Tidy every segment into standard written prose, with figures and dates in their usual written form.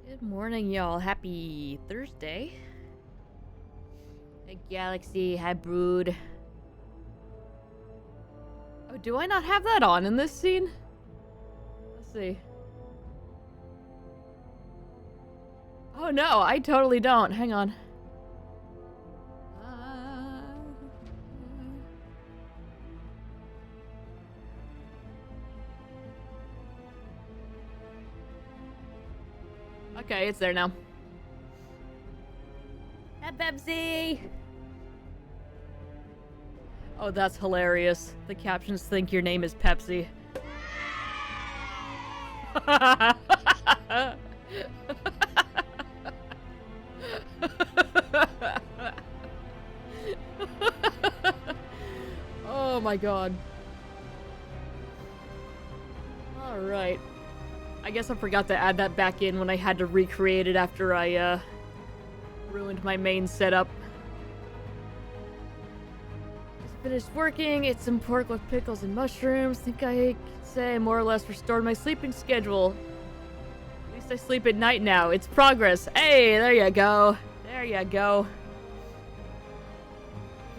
Good morning, y'all. Happy Thursday. Hey, Galaxy. Hi, Brood. Oh, do I not have that on in this scene? Let's see. Oh, no, I totally don't. Hang on. Okay, it's there now. Hi, Pepsi! Oh, that's hilarious. The captions think your name is Pepsi. Oh my god. Alright. I guess I forgot to add that back in when I had to recreate it after I, ruined my main setup. Just finished working, ate some pork with pickles and mushrooms. Think I could say I more or less restored my sleeping schedule. At least I sleep at night now. It's progress. Hey, there you go. There you go.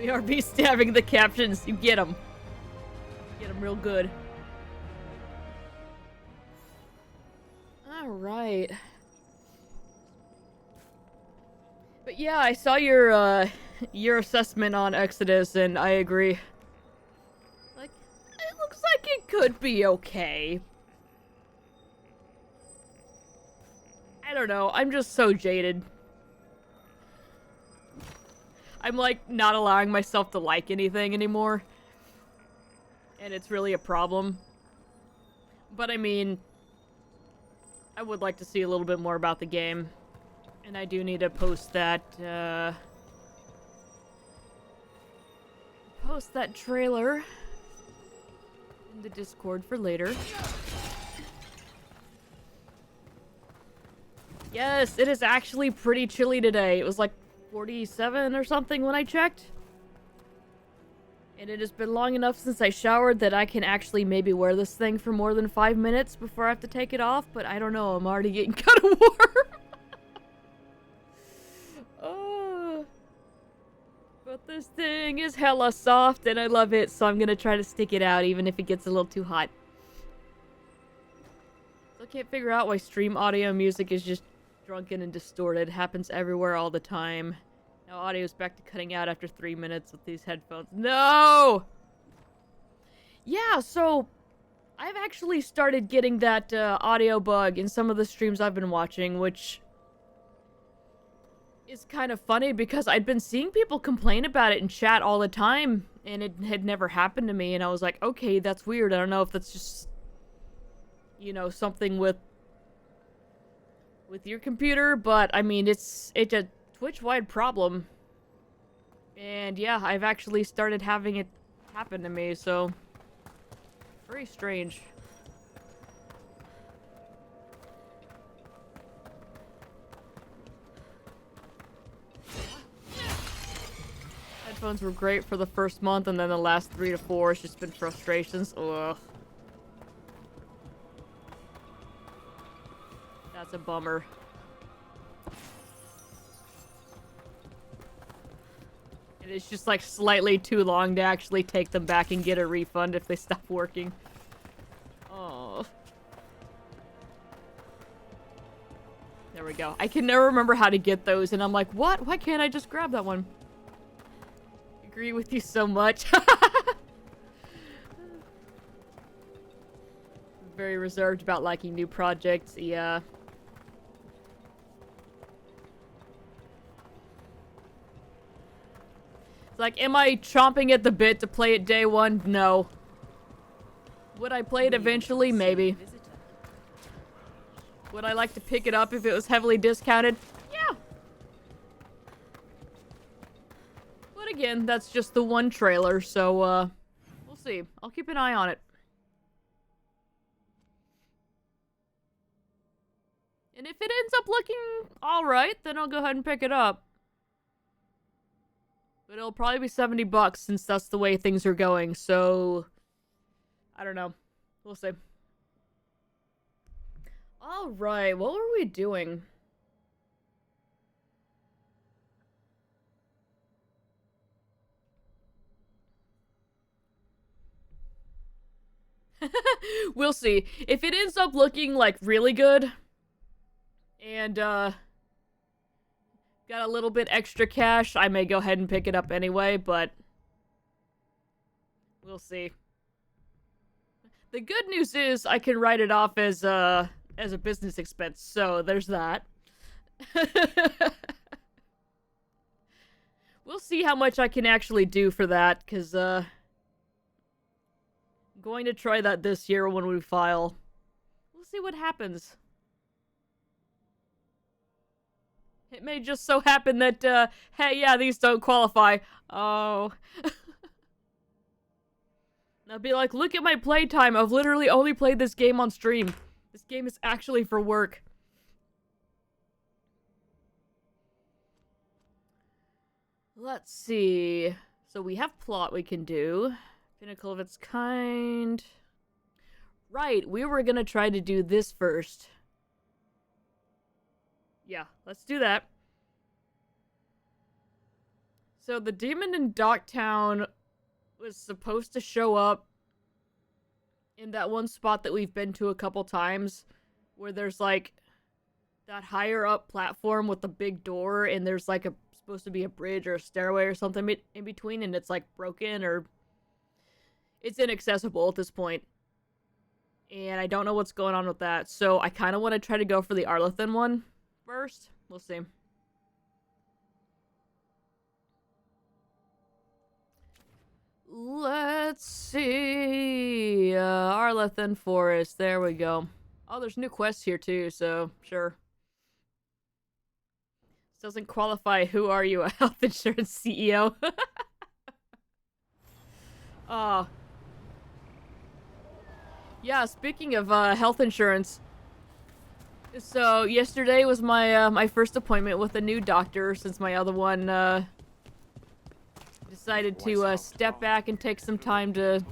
BRB stabbing the captions. You get them. Get them real good. Alright. But yeah, I saw your assessment on Exodus, and I agree. Like, it looks like it could be okay. I don't know, I'm just so jaded. I'm, like, not allowing myself to like anything anymore. And it's really a problem. But I mean, I would like to see a little bit more about the game. And I do need to post that, trailer in the Discord for later. Yes, it is actually pretty chilly today. It was like 47 or something when I checked. And it has been long enough since I showered that I can actually maybe wear this thing for more than 5 minutes before I have to take it off, but I don't know, I'm already getting kind of warm. Oh. But this thing is hella soft and I love it, so I'm gonna try to stick it out even if it gets a little too hot. Still can't figure out why stream audio music is just drunken and distorted. Happens everywhere all the time. Now audio's back to cutting out after 3 minutes with these headphones. No! Yeah, so I've actually started getting that audio bug in some of the streams I've been watching, which is kind of funny because I'd been seeing people complain about it in chat all the time, and it had never happened to me, and I was like, okay, that's weird. I don't know if that's just, you know, something with your computer, but I mean, it's a Twitch-wide problem. And yeah, I've actually started having it happen to me, so very strange. Headphones were great for the first month, and then the last 3 to 4 it's just been frustrations. Ugh. That's a bummer. And it's just like slightly too long to actually take them back and get a refund if they stop working. Oh. There we go. I can never remember how to get those, and I'm like, what? Why can't I just grab that one? Agree with you so much. Very reserved about liking new projects, yeah. It's like, am I chomping at the bit to play it day one? No. Would I play it eventually? Maybe. Would I like to pick it up if it was heavily discounted? Yeah. But again, that's just the one trailer, so, we'll see. I'll keep an eye on it. And if it ends up looking alright, then I'll go ahead and pick it up. But it'll probably be $70 since that's the way things are going, so I don't know. We'll see. Alright, what were we doing? We'll see. If it ends up looking, like, really good, and, got a little bit extra cash, I may go ahead and pick it up anyway, but we'll see. The good news is I can write it off as a business expense, so there's that. We'll see how much I can actually do for that, because, I'm going to try that this year when we file. We'll see what happens. It may just so happen that, hey, yeah, these don't qualify. Oh. I'll be like, look at my playtime. I've literally only played this game on stream. This game is actually for work. Let's see. So we have plot we can do. Pinnacle of its kind. Right, we were gonna try to do this first. Yeah, let's do that. So the demon in Docktown was supposed to show up in that one spot that we've been to a couple times, where there's like that higher up platform with the big door, and there's like supposed to be a bridge or a stairway or something in between, and it's like broken or it's inaccessible at this point. And I don't know what's going on with that, so I kind of want to try to go for the Arlethan one first. We'll see. Let's see. Arlethan Forest. There we go. Oh, there's new quests here too, so sure. This doesn't qualify. Who are you? A health insurance CEO? Oh. Yeah, speaking of health insurance. So, yesterday was my my first appointment with a new doctor since my other one decided to step back and take some time to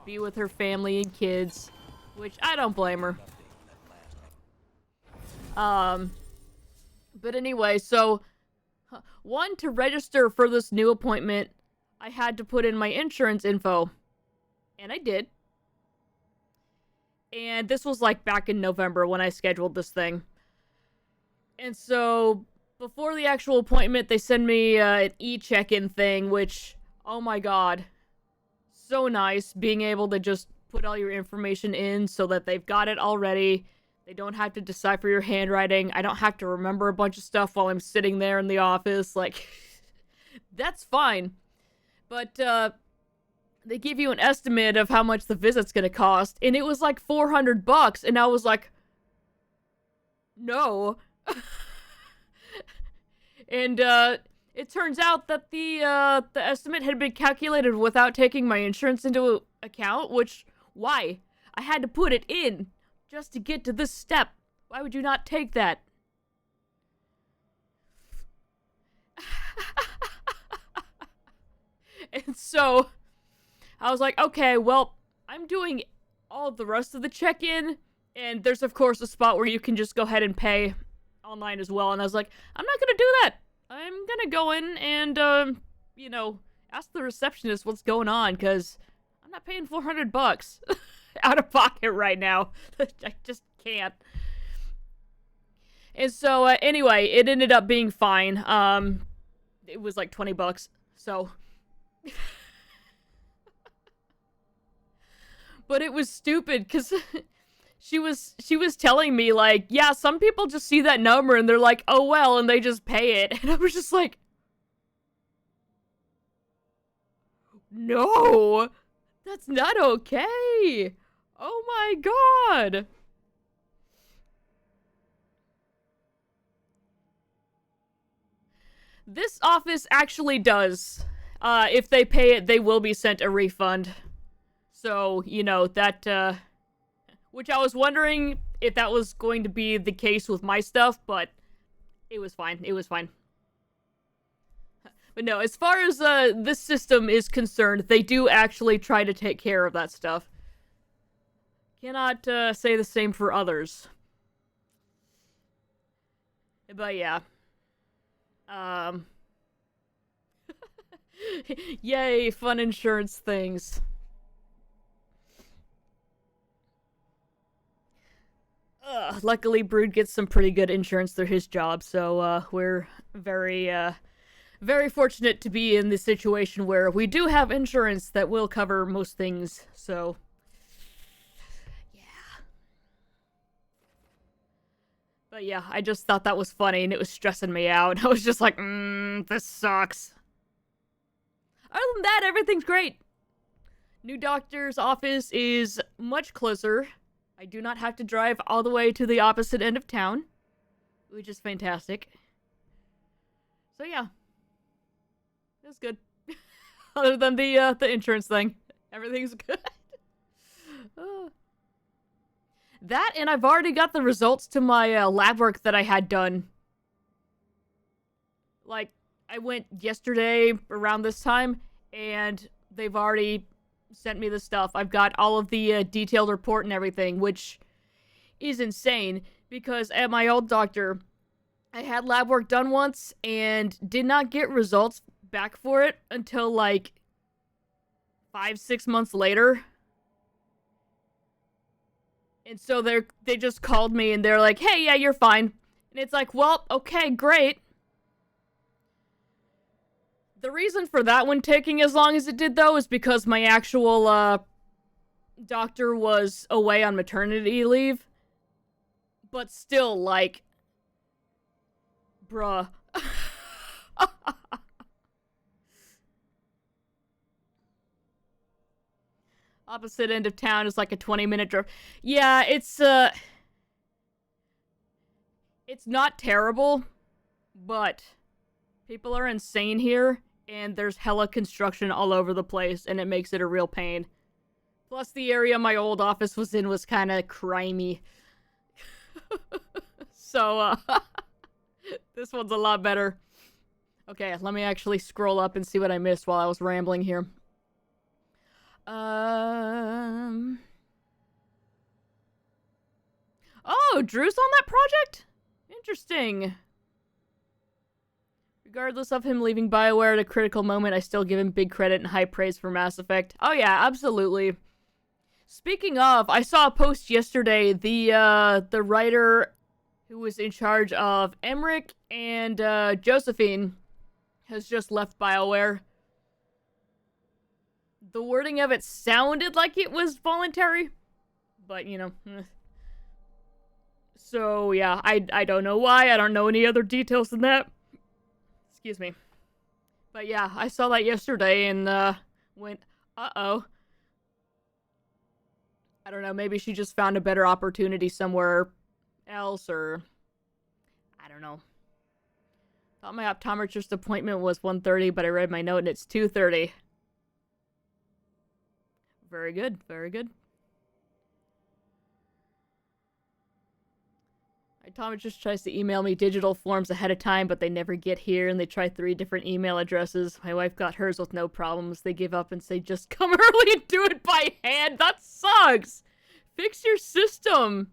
be with her family and kids, which I don't blame her. But anyway, so one, to register for this new appointment, I had to put in my insurance info, and I did. And this was like back in November when I scheduled this thing. And so before the actual appointment, they send me an e-check-in thing, which, oh my god, so nice being able to just put all your information in so that they've got it already. They don't have to decipher your handwriting. I don't have to remember a bunch of stuff while I'm sitting there in the office. Like, that's fine. But, they give you an estimate of how much the visit's gonna cost, and it was like $400, and I was like, no. And, it turns out that the estimate had been calculated without taking my insurance into account, which, why? I had to put it in just to get to this step. Why would you not take that? And so I was like, okay, well, I'm doing all of the rest of the check-in, and there's, of course, a spot where you can just go ahead and pay online as well, and I was like, I'm not gonna do that. I'm gonna go in and, you know, ask the receptionist what's going on, because I'm not paying $400 out of pocket right now. I just can't. And so, anyway, it ended up being fine. It was like $20, so... But it was stupid, because she was telling me, like, yeah, some people just see that number and they're like, oh well, and they just pay it. And I was just like, no, that's not okay. Oh my god. This office actually does. If they pay it, they will be sent a refund. So, you know, that, which I was wondering if that was going to be the case with my stuff, but it was fine. It was fine. But no, as far as, this system is concerned, they do actually try to take care of that stuff. Cannot, say the same for others. But yeah. Yay, fun insurance things. Luckily, Brood gets some pretty good insurance through his job, so we're very fortunate to be in this situation where we do have insurance that will cover most things, so... yeah. But yeah, I just thought that was funny, and it was stressing me out. I was just like, this sucks. Other than that, everything's great. New doctor's office is much closer. I do not have to drive all the way to the opposite end of town, which is fantastic. So yeah, it was good. Other than the insurance thing, everything's good. That, and I've already got the results to my lab work that I had done. Like, I went yesterday around this time, and they've already sent me the stuff. I've got all of the detailed report and everything, which is insane, because at my old doctor, I had lab work done once, and did not get results back for it until, like, 5-6 months later. And so they just called me, and they're like, hey, yeah, you're fine. And it's like, well, okay, great. The reason for that one taking as long as it did, though, is because my actual, doctor was away on maternity leave. But still, like, bruh. Opposite end of town is like a 20-minute drive. Yeah, it's not terrible, but people are insane here. And there's hella construction all over the place, and it makes it a real pain. Plus, the area my old office was in was kind of crimey. So, this one's a lot better. Okay, let me actually scroll up and see what I missed while I was rambling here. Oh, Drew's on that project? Interesting. Regardless of him leaving BioWare at a critical moment, I still give him big credit and high praise for Mass Effect. Oh yeah, absolutely. Speaking of, I saw a post yesterday. The writer who was in charge of Emmerich and Josephine has just left BioWare. The wording of it sounded like it was voluntary, but you know. So yeah, I don't know why. I don't know any other details than that. Excuse me. But yeah, I saw that yesterday and went, uh-oh. I don't know, maybe she just found a better opportunity somewhere else, or I don't know. Thought my optometrist appointment was 1:30, but I read my note and it's 2:30. Very good, very good. Optometrist tries to email me digital forms ahead of time, but they never get here, and they try 3 different email addresses. My wife got hers with no problems. They give up and say, just come early and do it by hand. That sucks. Fix your system.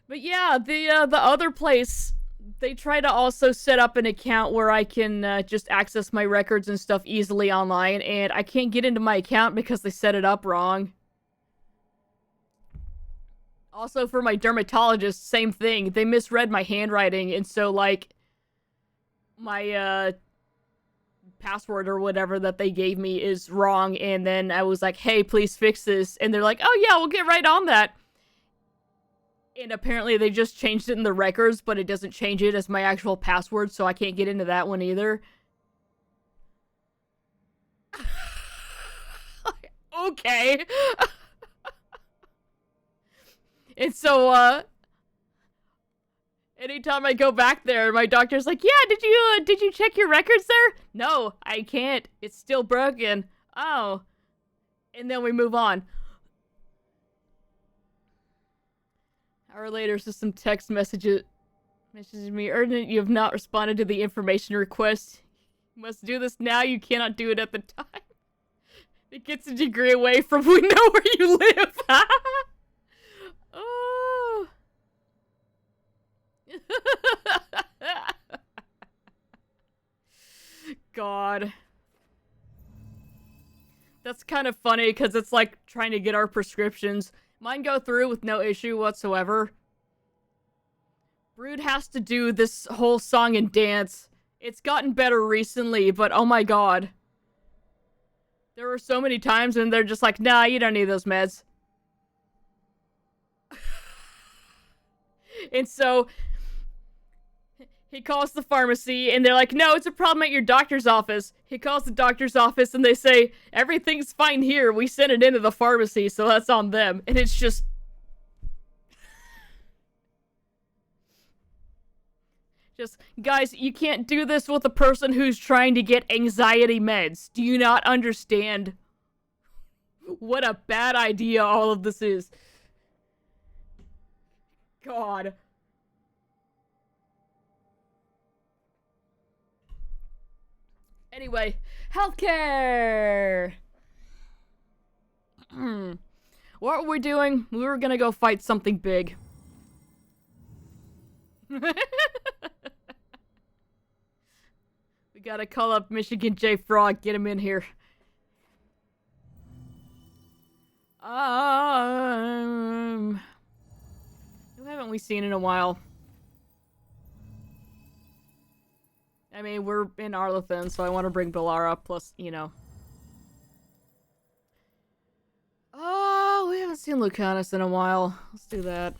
But yeah, the other place, they try to also set up an account where I can just access my records and stuff easily online, and I can't get into my account because they set it up wrong. Also, for my dermatologist, same thing. They misread my handwriting, and so, like, my, password or whatever that they gave me is wrong, and then I was like, hey, please fix this, and they're like, oh yeah, we'll get right on that. And apparently they just changed it in the records, but it doesn't change it as my actual password, so I can't get into that one either. Okay. And so, anytime I go back there, my doctor's like, yeah, did you check your records there? No, I can't. It's still broken. Oh. And then we move on. Hour later, system text messages me, urgent, you have not responded to the information request. You must do this now, you cannot do it at the time. It gets a degree away from we know where you live. Oh. God. It's kind of funny because it's like trying to get our prescriptions. Mine go through with no issue whatsoever. Brood has to do this whole song and dance. It's gotten better recently, but oh my god. There were so many times when they're just like, nah, you don't need those meds. And so he calls the pharmacy and they're like, no, it's a problem at your doctor's office. He calls the doctor's office and they say, everything's fine here. We sent it into the pharmacy, so that's on them. And it's just... guys, you can't do this with a person who's trying to get anxiety meds. Do you not understand what a bad idea all of this is? God. Anyway, healthcare! What were we doing? We were gonna go fight something big. We gotta call up Michigan J. Frog, get him in here. Who haven't we seen in a while? I mean, we're in Arlethan, so I want to bring Bellara, plus, you know. Oh, we haven't seen Lucanus in a while. Let's do that.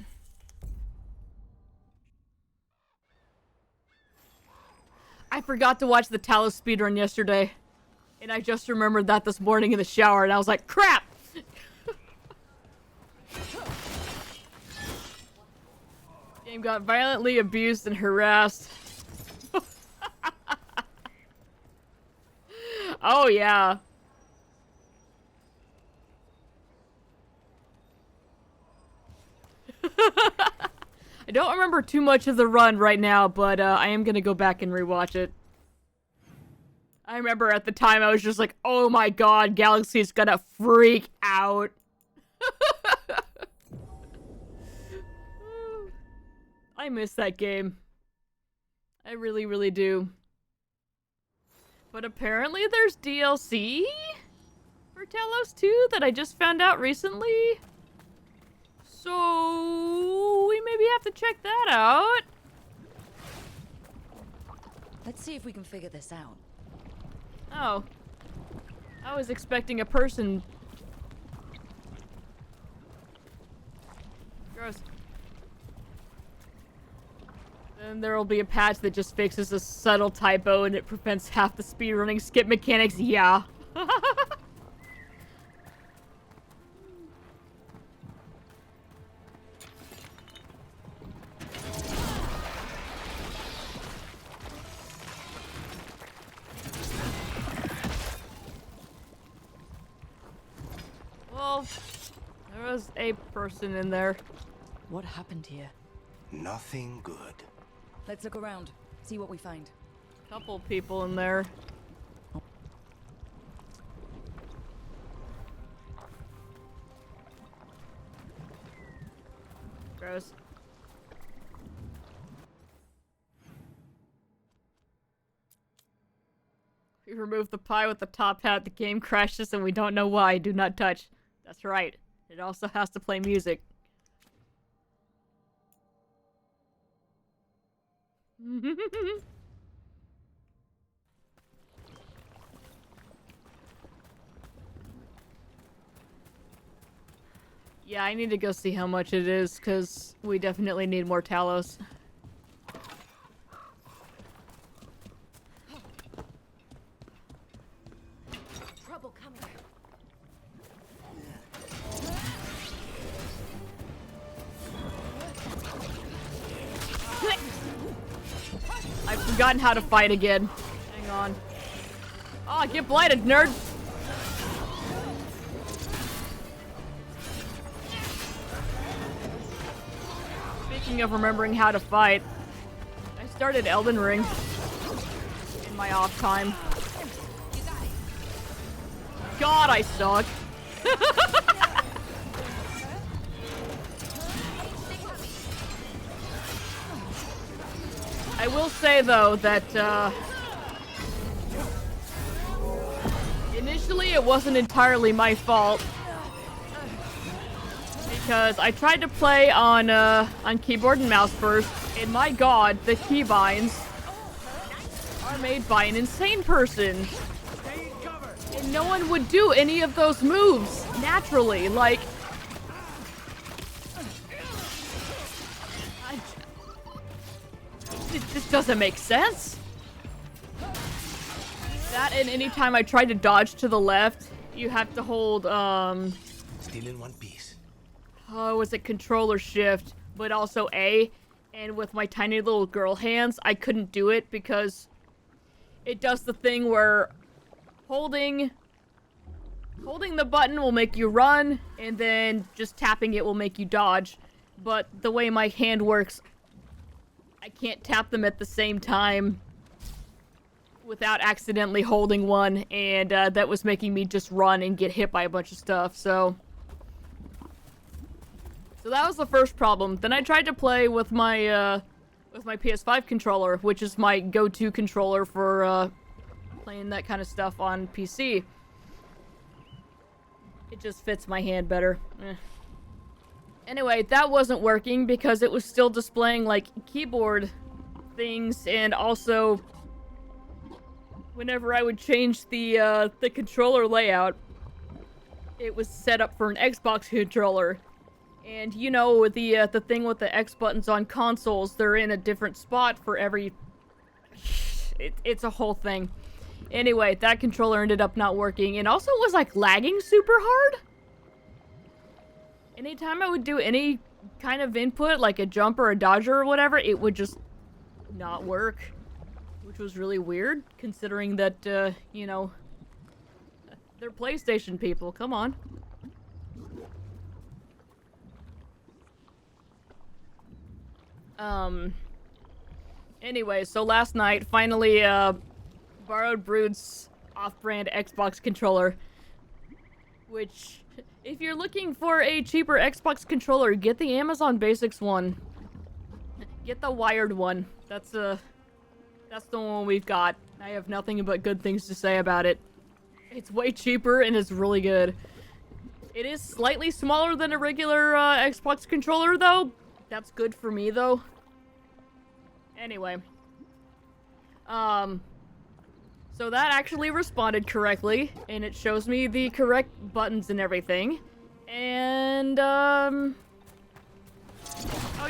I forgot to watch the Talos speedrun yesterday. And I just remembered that this morning in the shower, and I was like, crap! Game got violently abused and harassed. Oh, yeah. I don't remember too much of the run right now, but I am gonna go back and rewatch it. I remember at the time I was just like, oh my god, Galaxy's gonna freak out. I miss that game. I really, really do. But apparently there's DLC for Talos 2 that I just found out recently. So we maybe have to check that out. Let's see if we can figure this out. Oh. I was expecting a person. Gross. Then there will be a patch that just fixes a subtle typo and it prevents half the speedrunning skip mechanics. Yeah. Well, there was a person in there. What happened here? Nothing good. Let's look around, see what we find. Couple people in there. Gross. We remove the pie with the top hat, the game crashes and we don't know why. Do not touch. That's right. It also has to play music. Yeah, I need to go see how much it is, because we definitely need more Talos. Trouble coming. I've forgotten how to fight again. Hang on. Oh, get blighted, nerd! Speaking of remembering how to fight, I started Elden Ring in my off time. God, I suck. I will say, though, that, initially it wasn't entirely my fault. Because I tried to play on keyboard and mouse first, and my god, the keybinds are made by an insane person. And no one would do any of those moves naturally, like... It just doesn't make sense. That, and anytime I tried to dodge to the left, you have to hold, Still in one piece. oh, was it control or shift, but also A. And with my tiny little girl hands, I couldn't do it because it does the thing where holding the button will make you run, and then just tapping it will make you dodge. But the way my hand works, I can't tap them at the same time without accidentally holding one, and that was making me just run and get hit by a bunch of stuff, so that was the first problem. Then I tried to play with my PS5 controller, which is my go-to controller for playing that kind of stuff on PC. It just fits my hand better. Anyway, that wasn't working because it was still displaying like keyboard things, and also whenever I would change the controller layout, it was set up for an Xbox controller. And you know, the thing with the X buttons on consoles, they're in a different spot for every... It's a whole thing. Anyway, that controller ended up not working, and also was like lagging super hard. Anytime I would do any kind of input, like a jump or a dodger or whatever, it would just not work. Which was really weird, considering that, you know, they're PlayStation people. Come on. Anyway, so last night, finally, borrowed Brood's off-brand Xbox controller. Which, if you're looking for a cheaper Xbox controller, get the Amazon Basics one. Get the wired one. That's the one we've got. I have nothing but good things to say about it. It's way cheaper and it's really good. It is slightly smaller than a regular Xbox controller, though. That's good for me, though. Anyway. So that actually responded correctly, and it shows me the correct buttons and everything. And, oh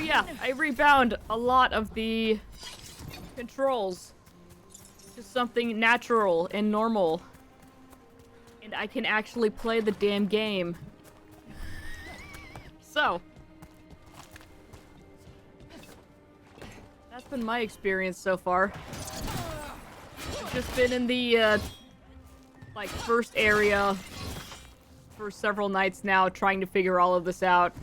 yeah, I rebound a lot of the controls to something natural and normal. And I can actually play the damn game. So. That's been my experience so far. I've just been in the, like, first area for several nights now, trying to figure all of this out.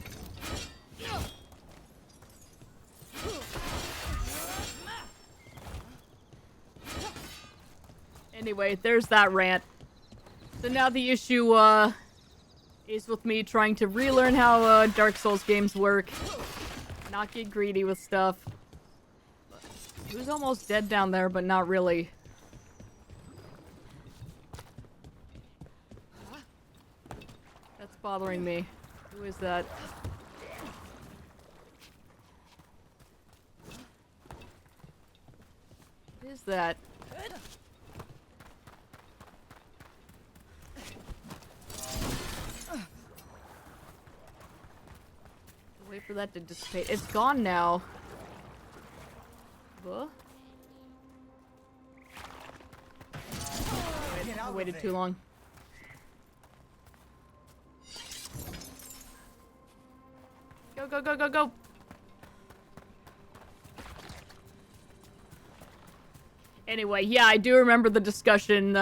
Anyway, there's that rant. So now the issue, is with me trying to relearn how, Dark Souls games work. Not get greedy with stuff. He was almost dead down there, but not really. That's bothering me. Who is that? What is that? Wait for that to dissipate. It's gone now. Huh? I waited too long. Go, go, go, go, go! Anyway, yeah, I do remember the discussion,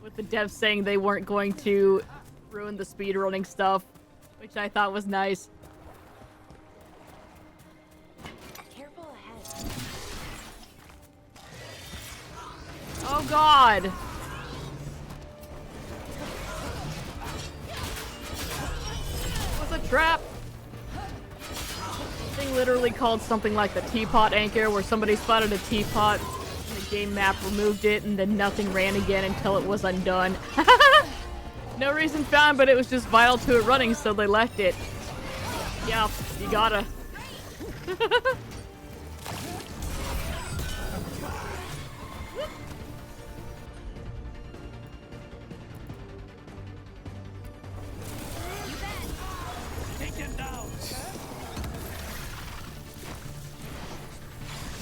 with the devs saying they weren't going to ruin the speedrunning stuff, which I thought was nice. Oh god! It was a trap! This thing literally called something like the teapot anchor, where somebody spotted a teapot and The game map removed it, and then nothing ran again until it was undone. No reason found, but it was just vital to it running, so they left it. Yeah, you gotta.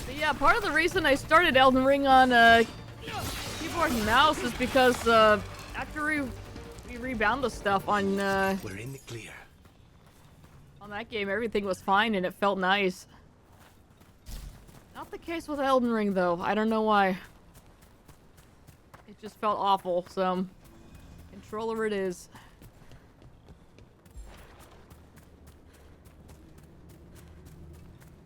But yeah, part of the reason I started Elden Ring on keyboard and mouse is because after we rebound the stuff on We're in the clear. on that game, everything was fine and it felt nice. Not the case with Elden Ring though. I don't know why. It just felt awful. So, controller it is.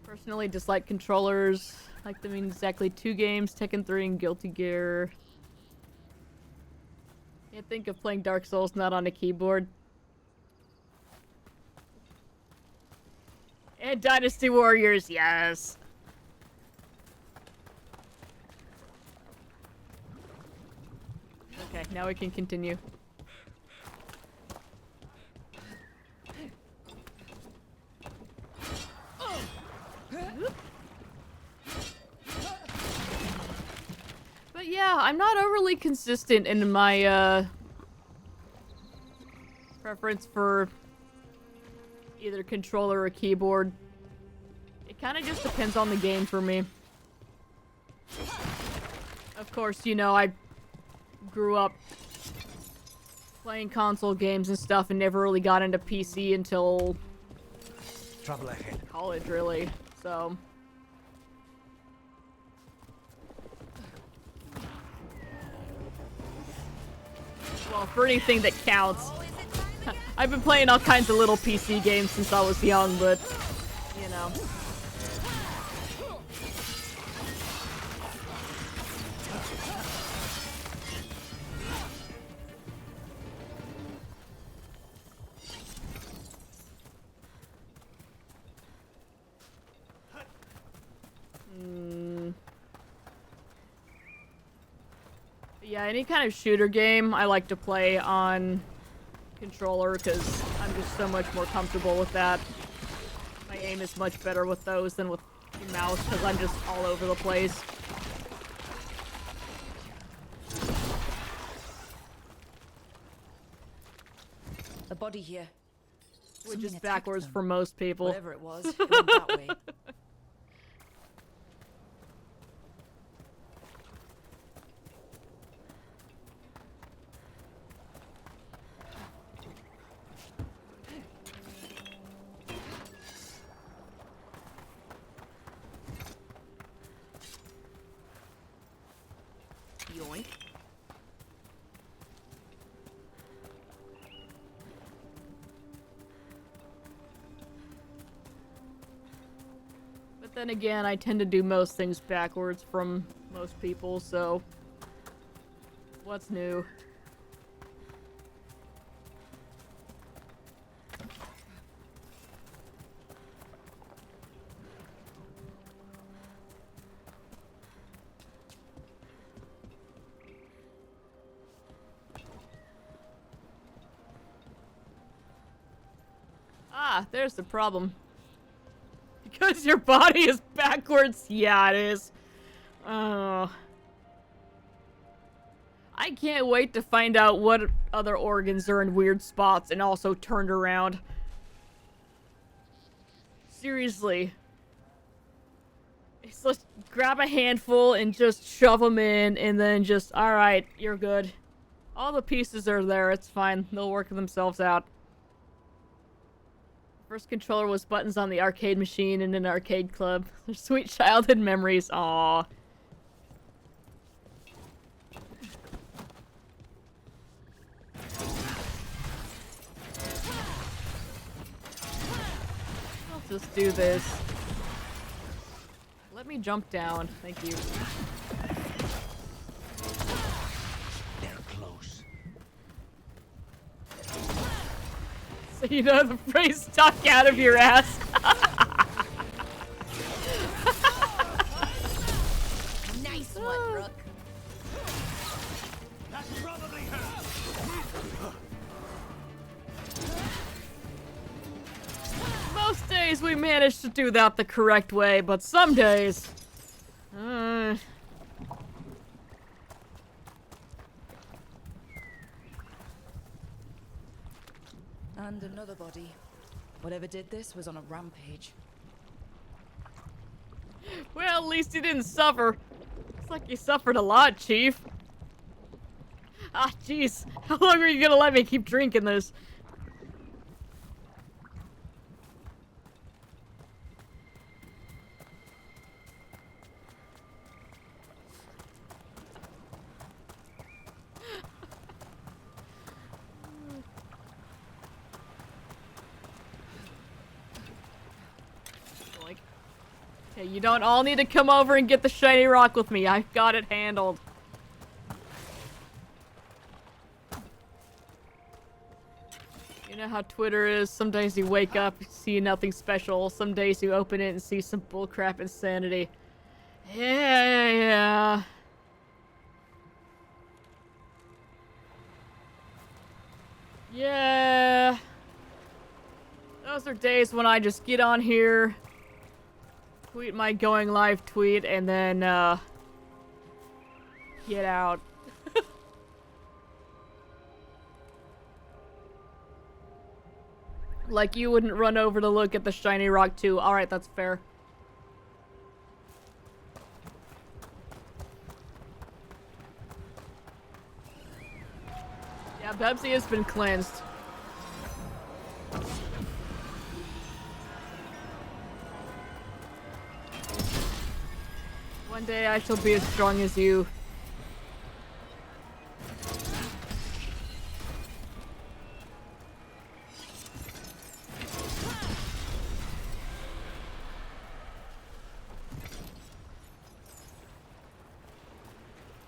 Personally dislike controllers. Like them in exactly 2 games, Tekken 3 and Guilty Gear. Can't think of playing Dark Souls not on a keyboard. And Dynasty Warriors, yes. Okay, now we can continue. But yeah, I'm not overly consistent in my preference for either controller or keyboard. It kind of just depends on the game for me. Of course, you know, I grew up playing console games and stuff and never really got into PC until Trouble ahead. college, really. So well, for anything that counts. I've been playing all kinds of little PC games since I was young, but you know. Yeah, any kind of shooter game I like to play on controller because I'm just so much more comfortable with that. My aim is much better with those than with the mouse because I'm just all over the place. The body here. Which is Something attacked backwards them. for most people. Whatever it was, it went that way. Yoink. But then again, I tend to do most things backwards from most people, so what's new? Ah, there's the problem. Because your body is backwards? Yeah, it is. Oh. I can't wait to find out what other organs are in weird spots and also turned around. Seriously. It's just grab a handful and just shove them in and then just, alright, you're good. All the pieces are there, it's fine. They'll work themselves out. First controller was buttons on the arcade machine in an arcade club. They're sweet childhood memories. Aww. I'll just do this. Let me jump down. Thank you. They're close. So you know the phrase stuck out of your ass. Nice. somewhat drunk. That's probably her. Most days we manage to do that the correct way, but some days... And another body. Whatever did this was on a rampage. Well, at least he didn't suffer. Looks like you suffered a lot, Chief. Ah, jeez. How long are you gonna let me keep drinking this? Like, okay, you don't all need to come over and get the shiny rock with me. I've got it handled. You know how Twitter is. Some days you wake up, see nothing special. Some days you open it and see some bullcrap insanity. Yeah. Yeah. Those are days when I just get on here, tweet my going live tweet, and then, get out. Like you wouldn't run over to look at the shiny rock too. Alright, that's fair. Yeah, Pepsi has been cleansed. One day I shall be as strong as you.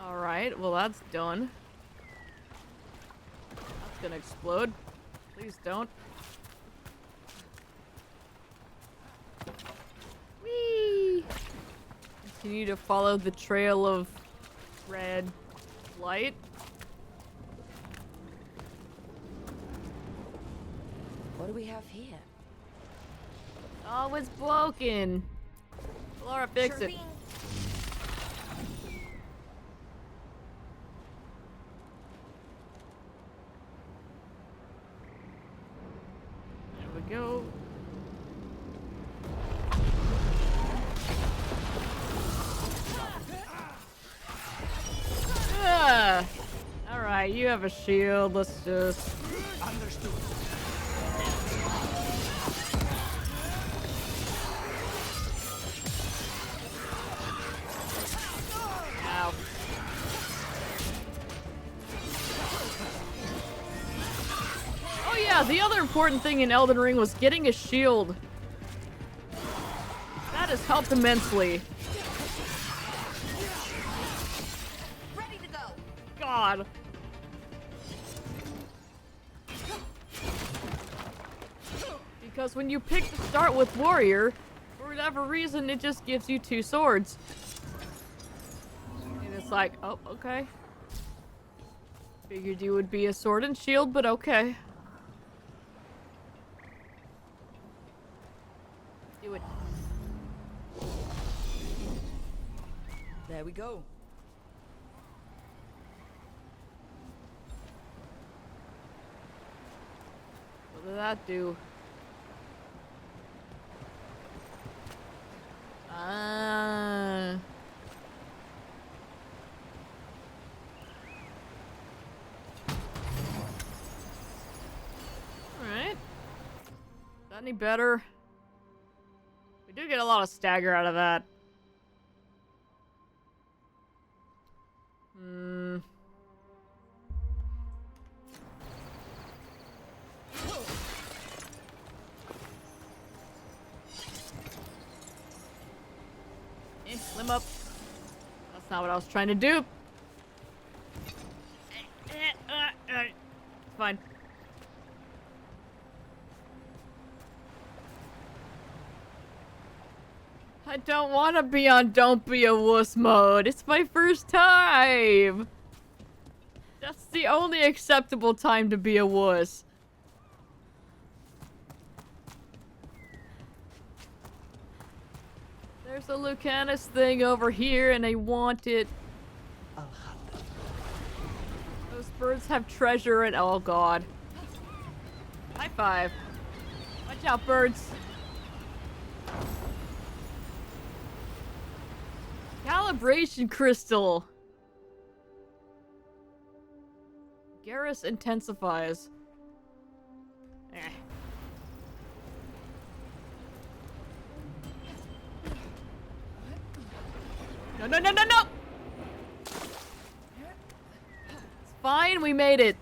Alright, well that's done. That's gonna explode. Please don't. Whee! Continue to follow the trail of red light. What do we have here? Oh, it's broken. Laura, fix it. There we go. Alright, you have a shield. Let's just... Understood. Ow. Oh yeah, the other important thing in Elden Ring was getting a shield. That has helped immensely. Ready to go. God. Because when you pick to start with warrior, for whatever reason, it just gives you 2 swords. And it's like, oh, okay. Figured you would be a sword and shield, but okay. Do it. There we go. What did that do? Ah. Alright. Is that any better? We do get a lot of stagger out of that. Hmm. Limb up. That's not what I was trying to do. It's fine. I don't want to be on don't be a wuss mode. It's my first time. That's the only acceptable time to be a wuss. There's a Lucanus thing over here and I want it. Those birds have treasure and oh god. High five. Watch out, birds. Calibration crystal. Garrus intensifies. Eh. No, no, no, no, no! It's fine, we made it.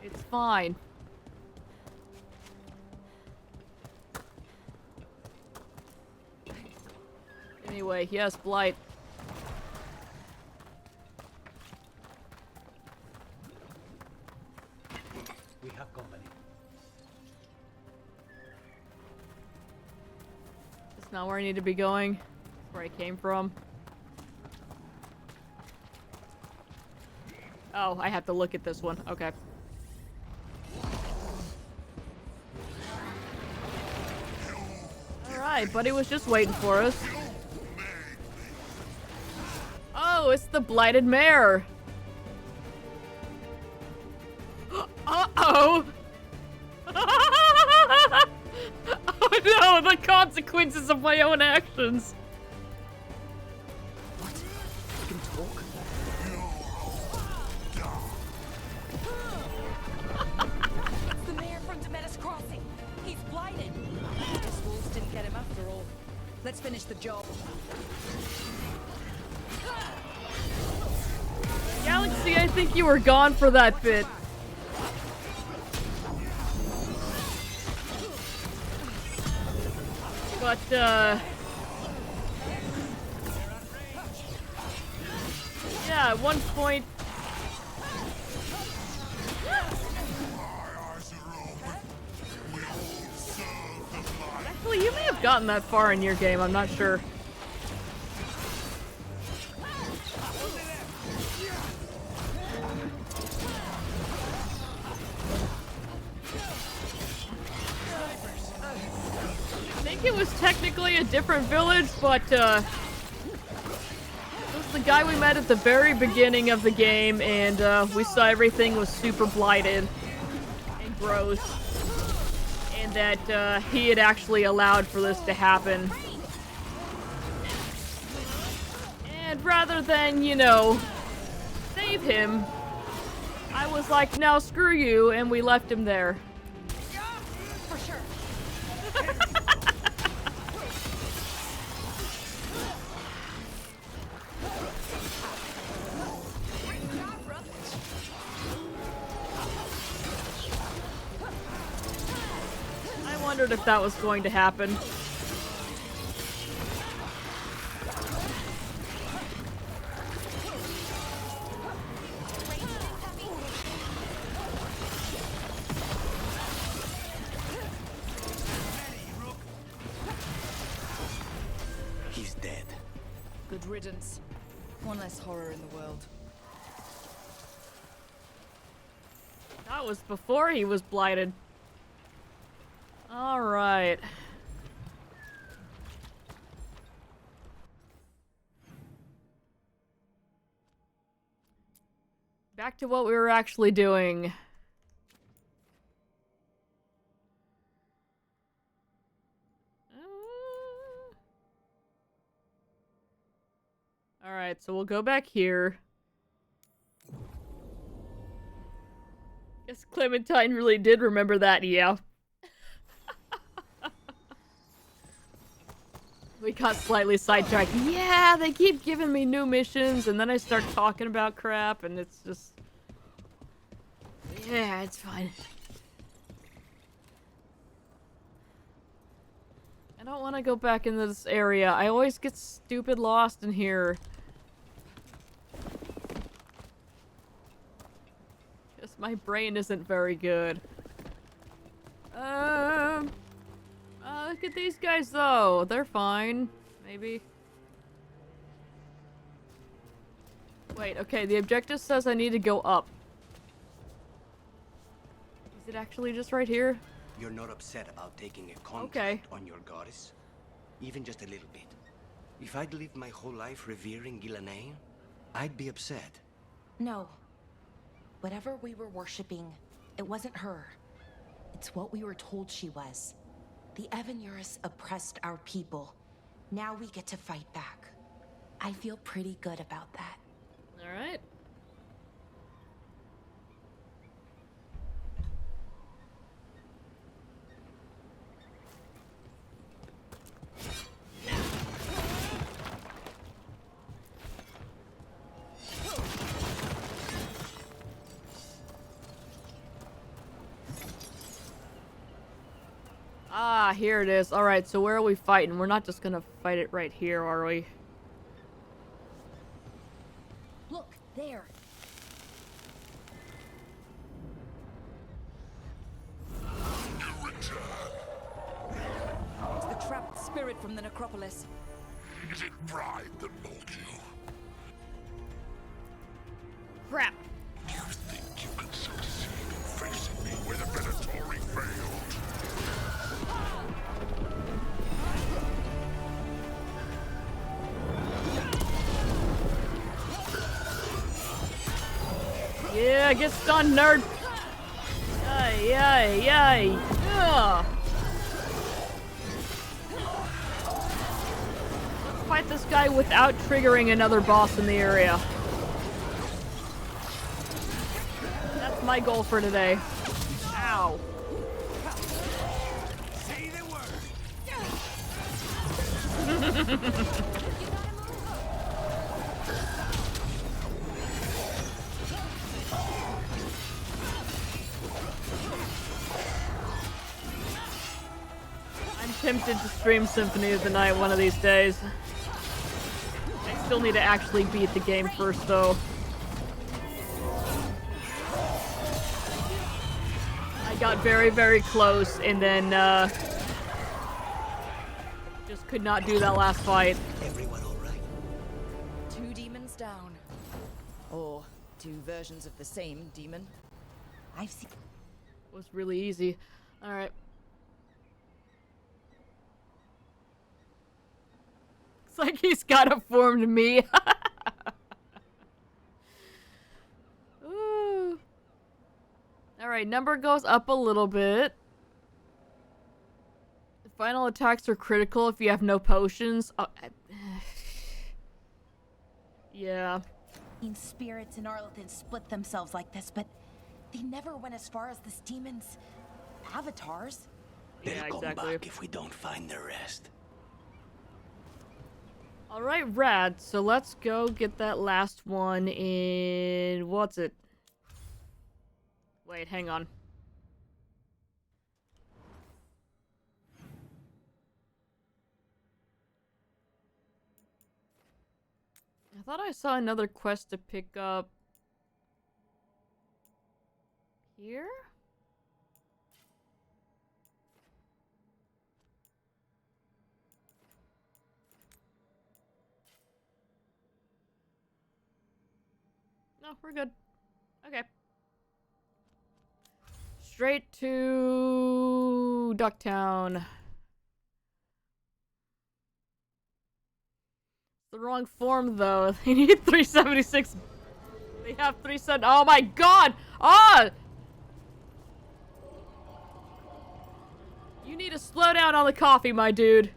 It's fine. Anyway, yes, Blight. We have company. It's not where I need to be going. It's where I came from. Oh, I have to look at this one. Okay. Alright, buddy was just waiting for us. Oh, it's the blighted mare. Uh-oh! Oh no, the consequences of my own actions. What? You can talk? It's the mayor from Demetis Crossing. He's blighted. Guess wolves didn't get him after all. Let's finish the job. Galaxy, I think you were gone for that bit. But, yeah, at one point... Actually, you may have gotten that far in your game, I'm not sure. It was technically a different village, but it was the guy we met at the very beginning of the game, and we saw everything was super blighted and gross, and that he had actually allowed for this to happen. And rather than, you know, save him, I was like, no, screw you, and we left him there. For sure. I wondered if that was going to happen. He's dead. Good riddance. One less horror in the world. That was before he was blighted. All right. Back to what we were actually doing. All right, so we'll go back here. Guess Clementine really did remember that, yeah. We got slightly sidetracked. Yeah, they keep giving me new missions, and then I start talking about crap, and it's just... Yeah, it's fine. I don't want to go back into this area. I always get stupid lost in here. Just my brain isn't very good. Look at these guys, though. They're fine. Maybe. Wait, okay, the objective says I need to go up. Is it actually just right here? You're not upset about taking a contract on your goddess? Even just a little bit. If I'd lived my whole life revering Ghilanane, I'd be upset. No. Whatever we were worshipping, it wasn't her. It's what we were told she was. The Evanurus oppressed our people. Now we get to fight back. I feel pretty good about that. Alright. Ah, here it is. Alright, so where are we fighting? We're not just gonna fight it right here, are we? Look, there. It's the trapped spirit from the necropolis. Is it pride that mold you? Crap! Do you think you can succeed in facing me where the Venatori failed? Yeah, get stunned, nerd! Yay, yay, yay! Ugh. Let's fight this guy without triggering another boss in the area. That's my goal for today. Ow. Say the word! I'm tempted to stream Symphony of the Night one of these days. I still need to actually beat the game first, though. I got very, very close, and then, just could not do that last fight. Everyone all right? 2 demons down. Or 2 versions of the same demon. I've seen... It was really easy. Alright. It's like he's got a form to me. Ooh. Alright, number goes up a little bit. The final attacks are critical if you have no potions. Oh, yeah. Spirits and Arlethan split themselves like this, but they never went as far as this demon's avatars. They'll Yeah, come exactly. back if we don't find the rest. Alright, rad. So let's go get that last one in... What's it? Wait, hang on. I thought I saw another quest to pick up... Here? No, we're good. Okay. Straight to Ducktown. The wrong form, though. They need 376. They have 370. Oh my god! Ah! You need to slow down on the coffee, my dude.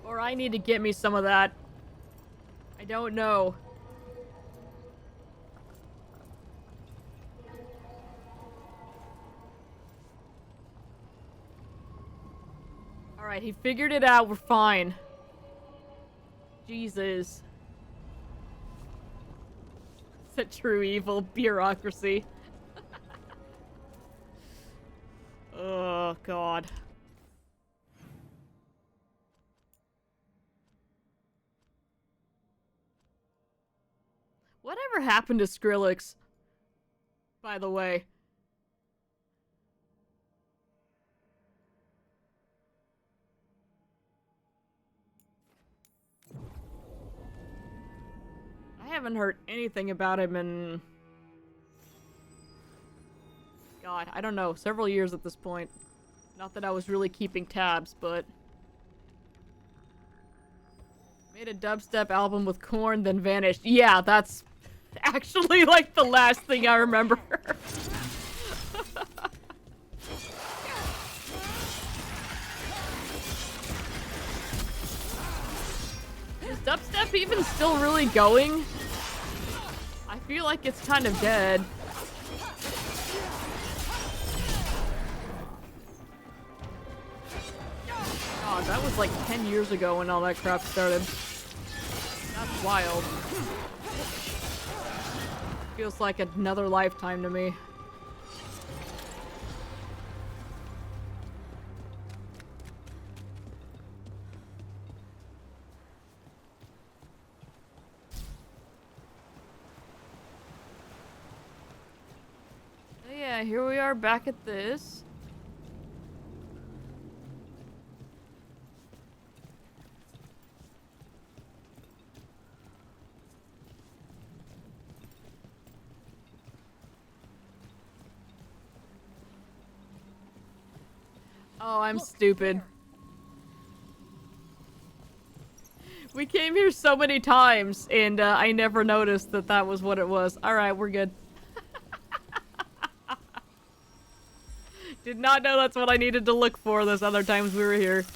Or I need to get me some of that. I don't know. Alright, he figured it out. We're fine. Jesus. It's a true evil bureaucracy. Oh, God. Whatever happened to Skrillex? By the way. I haven't heard anything about him in... God, I don't know, several years at this point. Not that I was really keeping tabs, but... Made a dubstep album with Korn, then vanished. Yeah, that's actually like the last thing I remember. Is dubstep even still really going? I feel like it's kind of dead. God, that was like 10 years ago when all that crap started. That's wild. Feels like another lifetime to me. So yeah, here we are back at this. Oh, I'm stupid. We came here so many times, and I never noticed that that was what it was. Alright, we're good. Did not know that's what I needed to look for those other times we were here.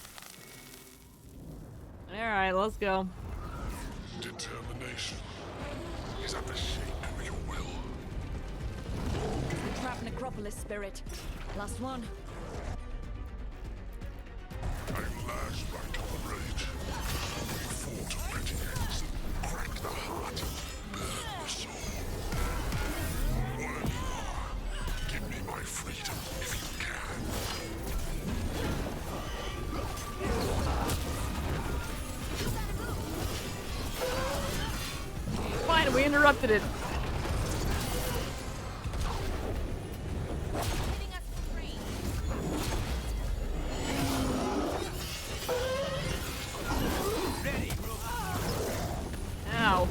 Alright, let's go. Determination is at the shape of your will. Trap Necropolis spirit. Last one. I'm lashed right to the rage. We fought at petty ends, cracked the heart, burned the soul. Wherever you are, give me my freedom if you can. Fine, we interrupted it. Ow.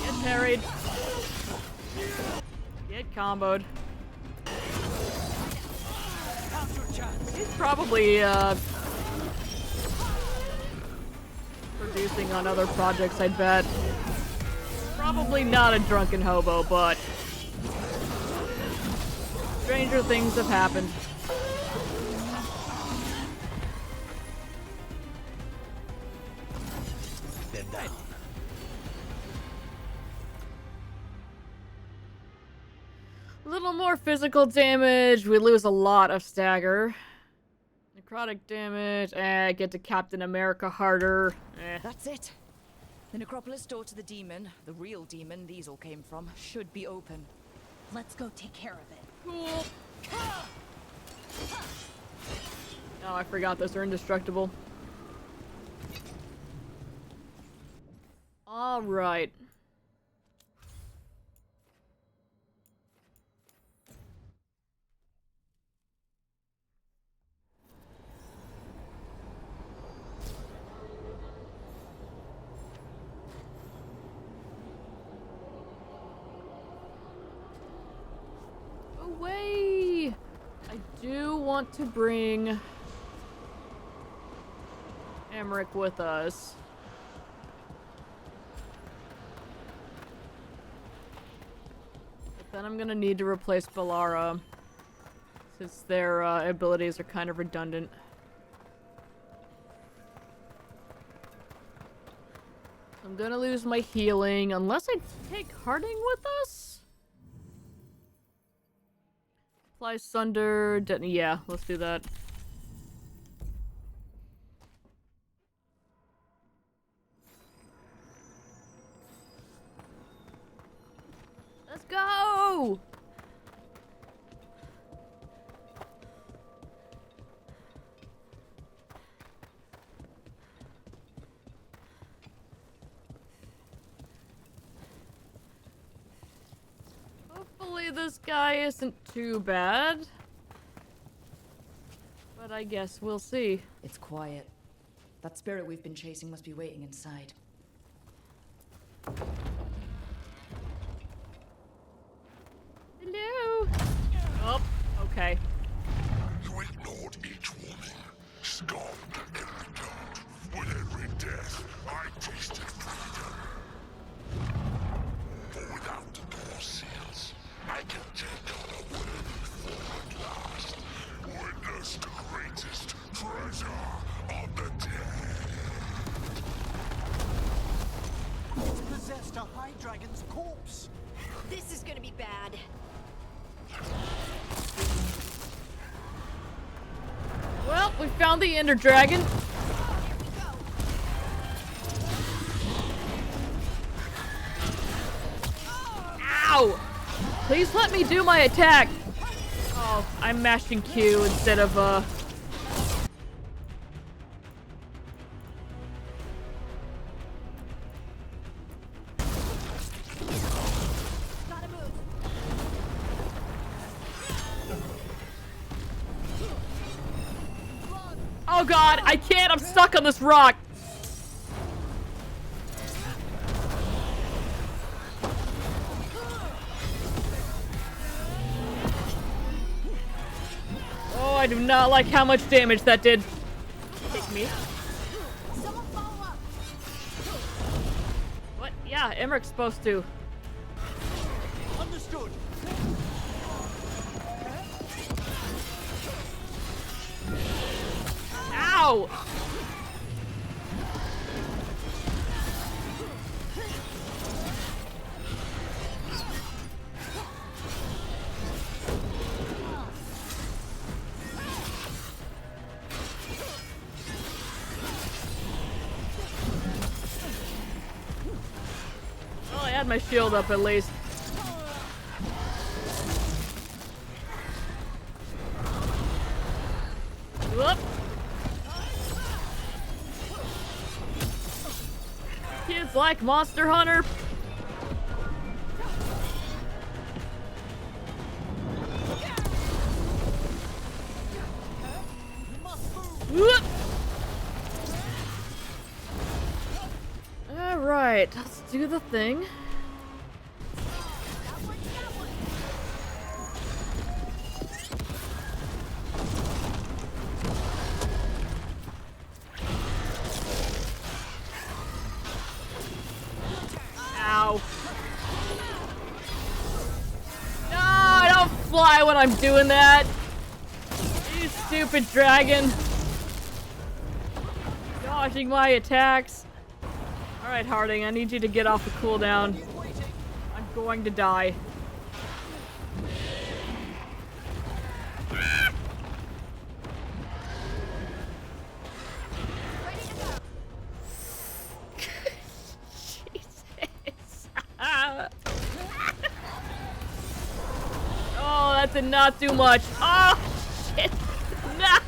Get parried. Get comboed. He's probably, producing on other projects, I'd bet. Probably not a drunken hobo, but... stranger things have happened. They're down. A little more physical damage. We lose a lot of stagger. Necrotic damage. Get to Captain America harder. That's it. The Necropolis door to the demon, the real demon these all came from, should be open. Let's go take care of it. Cool. Oh, I forgot those are indestructible. Alright. Away! I do want to bring Emmerich with us. But then I'm gonna need to replace Bellara, since their abilities are kind of redundant. I'm gonna lose my healing, unless I take Harding with us? Apply Sunder, yeah, let's do that. this guy isn't too bad. But I guess we'll see. It's quiet. That spirit we've been chasing must be waiting inside. Hello? Oh, okay. You ignored each warning, scorned and returned. With every death, I tasted freedom. For without the door seals, I can take on a worthy form at last. Witness the greatest treasure of the dead. It's possessed a high dragon's corpse. This is gonna be bad. Well, we found the Ender Dragon. Here we go. Ow! Please let me do my attack. Oh, I'm mashing Q instead of, Gotta move. Oh god, I can't! I'm stuck on this rock! Oh, I do not like how much damage that did. Take me. Someone follow up. What? Yeah, Emmerich's supposed to. Understood. Ow! Well, I had my shield up at least. Whoop! Kids like Monster Hunter. Whoop! All right, let's do the thing. Ow. No, I don't fly when I'm doing that. You stupid dragon. Dodging my attacks. Alright, Harding, I need you to get off the cooldown. I'm going to die. Jesus. Oh, that did not do much. Oh, shit. No.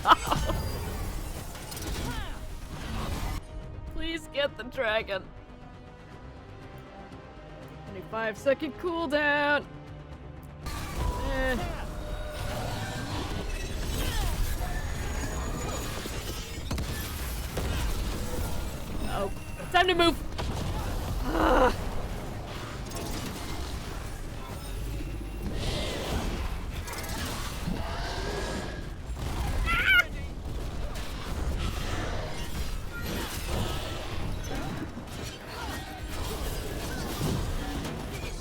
Please get the dragon. 25-second cooldown. Eh. Oh, time to move. Ugh.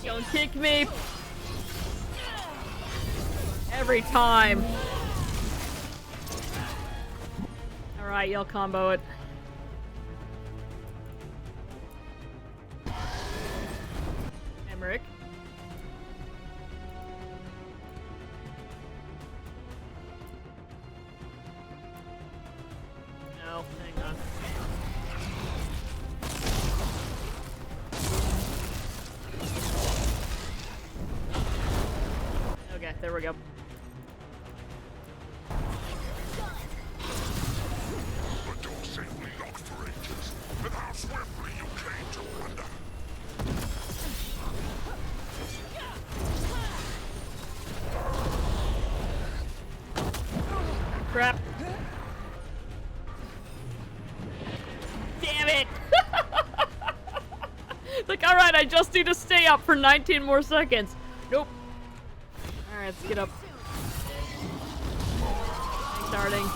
Don't kick me. Every time. Alright, you'll combo it. Emmerich. No, hang on. Okay, there we go. The door safely locked for ages, and how swiftly you came to wonder. Crap. Damn it! Like, alright, I just need to stay up for 19 more seconds. Nope. Alright, let's get up. Thanks, darling.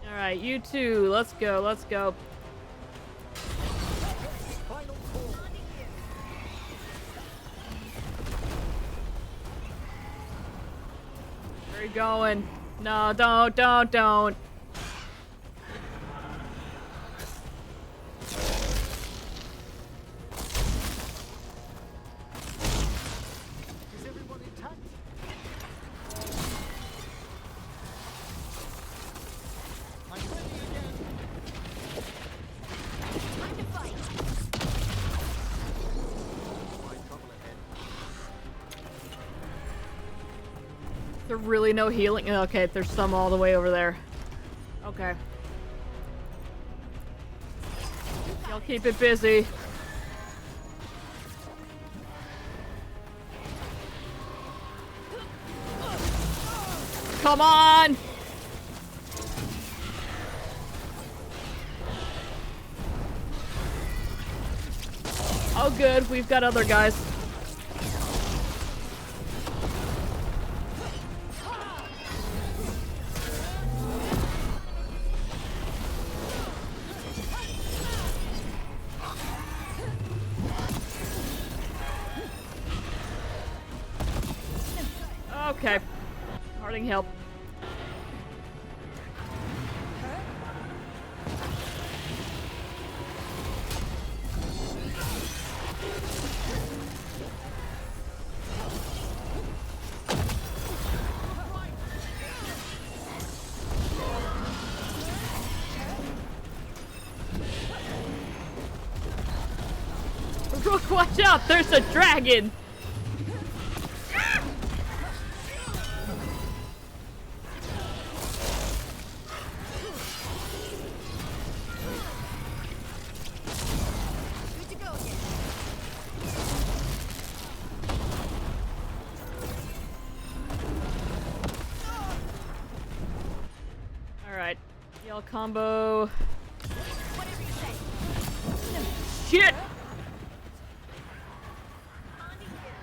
Alright, you two, let's go, let's go. Where are you going? No, don't. Is everyone intact? I'm ready again. Time to fight. Find trouble ahead. There's really no healing. Okay, there's some all the way over there. Okay. Y'all keep it busy. Come on! Oh good, we've got other guys. Okay. Harding help. Rook, watch out! There's a dragon! Good to go again. Alright. Y'all combo. Whatever you say. Shit! On to here.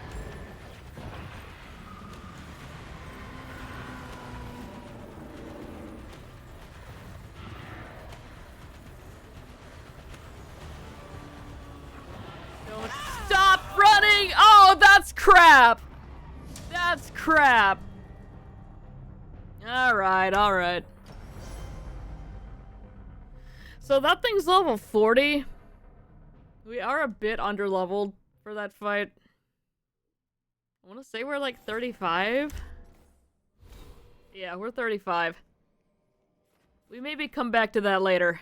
Don't stop running! Oh, that's crap! That's crap. Alright. So that thing's level 40. We are a bit underleveled for that fight. I want to say we're like 35. Yeah, we're 35. We maybe come back to that later.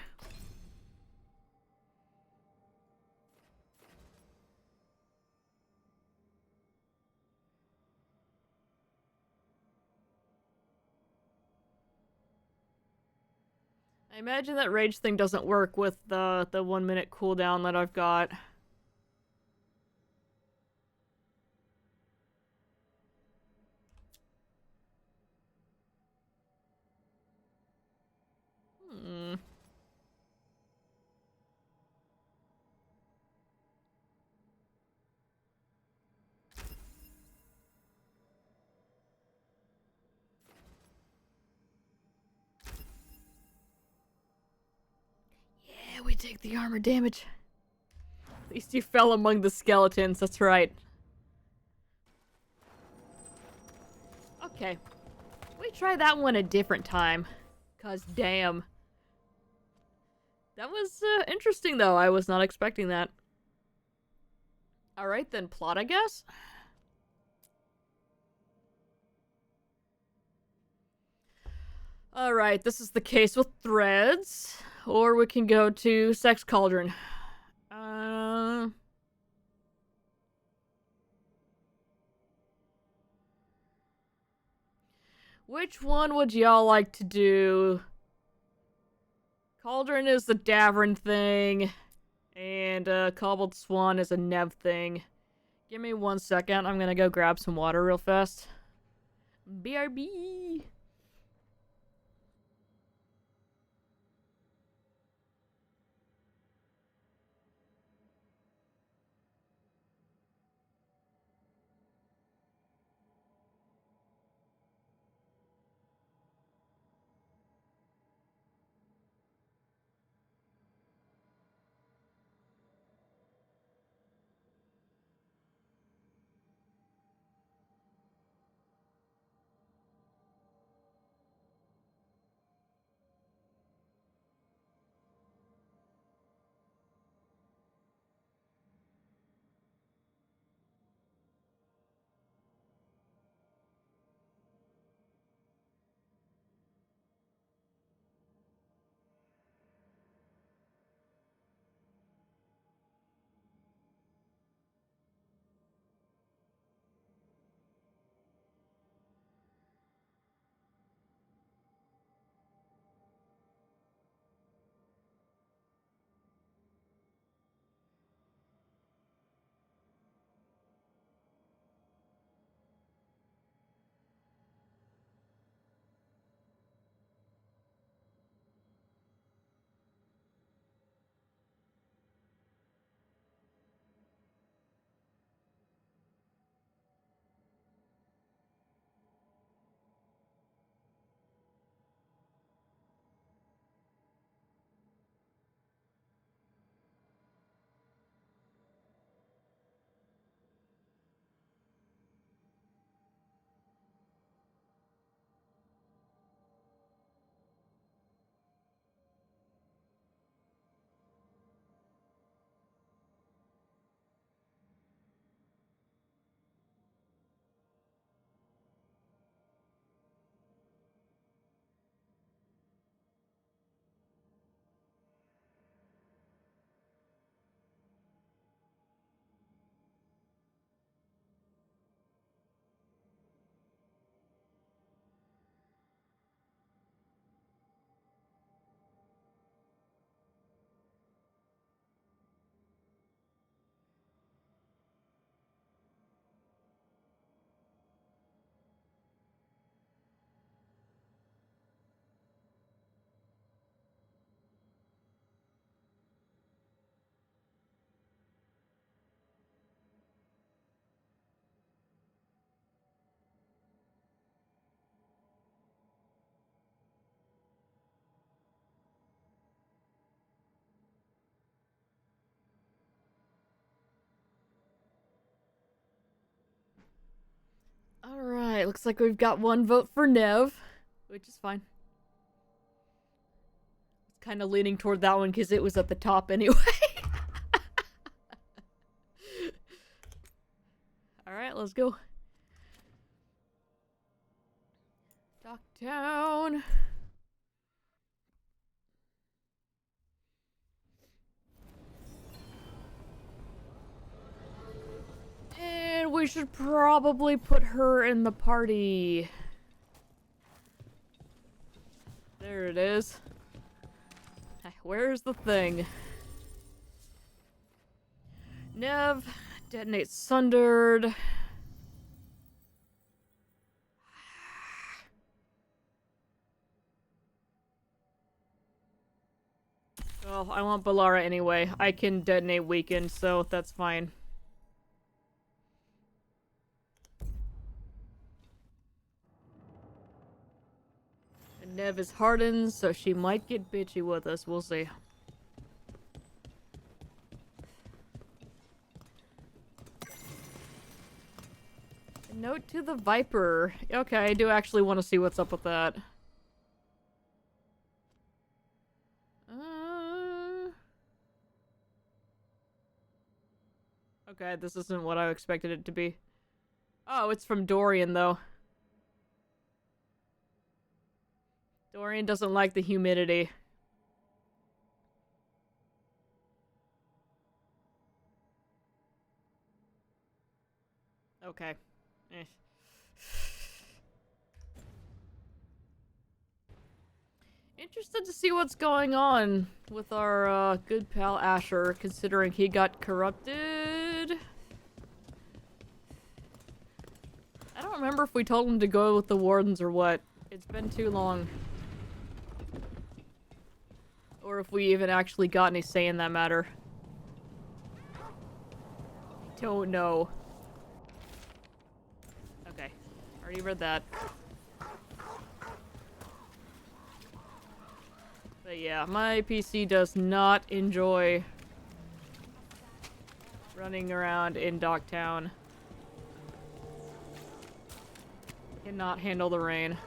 I imagine that rage thing doesn't work with the 1 minute cooldown that I've got. Yeah, we take the armor damage. At least you fell among the skeletons, that's right. Okay. We try that one a different time. Cause damn. That was interesting though, I was not expecting that. Alright then, plot I guess? Alright, this is the case with threads. Or we can go to Sex Cauldron. Which one would y'all like to do? Cauldron is the Davern thing, and Cobbled Swan is a Nev thing. Give me 1 second. I'm gonna go grab some water real fast. BRB! Alright, looks like we've got 1 vote for Nev, which is fine. I was kind of leaning toward that one because it was at the top anyway. Alright, let's go. Docktown. And we should probably put her in the party. There it is. Where's the thing? Nev, detonate Sundered. Well, I want Balara anyway. I can detonate Weakened, so that's fine. And Nev is hardened, so she might get bitchy with us. We'll see. A note to the Viper. Okay, I do actually want to see what's up with that. Okay, this isn't what I expected it to be. Oh, it's from Dorian, though. Dorian doesn't like the humidity. Okay. Eh. Interested to see what's going on with our good pal Asher, considering he got corrupted. I don't remember if we told him to go with the wardens or what. It's been too long. Or if we even actually got any say in that matter. I don't know. Okay. Already read that. But yeah, my PC does not enjoy running around in Dogtown. Cannot handle the rain.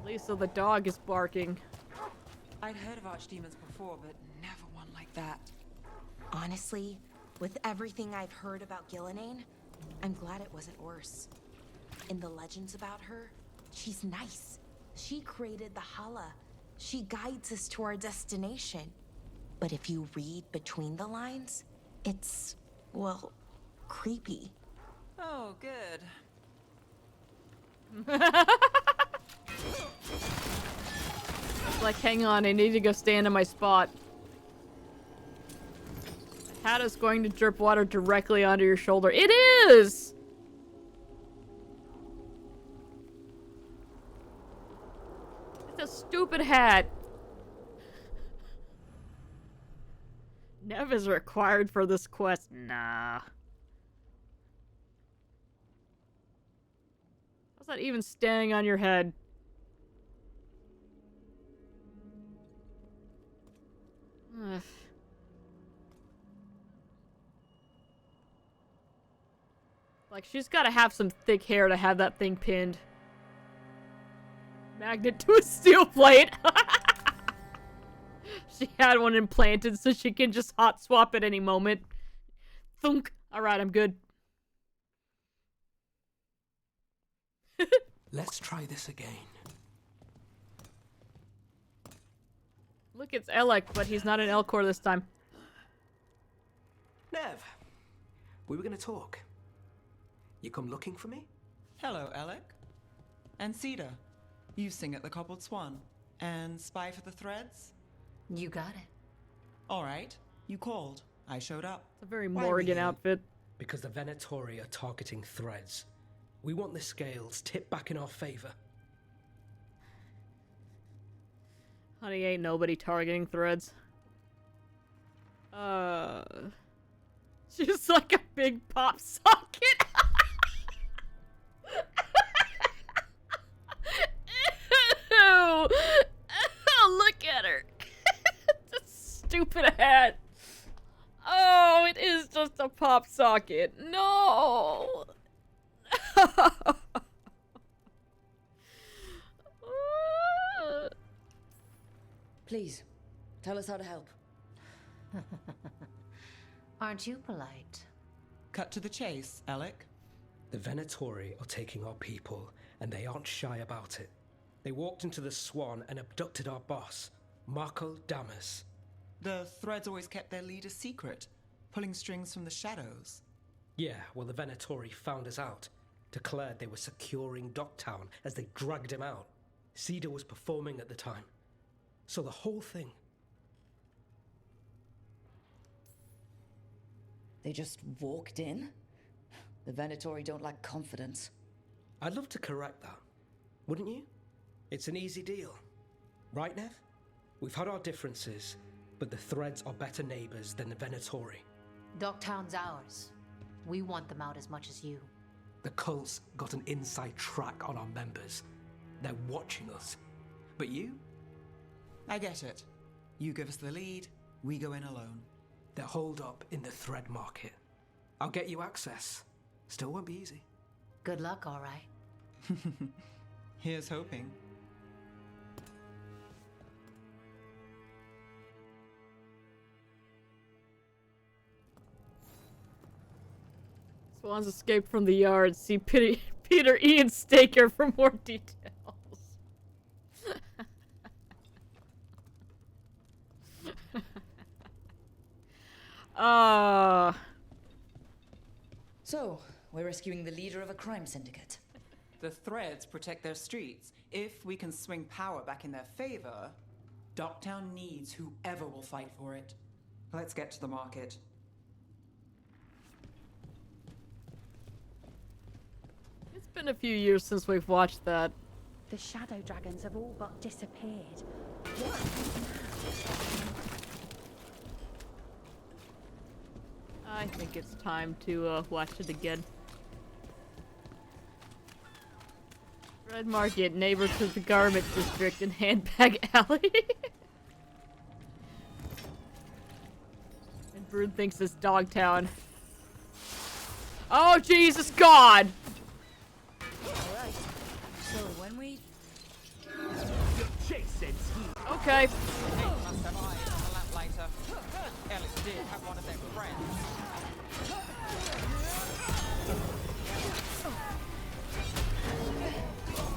Lisa, the dog is barking. I'd heard of archdemons before, but never one like that. Honestly, with everything I've heard about Gillenane, I'm glad it wasn't worse. In the legends about her, she's nice. She created the Hala. She guides us to our destination. But if you read between the lines, it's, well, creepy. Oh, good. Like, hang on, I need to go stand in my spot. The hat is going to drip water directly onto your shoulder. It is! It's a stupid hat. Nev is required for this quest. Nah. How's that even staying on your head? Ugh. Like, she's gotta have some thick hair to have that thing pinned. Magnet to a steel plate! She had one implanted so she can just hot swap at any moment. Thunk! Alright, I'm good. Let's try this again. Look, it's Alec, but he's not an Elcor this time. Nev, we were gonna talk. You come looking for me? Hello, Alec. And Cedar, you sing at the Cobbled Swan. And spy for the threads? You got it. All right, you called. I showed up. It's a very Why are we Morrigan here? outfit. Because the Venatori are targeting threads. We want the scales tipped back in our favor. Honey, ain't nobody targeting threads. She's like a big pop socket. Ew. Look at her. It's a stupid hat. Oh, it is just a pop socket. No. Please, tell us how to help. Aren't you polite? Cut to the chase, Alec. The Venatori are taking our people, and they aren't shy about it. They walked into the Swan and abducted our boss, Marco Damas. The threads always kept their leader secret, pulling strings from the shadows. Yeah, well, the Venatori found us out, declared they were securing Docktown as they dragged him out. Cedar was performing at the time. So the whole thing. They just walked in? The Venatori don't lack confidence. I'd love to correct that, wouldn't you? It's an easy deal. Right, Nev? We've had our differences, but the threads are better neighbors than the Venatori. Dogtown's ours. We want them out as much as you. The cult's got an inside track on our members. They're watching us. But you? I get it. You give us the lead, we go in alone. They're holed up in the thread market. I'll get you access. Still won't be easy. Good luck, all right. Here's hoping. Swans escaped from the yard. See Peter Ian Staker for more details. So, we're rescuing the leader of a crime syndicate. The threads protect their streets. If we can swing power back in their favor, Docktown needs whoever will fight for it. Let's get to the market. It's been a few years since we've watched that. The shadow dragons have all but disappeared. I think it's time to watch it again. Red Market, neighbor to the Garment District and Handbag Alley. And Brood thinks it's Dogtown. Oh, Jesus God! Alright. So when we... Okay. Must have eyes on the lamplighter. Ellis did have one of their friends.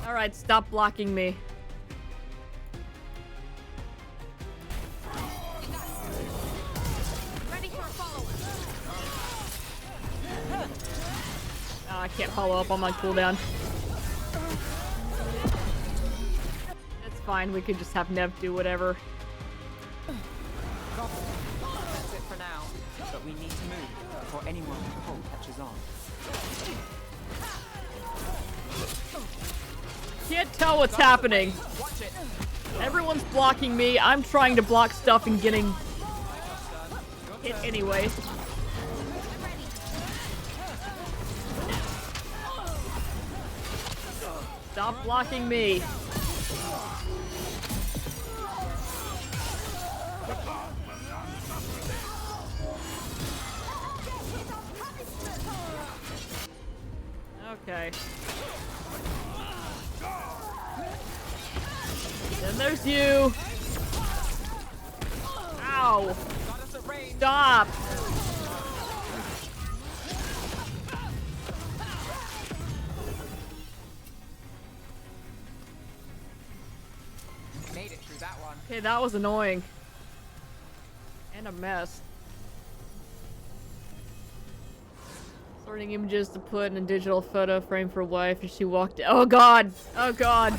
Alright, stop blocking me. Ready for a follow-up. Oh, I can't follow up on my cooldown. That's fine, we could just have Nev do whatever. That's it for now. But we need to move before anyone from home catches on. Can't tell what's happening. Watch it. Everyone's blocking me. I'm trying to block stuff and getting hit anyways. Stop blocking me. Okay. Then there's you. Ow. Stop. Made it through that one. Okay, that was annoying. And a mess. Sorting images to put in a digital photo frame for wife as she walked. Oh God! Oh God!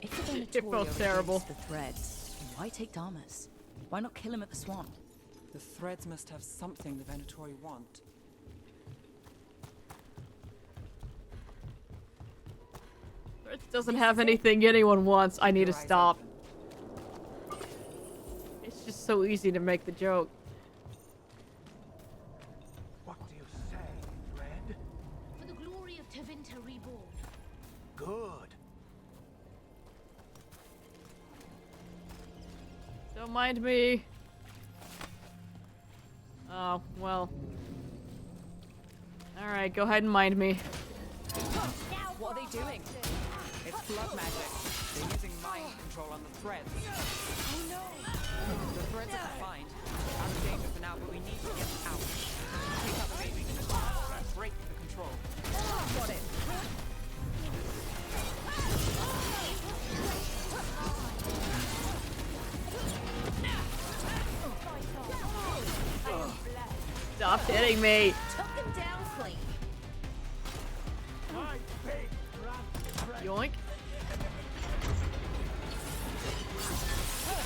If the It felt Venatorial terrible. against the threads, why take Damas? Why not kill him at the Swan? The threads must have something the Venatori want. It doesn't have anything anyone wants. I need to stop. It's just so easy to make the joke. What do you say, Red? For the glory of Tevinter reborn. Good. Don't mind me. Oh, well. Alright, go ahead and mind me. What are they doing? It's blood magic. They're using mind control on the threads. Oh no! The threads are confined. Out of danger for now, but we need to get them out. Take out the baby. Break the control. Got it. Stop hitting me. Took him down clean. Yoink.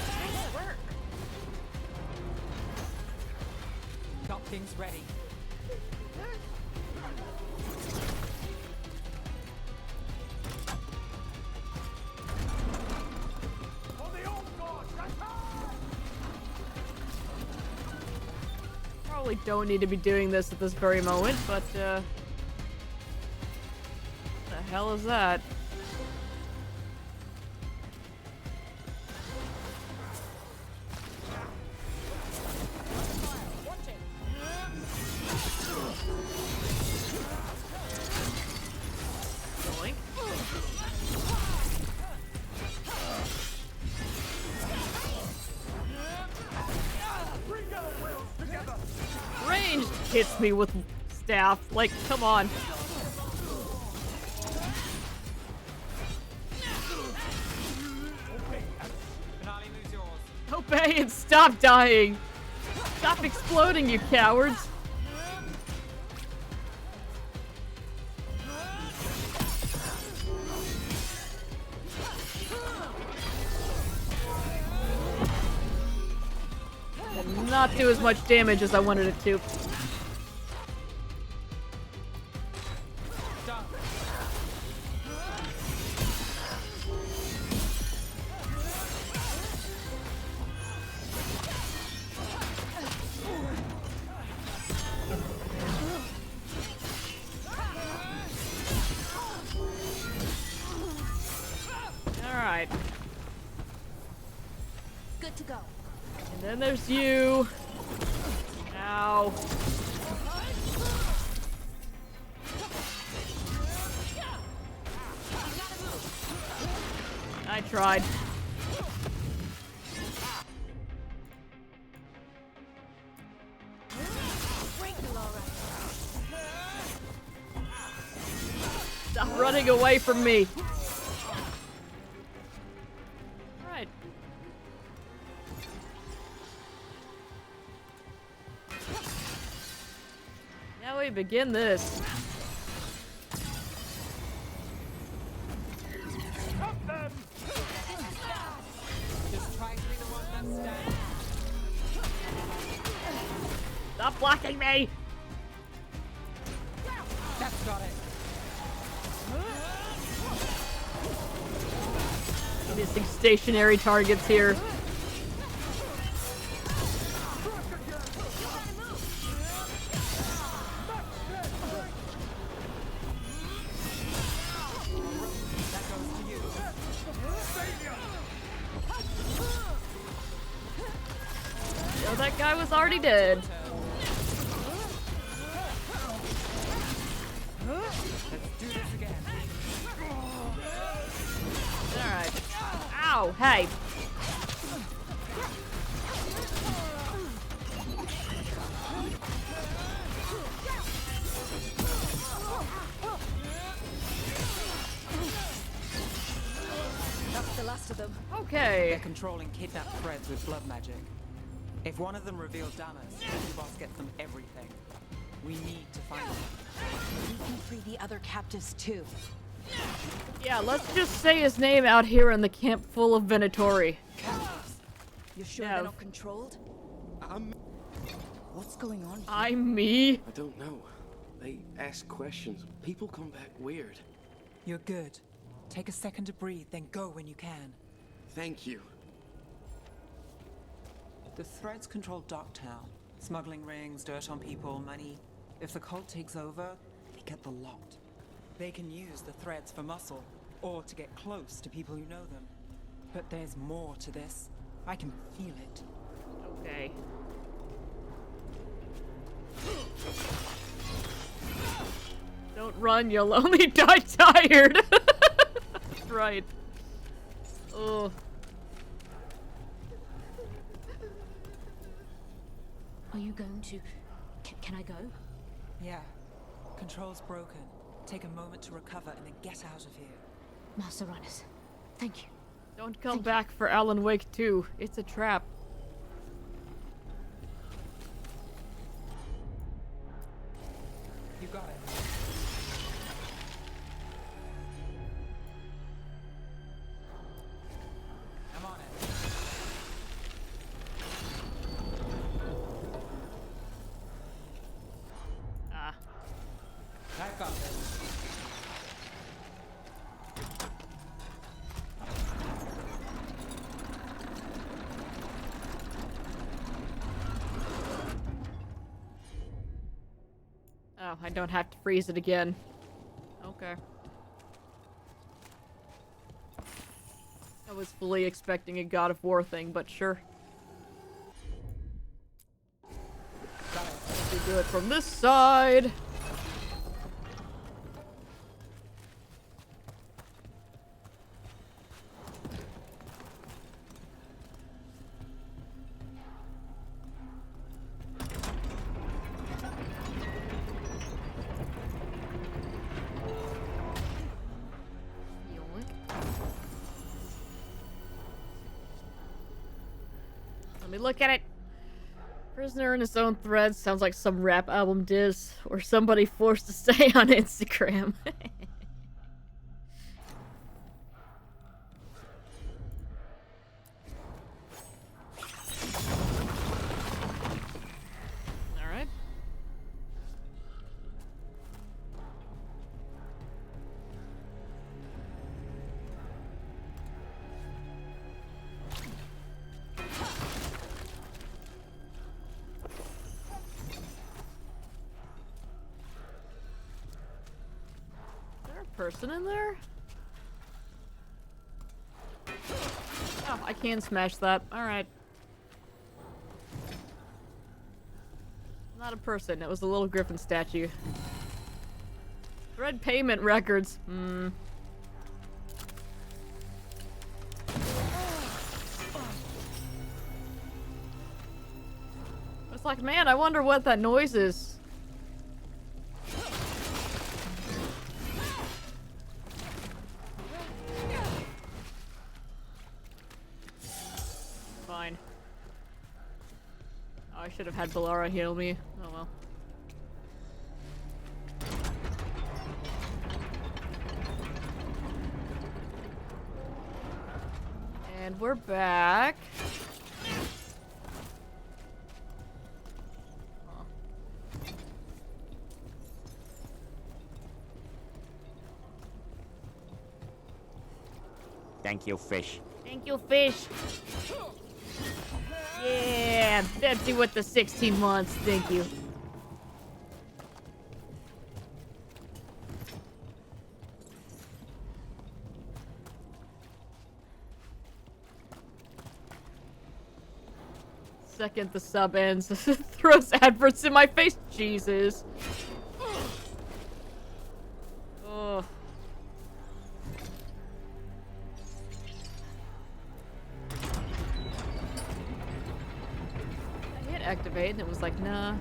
Nice work. Got things ready. Probably don't need to be doing this at this very moment, but what the hell is that? Yoink. Ranged hits me with staff. Like, come on. Obey and stop dying! Stop exploding, you cowards! Did not do as much damage as I wanted it to. Alright. Good to go. And then there's you. Ow. I tried. Stop running away from me. Right. Now we begin this. Stop them! Just try to be the one that stands. Stop blocking me! That's got it. Missing stationary targets here. So that guy was already dead. Let's do this again. Alright. Ow, hey. That's the last of them. Okay. They're controlling kidnapped threads with blood magic. If one of them reveals Damas, the boss gets them everything. We need to find them. We can free the other captives too. Yeah, let's just say his name out here in the camp full of Venatori. You're sure Yeah. they're not controlled? What's going on here? I'm me. I don't know. They ask questions. People come back weird. You're good. Take a second to breathe, then go when you can. Thank you. The threads control Docktown. Smuggling rings, dirt on people, money. If the cult takes over, they get the lot. They can use the threads for muscle, or to get close to people who know them. But there's more to this. I can feel it. Okay. Don't run, you'll only die tired. That's right. Ugh. Are you going to... Can I go? Yeah. Control's broken. Take a moment to recover and then get out of here. Master Runners, thank you. Don't come back for Alan Wake 2. It's a trap. You got it. I'm on it. Ah. I've got this. Oh, I don't have to freeze it again. Okay. I was fully expecting a God of War thing, but sure. Let's do it from this side. me look at it. Prisoner in his own threads sounds like some rap album diss or somebody forced to say on Instagram. Alright. Person in there? Oh, I can smash that. Alright. Not a person, it was a little griffin statue. Thread payment records. It's like, man, I wonder what that noise is. Fine. Oh, I should have had Balara heal me. Oh well. And we're back. Thank you, fish. Thank you, fish. Yeah, Pepsi with the 16 months. Thank you. Second the sub ends, throws adverts in my face. Jesus. Oh. I hit activate and it was like, nah.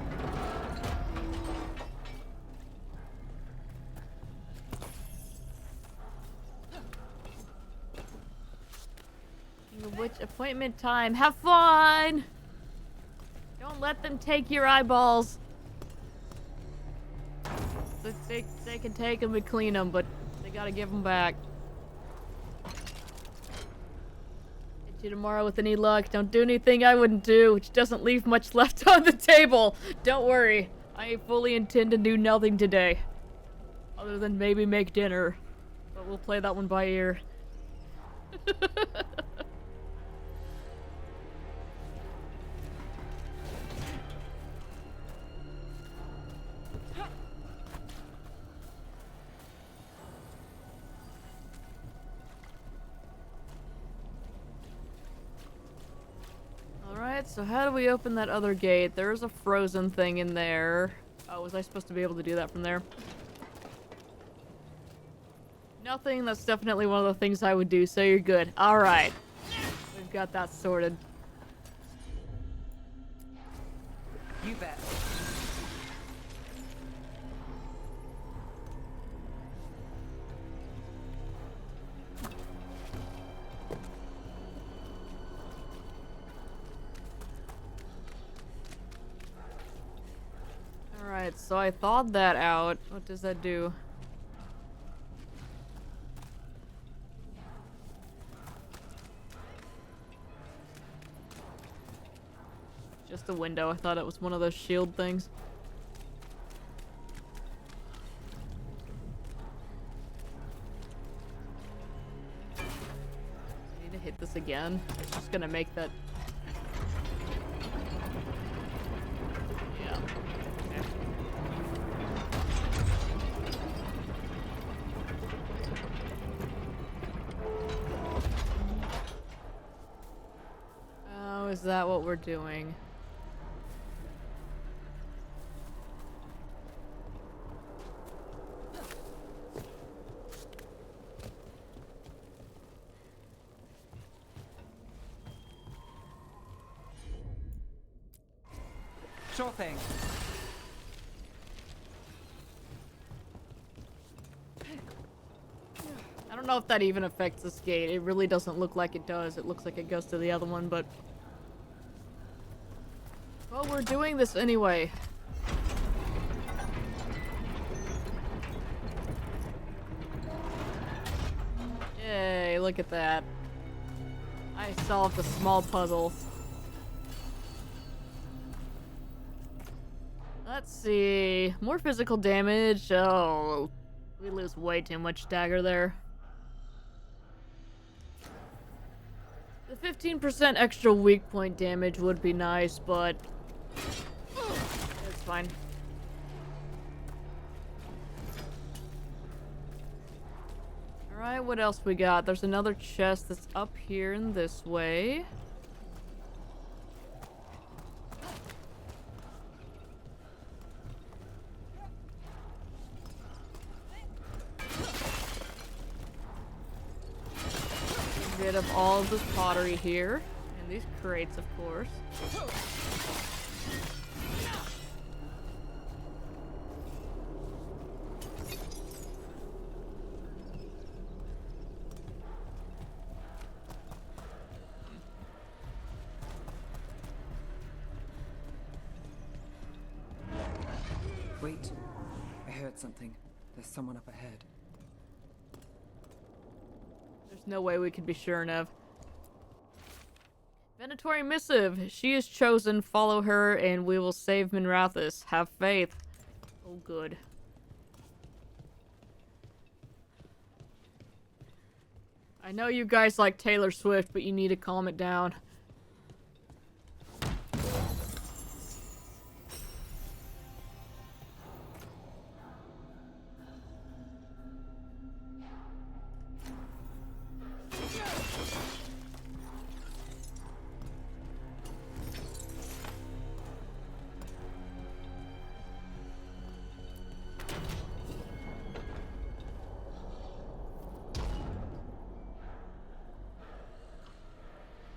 Which appointment time? Have fun! Don't let them take your eyeballs. They can take them and clean them, but they gotta give them back. Get you tomorrow with any luck. Don't do anything I wouldn't do, which doesn't leave much left on the table. Don't worry. I fully intend to do nothing today. Other than maybe make dinner. But we'll play that one by ear. Alright, so how do we open that other gate? There's a frozen thing in there. Oh, was I supposed to be able to do that from there? Nothing, that's definitely one of the things I would do, so you're good. Alright. We've got that sorted. You bet. Alright, so I thawed that out. What does that do? Just a window. I thought it was one of those shield things. I need to hit this again. It's just gonna make that... Yeah. Okay. Oh, is that what we're doing? Sure thing. I don't know if that even affects this gate. It really doesn't look like it does. It looks like it goes to the other one, but... Well, we're doing this anyway. Yay, look at that. I solved a small puzzle. Let's see. More physical damage. Oh, we lose way too much dagger there. The 15% extra weak point damage would be nice, but it's fine. Alright, what else we got? There's another chest that's up here in this way. Get rid of all of this pottery here. And these crates, of course. Wait. I heard something. There's someone up ahead. There's no way we can be sure, Nev. Venatori missive. She is chosen. Follow her, and we will save Minrathous. Have faith. Oh, good. I know you guys like Taylor Swift, but you need to calm it down.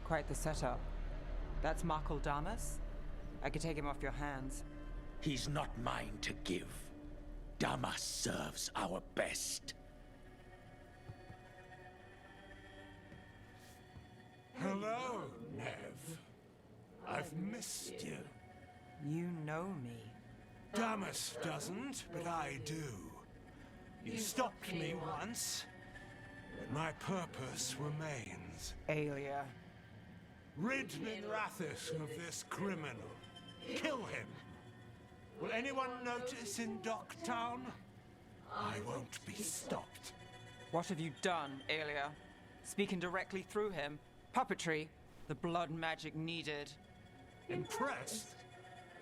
Quite the setup. That's Markle Damas? I could take him off your hands. He's not mine to give. Damas serves our best. Hello, Nev. I've missed you. You know me. Damas doesn't, but I do. You stopped me once, but my purpose remains. Aelia. Rid Minrathous of this criminal. Kill him. Will anyone notice in Docktown? I won't be stopped. What have you done, Aelia? Speaking directly through him? Puppetry? The blood magic needed. Impressed?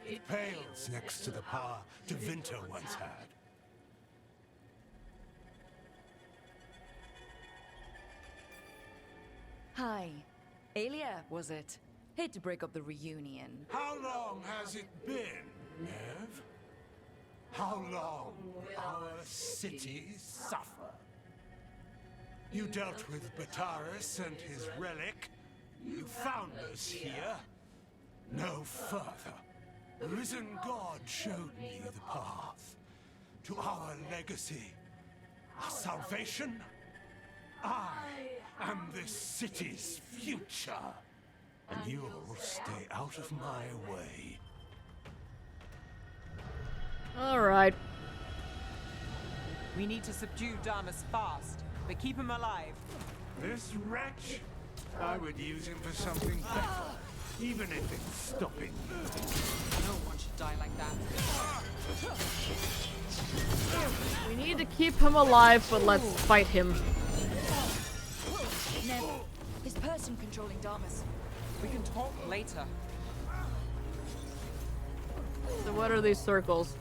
It pales next to the power Devinter once had. Hi. Aelia, was it? Hate to break up the reunion. How long has it been, Nev? How long will our cities suffer? You dealt with Bataris and his relic. You found us here. No further. The risen God showed me the path to our legacy, our salvation. I am this city's future, and you'll stay out of my way. All right. We need to subdue Damas fast, but keep him alive. This wretch? I would use him for something better, even if it's stopping me. No one should die like that. We need to keep him alive, but let's fight him. Nev, this person controlling Damas. We can talk later. So what are these circles?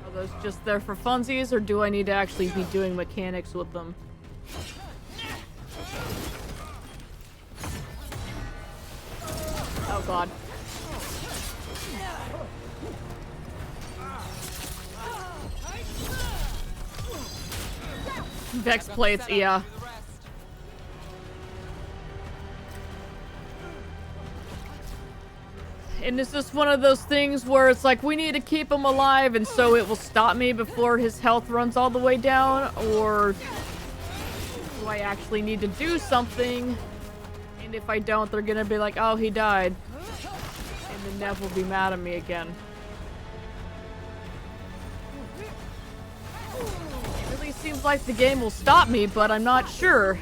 Are those just there for funsies, or do I need to actually be doing mechanics with them? Oh god. Vex plates, yeah. And is this one of those things where it's like, we need to keep him alive and so it will stop me before his health runs all the way down? Or do I actually need to do something? And if I don't, they're gonna be like, oh, he died. And then Nev will be mad at me again. It really seems like the game will stop me, but I'm not sure.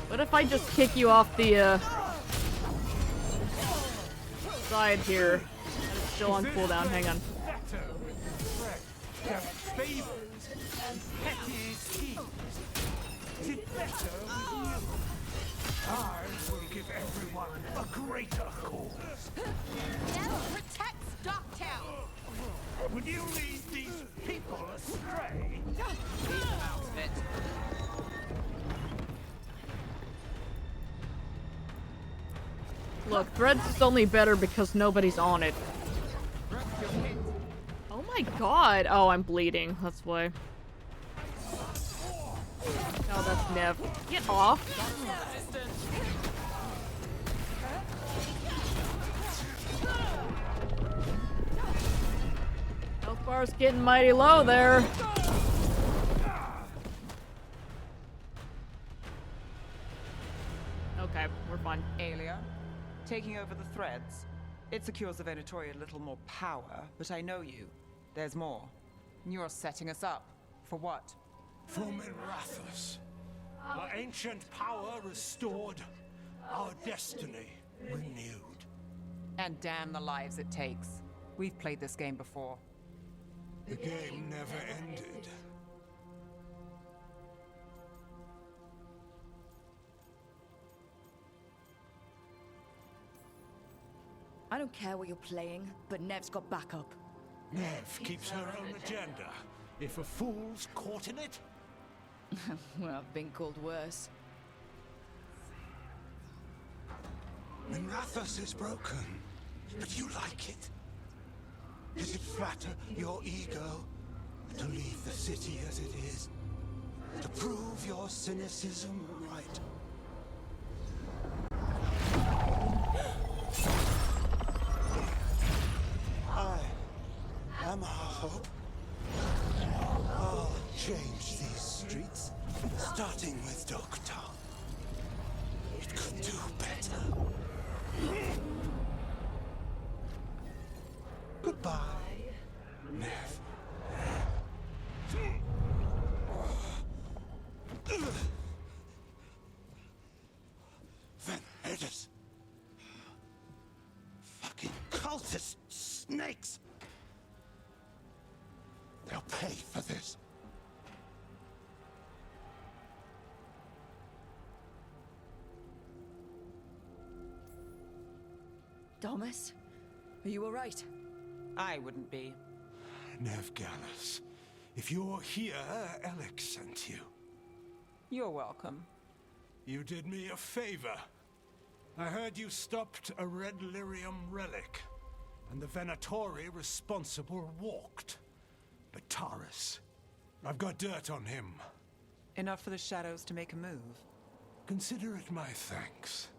What if I just kick you off the, side here? And it's still on cooldown, hang on. I will give everyone a greater cause. Nev protects Docktown! Would you lead these people astray? Look, Threads is only better because nobody's on it. Oh my god! Oh, I'm bleeding. That's why. Oh, that's Nev. Get off! Health bar's getting mighty low there. Okay, we're fine. Alia, taking over the threads. It secures the Venatori a little more power, but I know you. There's more. You're setting us up. For what? For Minrathus. Our ancient power restored, our destiny renewed. And damn the lives it takes. We've played this game before. The game never ended. I don't care what you're playing, but Nev's got backup. Nev keeps her own agenda. If a fool's caught in it, Well, I've been called worse. Minrathus is broken, but you like it. Does it flatter your ego to leave the city as it is? To prove your cynicism right? I am our hope. I'll change these streets, starting with Dogtown. It could do better. Goodbye, Nev. Venedus. Fucking cultist snakes. They'll pay for this. Thomas, are you alright? I wouldn't be. Nev Gallus, if you're here, Alex sent you. You're welcome. You did me a favor. I heard you stopped a red lyrium relic, and the Venatori responsible walked. But Taurus, I've got dirt on him. Enough for the shadows to make a move. Consider it my thanks.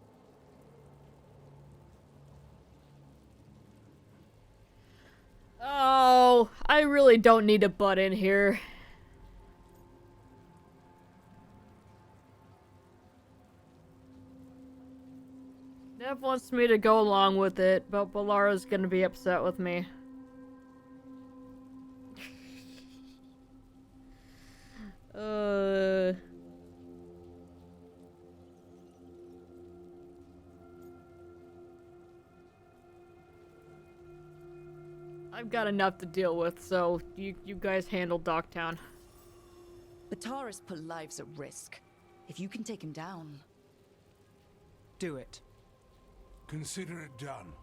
Oh, I really don't need to butt in here. Nev wants me to go along with it, but Balara's gonna be upset with me. I've got enough to deal with, so you guys handle Docktown. Batara's put lives at risk. If you can take him down... Do it. Consider it done.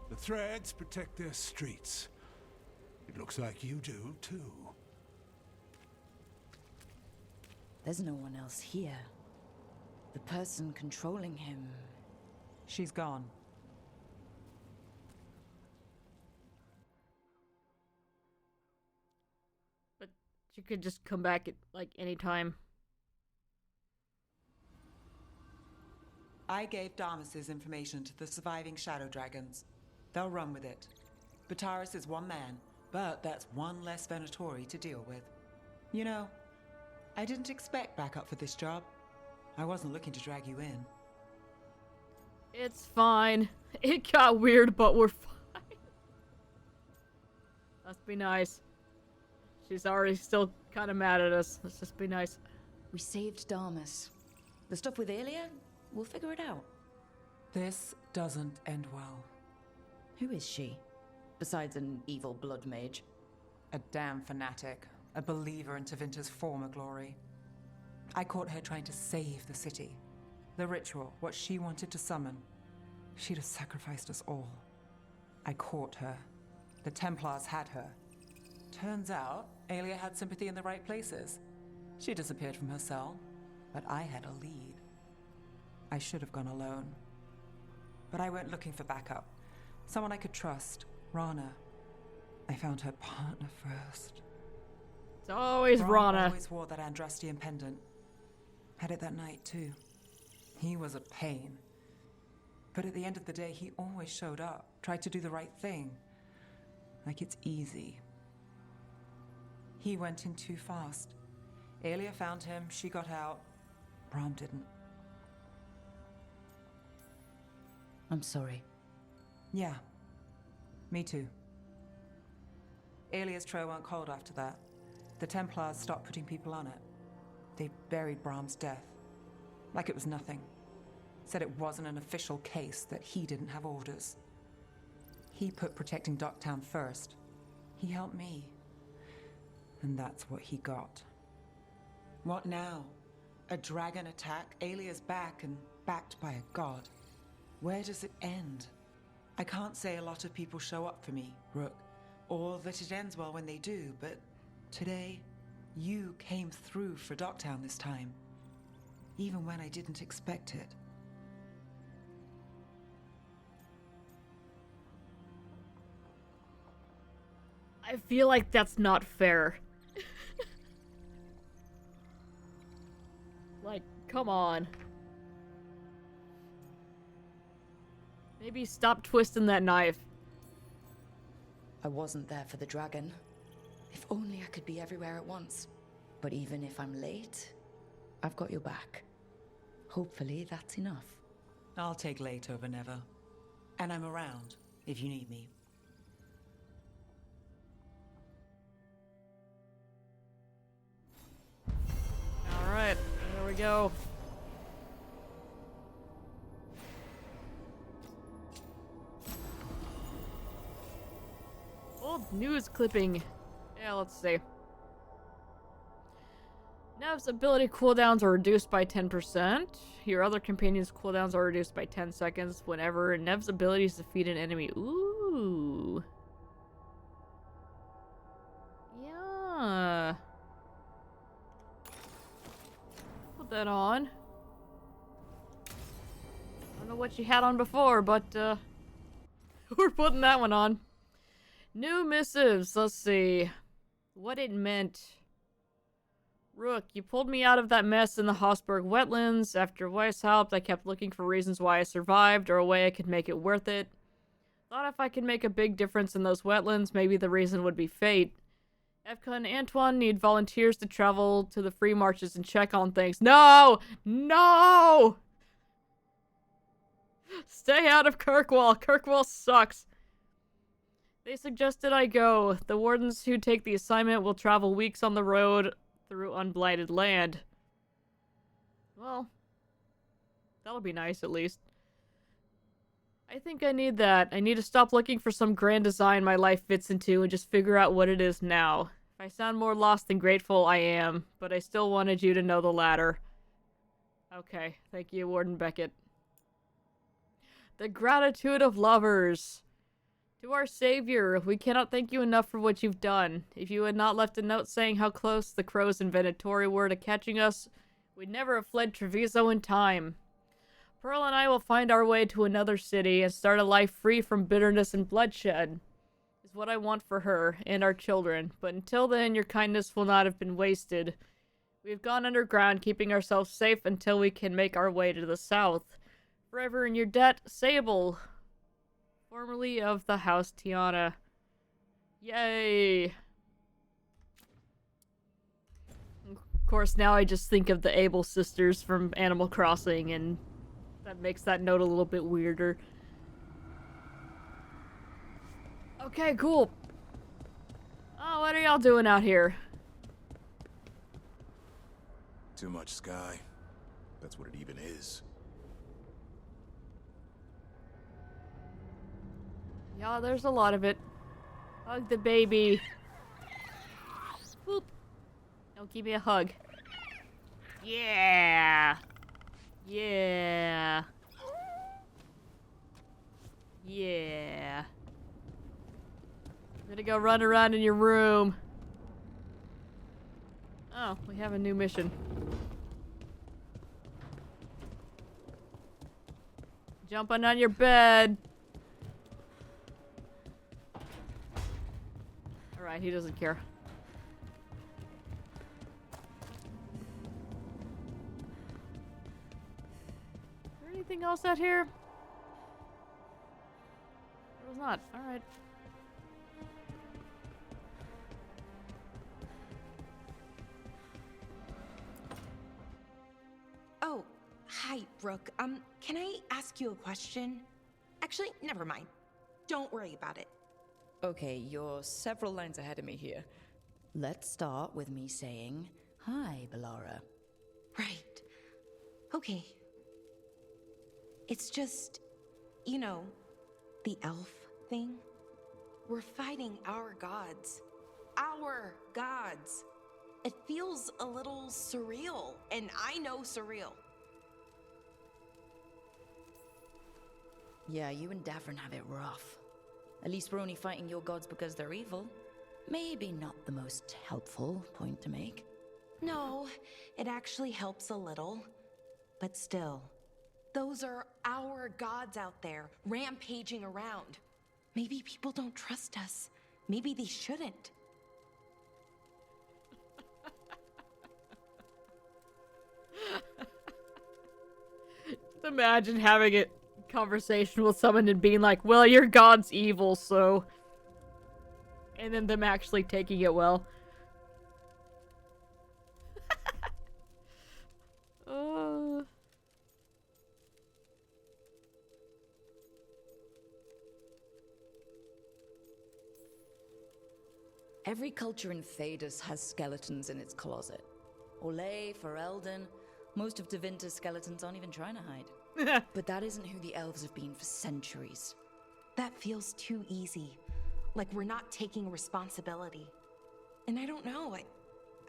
The Threads protect their streets. It looks like you do, too. There's no one else here. The person controlling him... She's gone. But she could just come back at, like, any time. I gave Damas's information to the surviving Shadow Dragons. They'll run with it. Bataris is one man, But that's one less Venatori to deal with. You know, I didn't expect backup for this job. I wasn't looking to drag you in. It's fine. It got weird, but we're fine. Let's be nice. She's already still kind of mad at us. Let's just be nice. We saved Damas. The stuff with Aelia, we'll figure it out. This doesn't end well. Who is she? Besides an evil blood mage. A damn fanatic. A believer in Tevinter's former glory. I caught her trying to save the city. The ritual, what she wanted to summon. She'd have sacrificed us all. I caught her. The Templars had her. Turns out, Aelia had sympathy in the right places. She disappeared from her cell, but I had a lead. I should have gone alone. But I went looking for backup. Someone I could trust. Rana. I found her partner first. It's always Rana. Always wore that Andrastian pendant. Had it that night, too. He was a pain. But at the end of the day, he always showed up. Tried to do the right thing. Like it's easy. He went in too fast. Aelia found him, she got out. Brahm didn't. I'm sorry. Yeah. Me too. Aelia's trail went cold after that. The Templars stopped putting people on it. They buried Brahm's death. Like it was nothing. Said it wasn't an official case, that he didn't have orders. He put protecting Docktown first. He helped me. And that's what he got. What now? A dragon attack, Aelia's back, and backed by a god. Where does it end? I can't say a lot of people show up for me, Rook, or that it ends well when they do, but today, you came through for Docktown this time. Even when I didn't expect it. I feel like that's not fair. Like, come on. Maybe stop twisting that knife. I wasn't there for the dragon. If only I could be everywhere at once. But even if I'm late, I've got your back. Hopefully that's enough. I'll take late over never. And I'm around, if you need me. Alright, there we go. Old news clipping. Yeah, let's see. Nev's ability cooldowns are reduced by 10%. Your other companion's cooldowns are reduced by 10 seconds whenever Nev's abilities defeat an enemy. Ooh. Yeah. Put that on. I don't know what she had on before, but we're putting that one on. New missives. Let's see. What it meant. Rook, you pulled me out of that mess in the Hossberg wetlands. After Weiss helped, I kept looking for reasons why I survived or a way I could make it worth it. Thought if I could make a big difference in those wetlands, maybe the reason would be fate. Evka and Antoine need volunteers to travel to the free marches and check on things. No! No! Stay out of Kirkwall. Kirkwall sucks. They suggested I go. The wardens who take the assignment will travel weeks on the road through unblighted land. Well, that'll be nice at least. I think I need that. I need to stop looking for some grand design my life fits into and just figure out what it is now. If I sound more lost than grateful, I am, but I still wanted you to know the latter. Okay, thank you, Warden Beckett. The gratitude of lovers. To our savior, we cannot thank you enough for what you've done. If you had not left a note saying how close the crows and Venatori were to catching us, we'd never have fled Treviso in time. Pearl and I will find our way to another city and start a life free from bitterness and bloodshed. Is what I want for her and our children, but until then your kindness will not have been wasted. We have gone underground, keeping ourselves safe until we can make our way to the south. Forever in your debt, Sable. Formerly of the House Tiana. Yay! Of course, now I just think of the Able sisters from Animal Crossing, and that makes that note a little bit weirder. Okay, cool. Oh, what are y'all doing out here? Too much sky. That's what it even is. Yeah, there's a lot of it. Hug the baby. Boop. Don't give me a hug. Yeah. Yeah. Yeah. I'm gonna go run around in your room. Oh, we have a new mission. Jumping on your bed. Alright, he doesn't care. Is there anything else out here? There was not. Alright. Oh, hi, Brooke. Can I ask you a question? Actually, never mind. Don't worry about it. Okay, you're several lines ahead of me here. Let's start with me saying, hi, Bellara. Right. Okay. It's just, you know, the elf thing. We're fighting our gods. Our gods. It feels a little surreal, and I know surreal. Yeah, you and Davern have it rough. At least we're only fighting your gods because they're evil. Maybe not the most helpful point to make. No, it actually helps a little. But still, those are our gods out there, rampaging around. Maybe people don't trust us. Maybe they shouldn't. Just imagine having a conversation with someone and being like, well, your god's evil, so... And then them actually taking it well. Every culture in Thedas has skeletons in its closet. Olay, Ferelden, most of Tevinter's skeletons aren't even trying to hide. But that isn't who the elves have been for centuries. That feels too easy. Like we're not taking responsibility. And I don't know,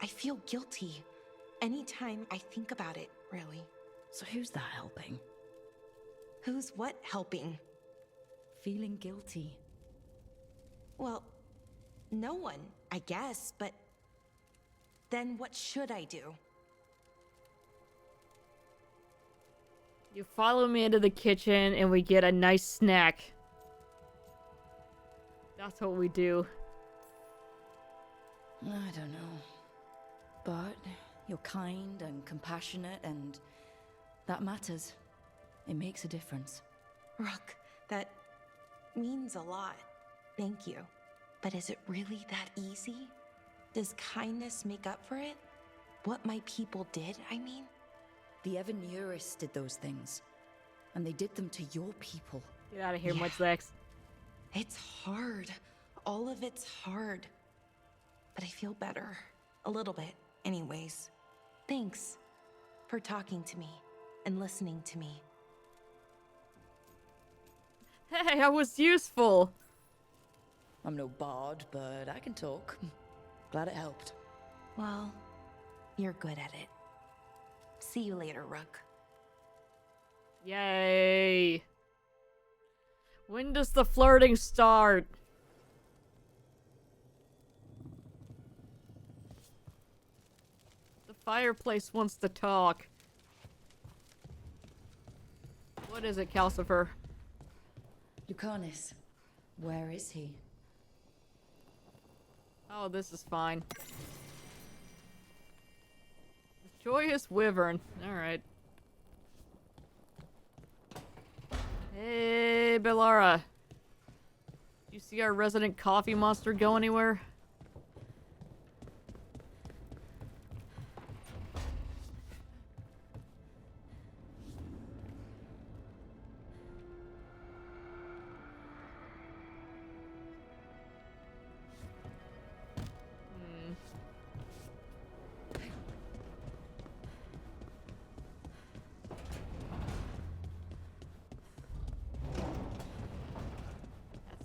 I feel guilty. Anytime I think about it, really. So who's that helping? Who's what helping? Feeling guilty. Well, no one, I guess, but then what should I do? You follow me into the kitchen and we get a nice snack. That's what we do. I don't know. But you're kind and compassionate, and that matters. It makes a difference. Rook, that means a lot. Thank you. But is it really that easy? Does kindness make up for it? What my people did, I mean? The Evan did those things. And they did them to your people. Get out of here, Mudslex. It's hard. All of it's hard. But I feel better. A little bit, anyways. Thanks for talking to me and listening to me. Hey, I was useful. I'm no bard, but I can talk. Glad it helped. Well, you're good at it. See you later, Rook. Yay. When does the flirting start? The fireplace wants to talk. What is it, Calcifer? Lucanus. Where is he? Oh, this is fine. Joyous Wyvern. Alright. Hey, Bellara. You see our resident coffee monster go anywhere?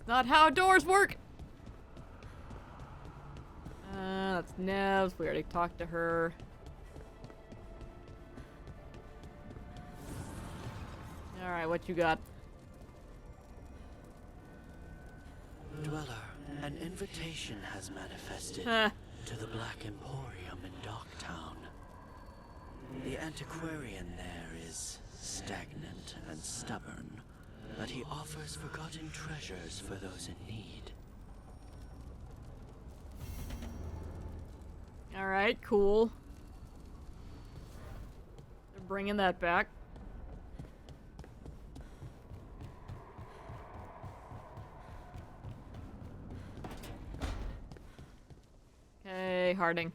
Not how doors work! That's Nev's. We already talked to her. Alright, what you got? Dweller, an invitation has manifested to the Black Emporium in Docktown. The antiquarian there is stagnant and stubborn, but he offers forgotten treasures for those in need. Alright, cool. They're bringing that back. Okay, Harding.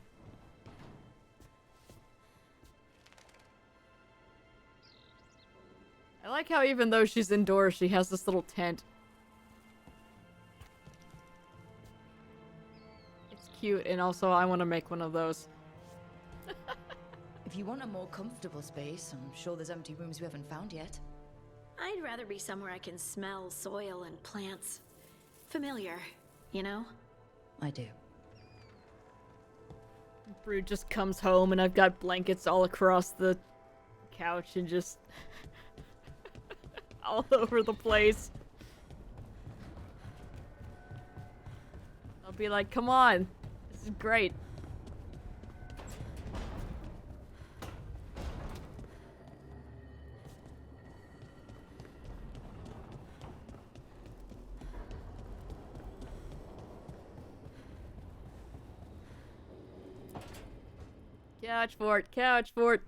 I like how even though she's indoors, she has this little tent. It's cute, and also I want to make one of those. If you want a more comfortable space, I'm sure there's empty rooms we haven't found yet. I'd rather be somewhere I can smell soil and plants. Familiar, you know? I do. Brood just comes home and I've got blankets all across the couch and just all over the place. I'll be like, come on, this is great. Couch fort, couch fort.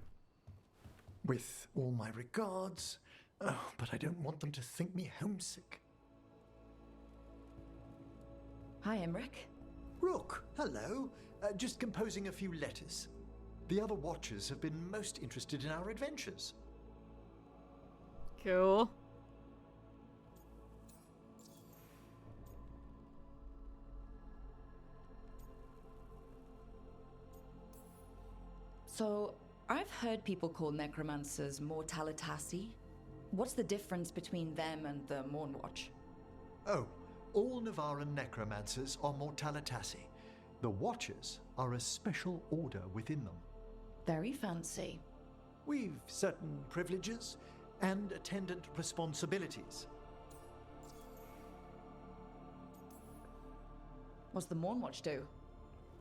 With all my regards. Oh, but I don't want them to think me homesick. Hi, Emmerich. Rook, hello. Just composing a few letters. The other Watchers have been most interested in our adventures. Cool. So, I've heard people call necromancers mortalitasi. What's the difference between them and the Mornwatch? Oh, all Navaran necromancers are mortalitasi. The Watchers are a special order within them. Very fancy. We've certain privileges and attendant responsibilities. What's the Mornwatch do?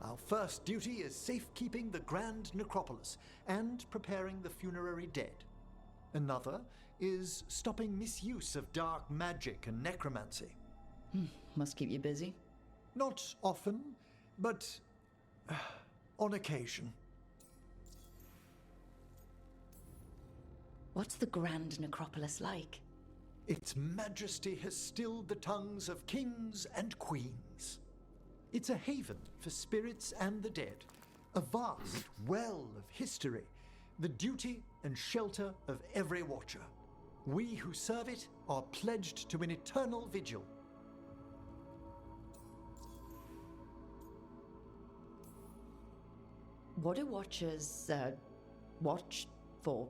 Our first duty is safekeeping the Grand Necropolis and preparing the funerary dead. Another is stopping misuse of dark magic and necromancy. Must keep you busy. Not often, but on occasion. What's the Grand Necropolis like? Its majesty has stilled the tongues of kings and queens. It's a haven for spirits and the dead, a vast well of history, the duty and shelter of every Watcher. We who serve it are pledged to an eternal vigil. What do Watchers, watch for?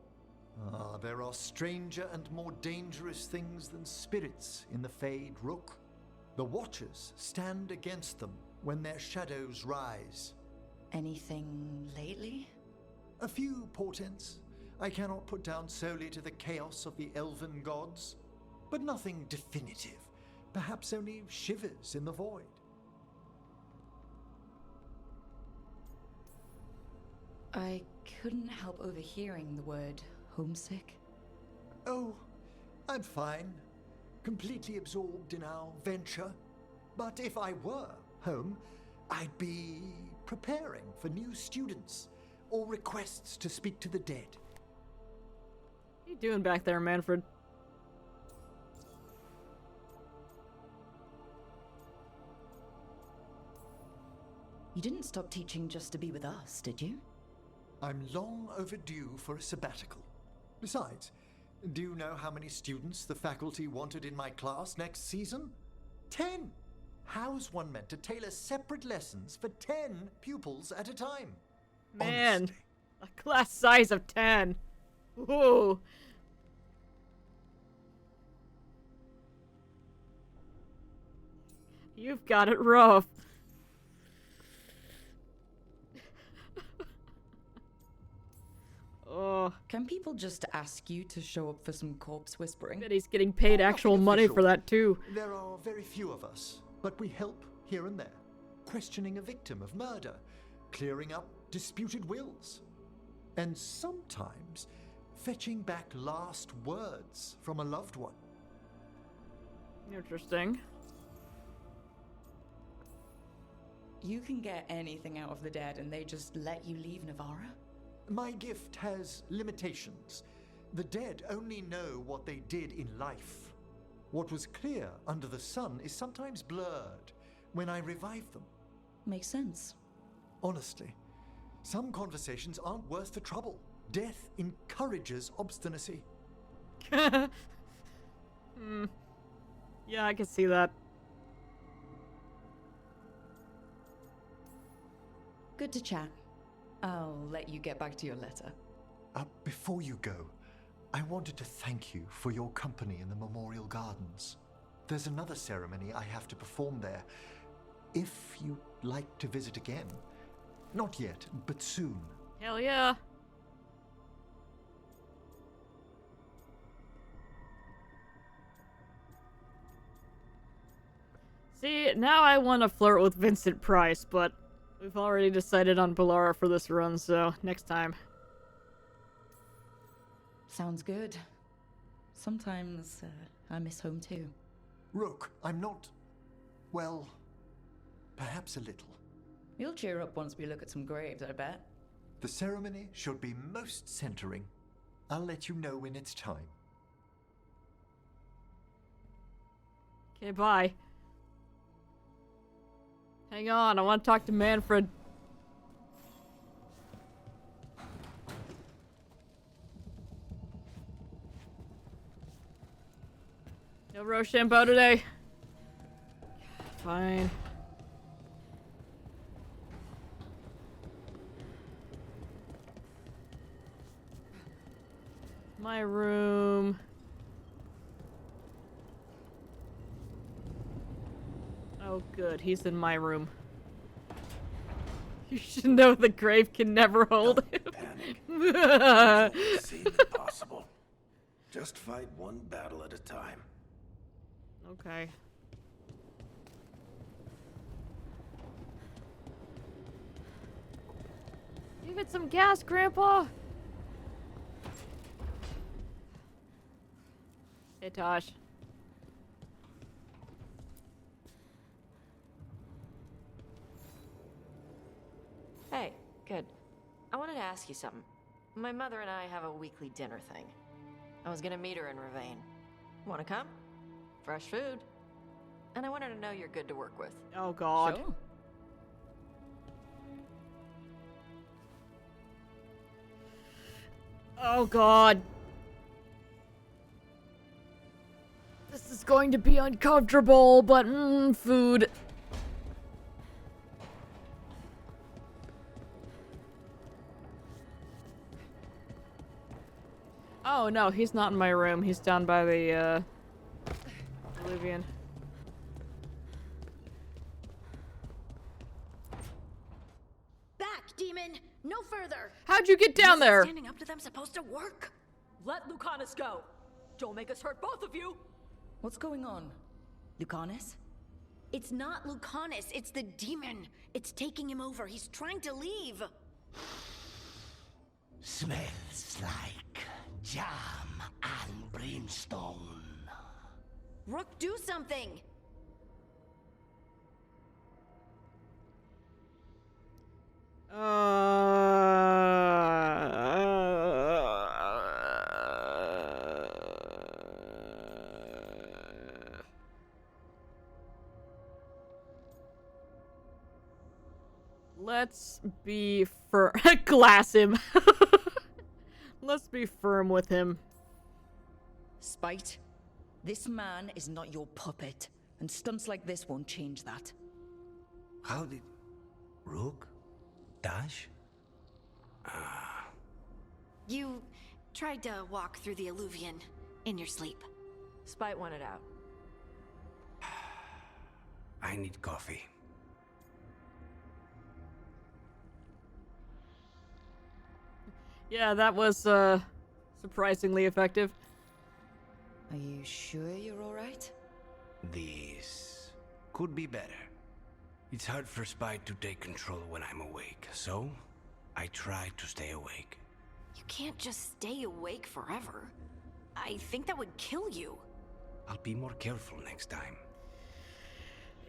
There are stranger and more dangerous things than spirits in the Fade, Rook. The Watchers stand against them when their shadows rise. Anything lately? A few portents I cannot put down solely to the chaos of the elven gods, but nothing definitive. Perhaps only shivers in the void. I couldn't help overhearing the word homesick. Oh, I'm fine. Completely absorbed in our venture. But if I were home, I'd be preparing for new students or requests to speak to the dead. What are you doing back there, Manfred? You didn't stop teaching just to be with us, did you? I'm long overdue for a sabbatical. Besides, do you know how many students the faculty wanted in my class next season? 10! How's one meant to tailor separate lessons for 10 pupils at a time? Man, Honestly. a class size of 10. Whoa. You've got it rough. Oh. Can people just ask you to show up for some corpse whispering? Bet he's getting paid actual money for that too. There are very few of us, but we help here and there. Questioning a victim of murder, clearing up disputed wills, and sometimes fetching back last words from a loved one. Interesting. You can get anything out of the dead and they just let you leave Navarra? My gift has limitations. The dead only know what they did in life. What was clear under the sun is sometimes blurred when I revive them. Makes sense. Honestly, some conversations aren't worth the trouble. Death encourages obstinacy. Yeah, I can see that. Good to chat. I'll let you get back to your letter. Before you go, I wanted to thank you for your company in the Memorial Gardens. There's another ceremony I have to perform there. If you'd like to visit again. Not yet, but soon. Hell yeah. See, now I want to flirt with Vincent Price, but we've already decided on Bellara for this run, so next time. Sounds good. Sometimes I miss home too. Rook, I'm not... well, perhaps a little. You'll cheer up once we look at some graves, I bet. The ceremony should be most centering. I'll let you know when it's time. Okay, bye. Hang on, I want to talk to Manfred. No Rochambeau today? Fine. My room. Oh good, he's in my room. You should know the grave can never hold him. Panic. Seem impossible. Just fight one battle at a time. Okay. Give it some gas, Grandpa. Hey, Tosh. Hey, good. I wanted to ask you something. My mother and I have a weekly dinner thing. I was gonna meet her in Ravane. Wanna come? Fresh food. And I want her to know you're good to work with. Oh, God. Sure. Oh, God. This is going to be uncomfortable, but food. Oh, no, he's not in my room. He's down by the, Oblivion. Back, demon! No further! How'd you get down there? Standing up to them supposed to work? Let Lucanus go! Don't make us hurt both of you! What's going on? Lucanus? It's not Lucanus, it's the demon. It's taking him over. He's trying to leave. Smells like jam and brimstone. Rook, do something! Let's be firm. Glass him. Let's be firm with him. Spite, this man is not your puppet, and stunts like this won't change that. How did... Rook? Dash? You tried to walk through the Alluvion in your sleep. Spite wanted out. I need coffee. Yeah, that was, surprisingly effective. Are you sure you're alright? This could be better. It's hard for Spite to take control when I'm awake, so I try to stay awake. You can't just stay awake forever. I think that would kill you. I'll be more careful next time.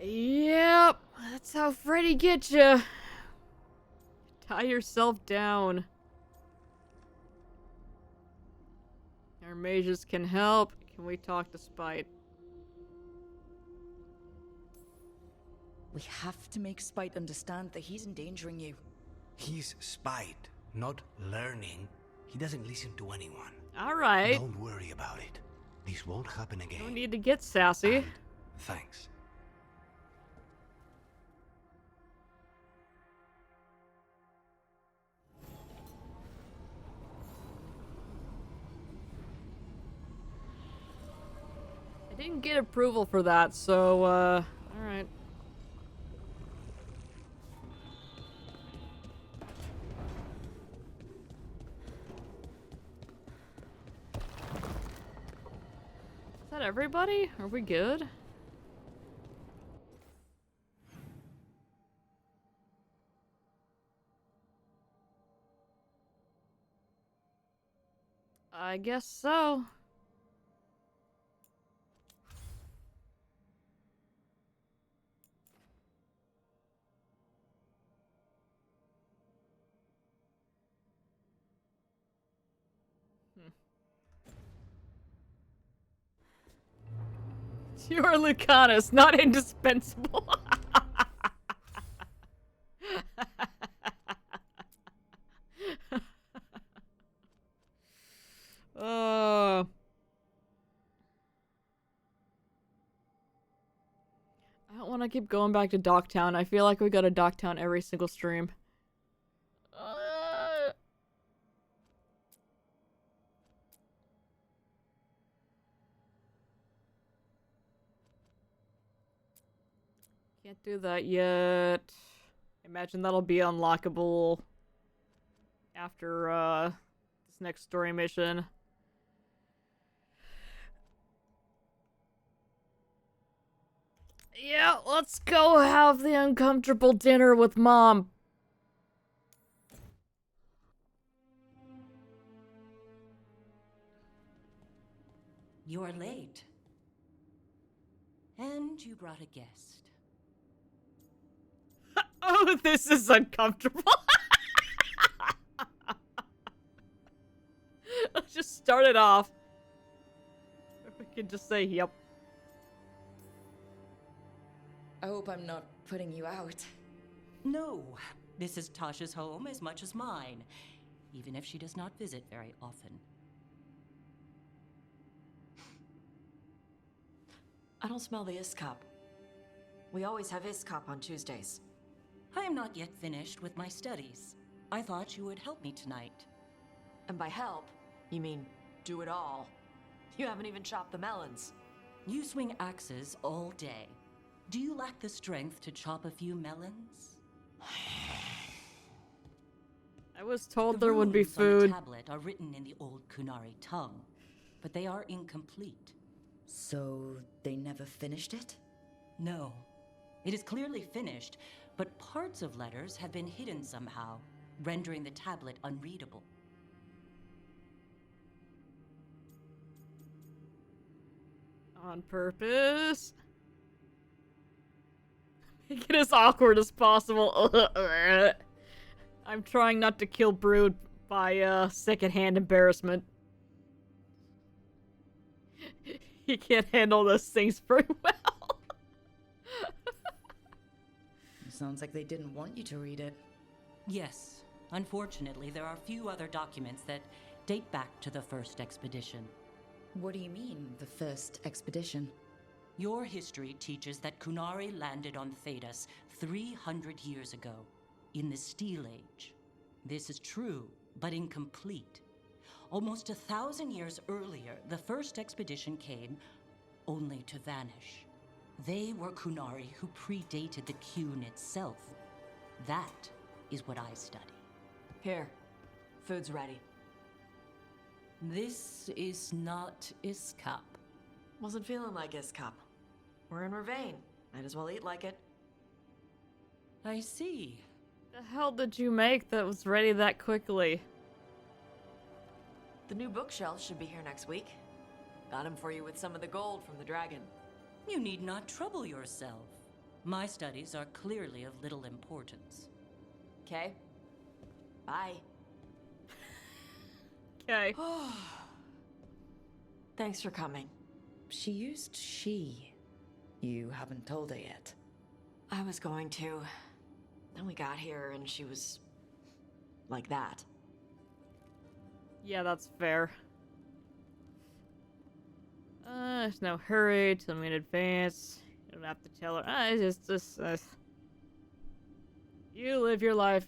Yep, that's how Freddy gets you. Tie yourself down. Our mages can help. Can we talk to Spite? We have to make Spite understand that he's endangering you. He's Spite, not learning. He doesn't listen to anyone. Alright. Don't worry about it. This won't happen again. No need to get sassy. And thanks. I didn't get approval for that, so, alright. Is that everybody? Are we good? I guess so. You're Lucanus, not indispensable. I don't want to keep going back to Docktown. I feel like we go to Docktown every single stream. Can't do that yet. Imagine that'll be unlockable after this next story mission. Yeah, let's go have the uncomfortable dinner with Mom. You're late. And you brought a guest. Oh, this is uncomfortable. Let's just start it off. We can just say, yep. I hope I'm not putting you out. No, this is Tasha's home as much as mine, even if she does not visit very often. I don't smell the Iskop. We always have Iskop on Tuesdays. I am not yet finished with my studies. I thought you would help me tonight. And by help, you mean do it all. You haven't even chopped the melons. You swing axes all day. Do you lack the strength to chop a few melons? I was told there would be food. The tablet are written in the old Kunari tongue, but they are incomplete. So they never finished it? No. It is clearly finished, but parts of letters have been hidden somehow, rendering the tablet unreadable. On purpose? Make it as awkward as possible. I'm trying not to kill Brood by secondhand embarrassment. He can't handle those things very well. Sounds like they didn't want you to read it. Yes. Unfortunately, there are few other documents that date back to the first expedition. What do you mean, the first expedition? Your history teaches that Kunari landed on Thedas 300 years ago, in the Steel Age. This is true, but incomplete. Almost 1,000 years earlier, the first expedition came only to vanish. They were Kunari who predated the Qun itself. That is what I study. Here. Food's ready. This is not Iskap. Wasn't feeling like Iskap. We're in Ravane. Might as well eat like it. I see. The hell did you make that was ready that quickly? The new bookshelf should be here next week. Got him for you with some of the gold from the dragon. You need not trouble yourself. My studies are clearly of little importance. Okay. Bye. Okay. Thanks for coming. She used she. You haven't told her yet. I was going to. Then we got here and she was like that. Yeah, that's fair. There's no hurry. Tell me in advance. You don't have to tell her. It's just you live your life.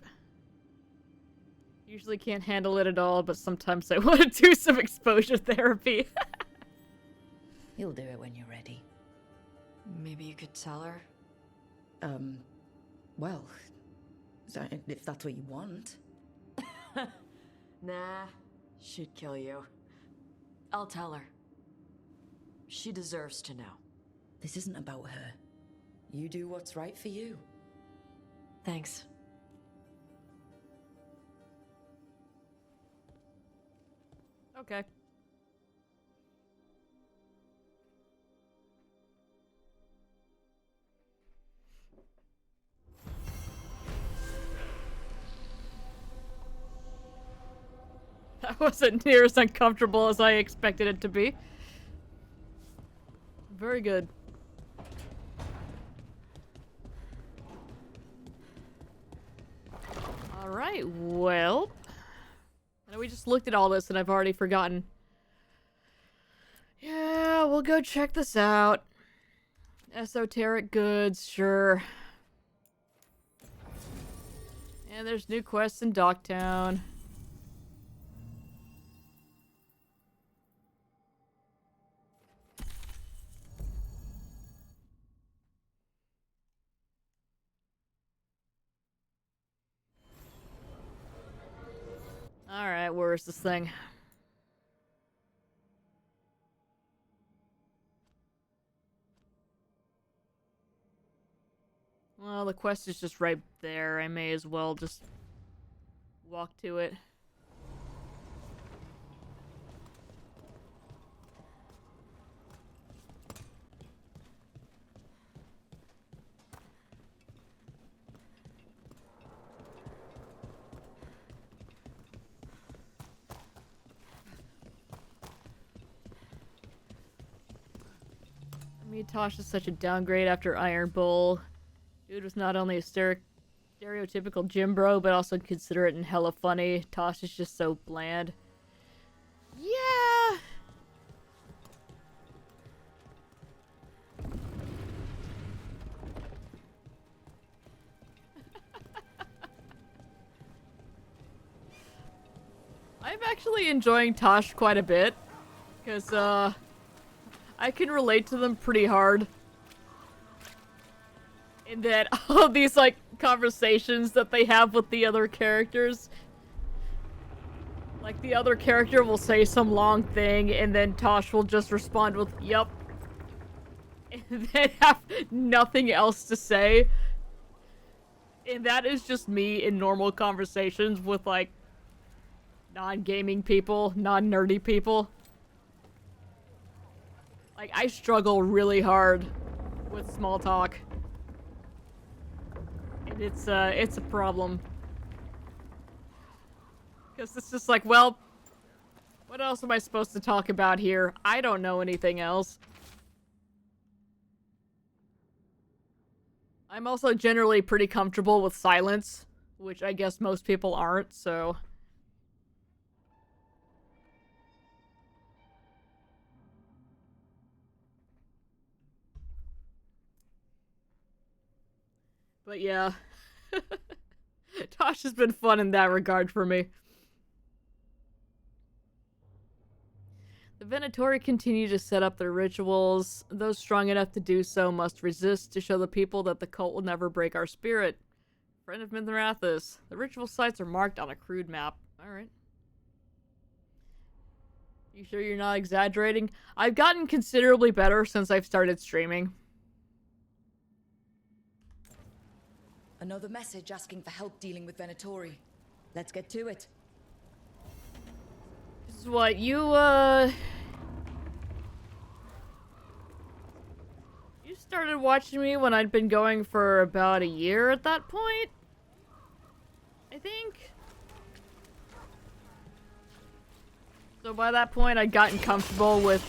Usually can't handle it at all, but sometimes I want to do some exposure therapy. You'll do it when you're ready. Maybe you could tell her? Well, if that's what you want. Nah, she'd kill you. I'll tell her. She deserves to know. This isn't about her. You do what's right for you. Thanks. Okay. That wasn't near as uncomfortable as I expected it to be. Very good. Alright, well... I know we just looked at all this and I've already forgotten. Yeah, we'll go check this out. Esoteric goods, sure. And there's new quests in Docktown. Alright, where's this thing? Well, the quest is just right there. I may as well just walk to it. Tosh is such a downgrade after Iron Bull. Dude was not only a stereotypical gym bro, but also considerate and hella funny. Tosh is just so bland. Yeah! I'm actually enjoying Tosh quite a bit. Because, I can relate to them pretty hard. In that all these, like, conversations that they have with the other characters. Like, the other character will say some long thing, and then Tosh will just respond with, yup. And then have nothing else to say. And that is just me in normal conversations with, like, non-gaming people, non-nerdy people. Like, I struggle really hard with small talk. And it's a problem. Because it's just like, well, what else am I supposed to talk about here? I don't know anything else. I'm also generally pretty comfortable with silence which I guess most people aren't, so... But yeah. Tosh has been fun in that regard for me. The Venatori continue to set up their rituals. Those strong enough to do so must resist to show the people that the cult will never break our spirit. Friend of Mintharathis. The ritual sites are marked on a crude map. Alright. You sure you're not exaggerating? I've gotten considerably better since I've started streaming. Another message asking for help dealing with Venatori. Let's get to it. This is what you started watching me when I'd been going for about a year at that point? I think. So by that point, I'd gotten comfortable with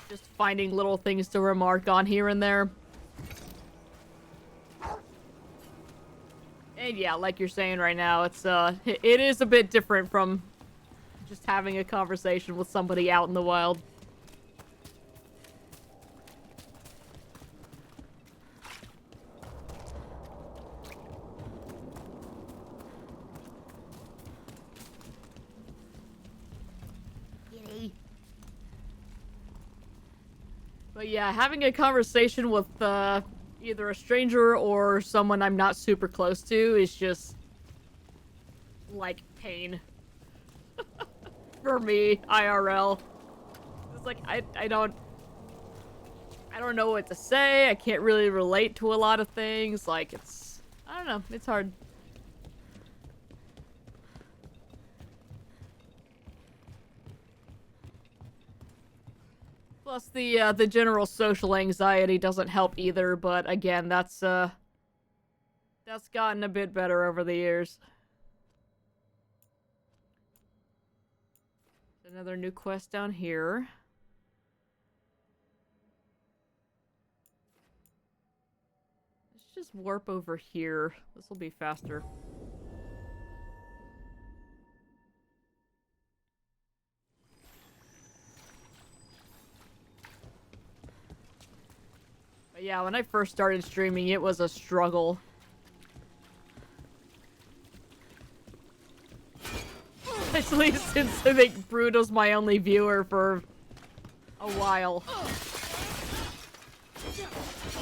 just finding little things to remark on here and there. And yeah, like you're saying right now, it is a bit different from just having a conversation with somebody out in the wild. But yeah, having a conversation with either a stranger or someone I'm not super close to is just like pain for me, IRL. It's like I don't know what to say. I can't really relate to a lot of things. Like I don't know, it's hard. Plus, the general social anxiety doesn't help either, but again, that's gotten a bit better over the years. Another new quest down here. Let's just warp over here. This will be faster. Yeah, when I first started streaming, it was a struggle. Especially since I think Bruto's my only viewer for a while.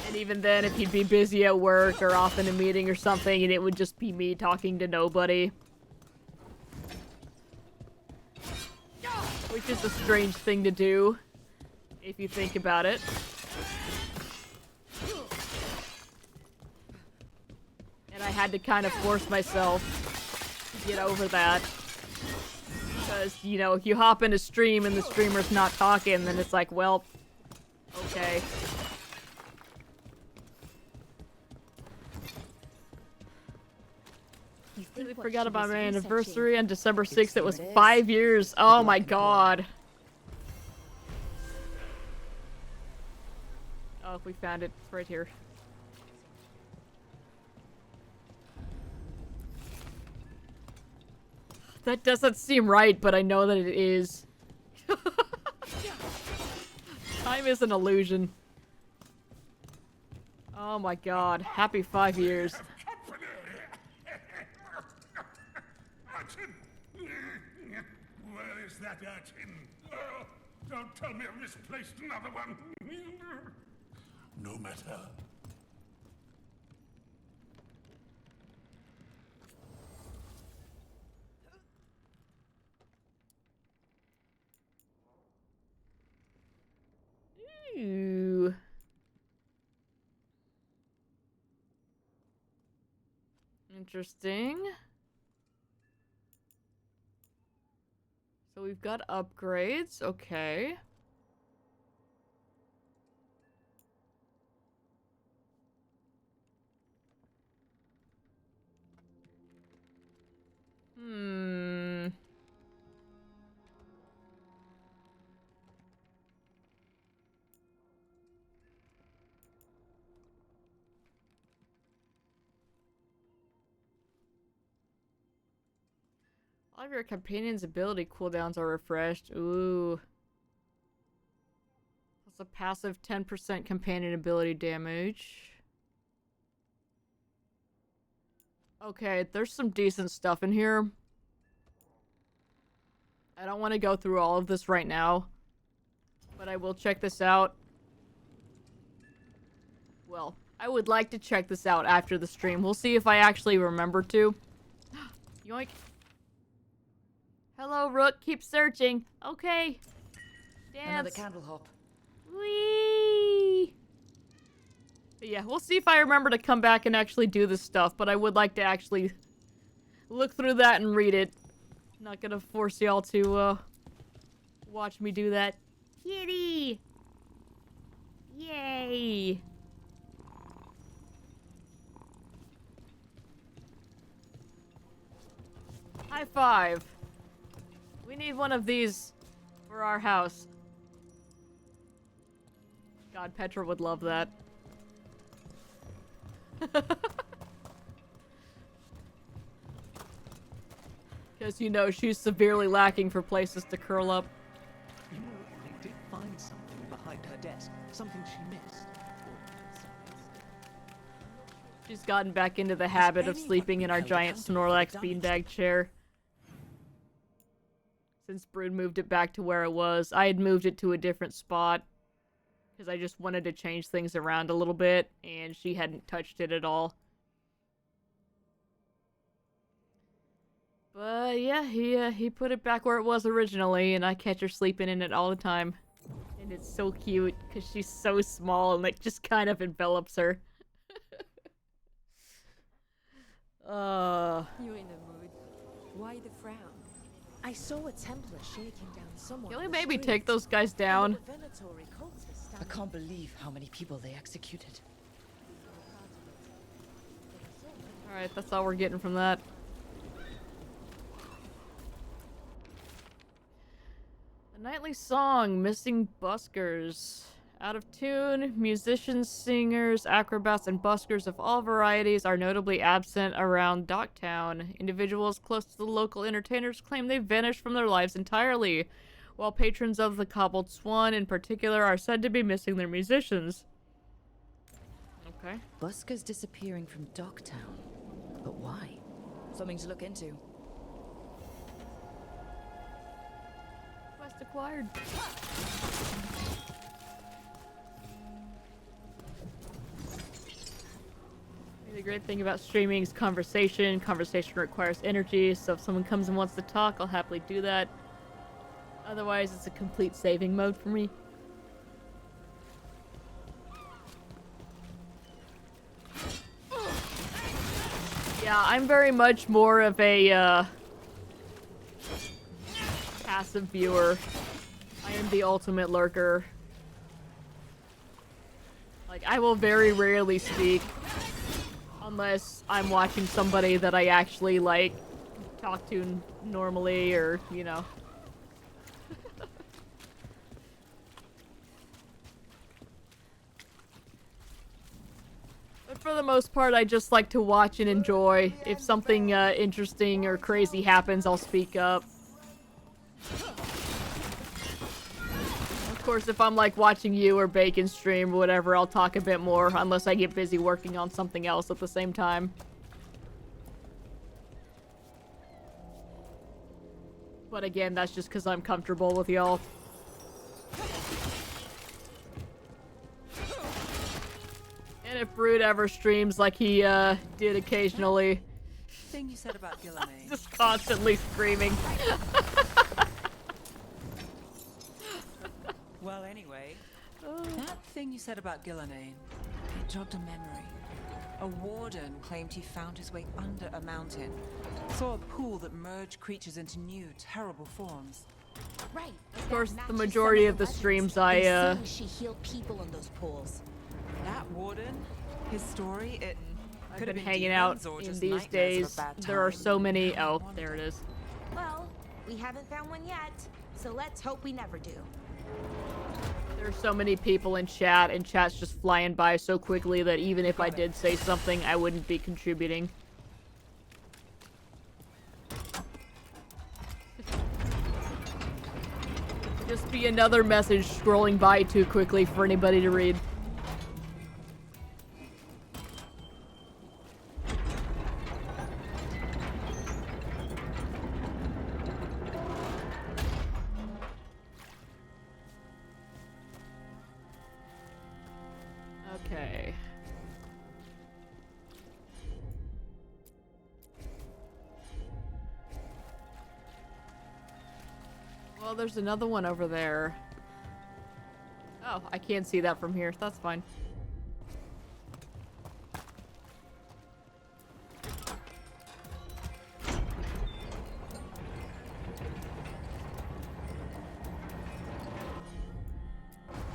And even then, if he'd be busy at work or off in a meeting or something, and it would just be me talking to nobody. Which is a strange thing to do, if you think about it. And I had to kind of force myself to get over that. Because, you know, if you hop in a stream and the streamer's not talking, then it's like, well, okay. I completely forgot about my anniversary on December 6th. It was 5 years. Oh my god. Oh, we found it. It's right here. That doesn't seem right, but I know that it is. Time is an illusion. Oh my god. Happy 5 years. Urchin? Where is that urchin? Oh, don't tell me I've misplaced another one. No matter. Ooh. Interesting. So we've got upgrades. Okay. Hmm. All of your companions' ability cooldowns are refreshed. Ooh. That's a passive 10% companion ability damage. Okay, there's some decent stuff in here. I don't want to go through all of this right now, but I will check this out. Well, I would like to check this out after the stream. We'll see if I actually remember to. Yoink. Hello, Rook. Keep searching. Okay. Dance. Another candle hop. Whee! But yeah, we'll see if I remember to come back and actually do this stuff, but I would like to actually look through that and read it. Not gonna force y'all to, watch me do that. Kitty! Yay! High five! We need one of these for our house. God, Petra would love that. Because, you know, she's severely lacking for places to curl up. You know, they did find something behind her desk. Something she missed. She's gotten back into the habit of sleeping in our giant Snorlax beanbag chair. Since Brood moved it back to where it was. I had moved it to a different spot. Because I just wanted to change things around a little bit. And she hadn't touched it at all. But yeah, he put it back where it was originally, and I catch her sleeping in it all the time. And it's so cute, because she's so small, and it just kind of envelops her. You're in a mood. Why the frown? I saw a Templar shaking down someone. Can we maybe take those guys down? I can't believe how many people they executed. Alright, that's all we're getting from that. The nightly song, Missing Buskers. Out of tune, musicians, singers, acrobats, and buskers of all varieties are notably absent around Docktown. Individuals close to the local entertainers claim they vanished from their lives entirely, while patrons of the Cobbled Swan in particular are said to be missing their musicians. Okay. Buskers disappearing from Docktown. But why? Something to look into. Quest acquired. The great thing about streaming is conversation. Conversation requires energy, so if someone comes and wants to talk, I'll happily do that. Otherwise, it's a complete saving mode for me. Yeah, I'm very much more of a, passive viewer. I am the ultimate lurker. Like, I will very rarely speak. Unless I'm watching somebody that I actually, like, talk to normally, or, you know. But for the most part, I just like to watch and enjoy. If something interesting or crazy happens, I'll speak up. Of course, if I'm like watching you or Bacon stream or whatever, I'll talk a bit more, unless I get busy working on something else at the same time. But again, that's just because I'm comfortable with y'all. And if Brood ever streams like he did occasionally, Thing you said about Gillanay. just constantly screaming. Well, anyway, that thing you said about Gillanay, it jogged a memory. A warden claimed he found his way under a mountain. Saw a pool that merged creatures into new, terrible forms. Right. Of course, the majority of the streams I, She healed people in those pools. That warden, his story, it I've could been have been hanging out demons or in just these nightmares of days. a bad There are time. so many. Oh, there it is. Well, we haven't found one yet, so let's hope we never do. There's so many people in chat, and chat's just flying by so quickly that even if I did say something, I wouldn't be contributing. just be another message scrolling by too quickly for anybody to read. Okay. Well, there's another one over there. Oh, I can't see that from here. That's fine.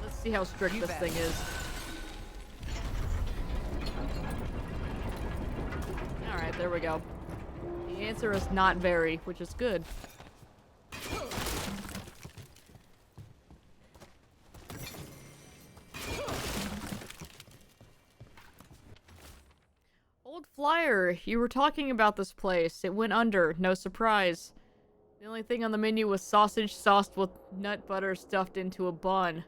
Let's see how strict this thing is. Alright, there we go. The answer is not very, which is good. Old Flyer, you were talking about this place. It went under, no surprise. The only thing on the menu was sausage sauced with nut butter stuffed into a bun.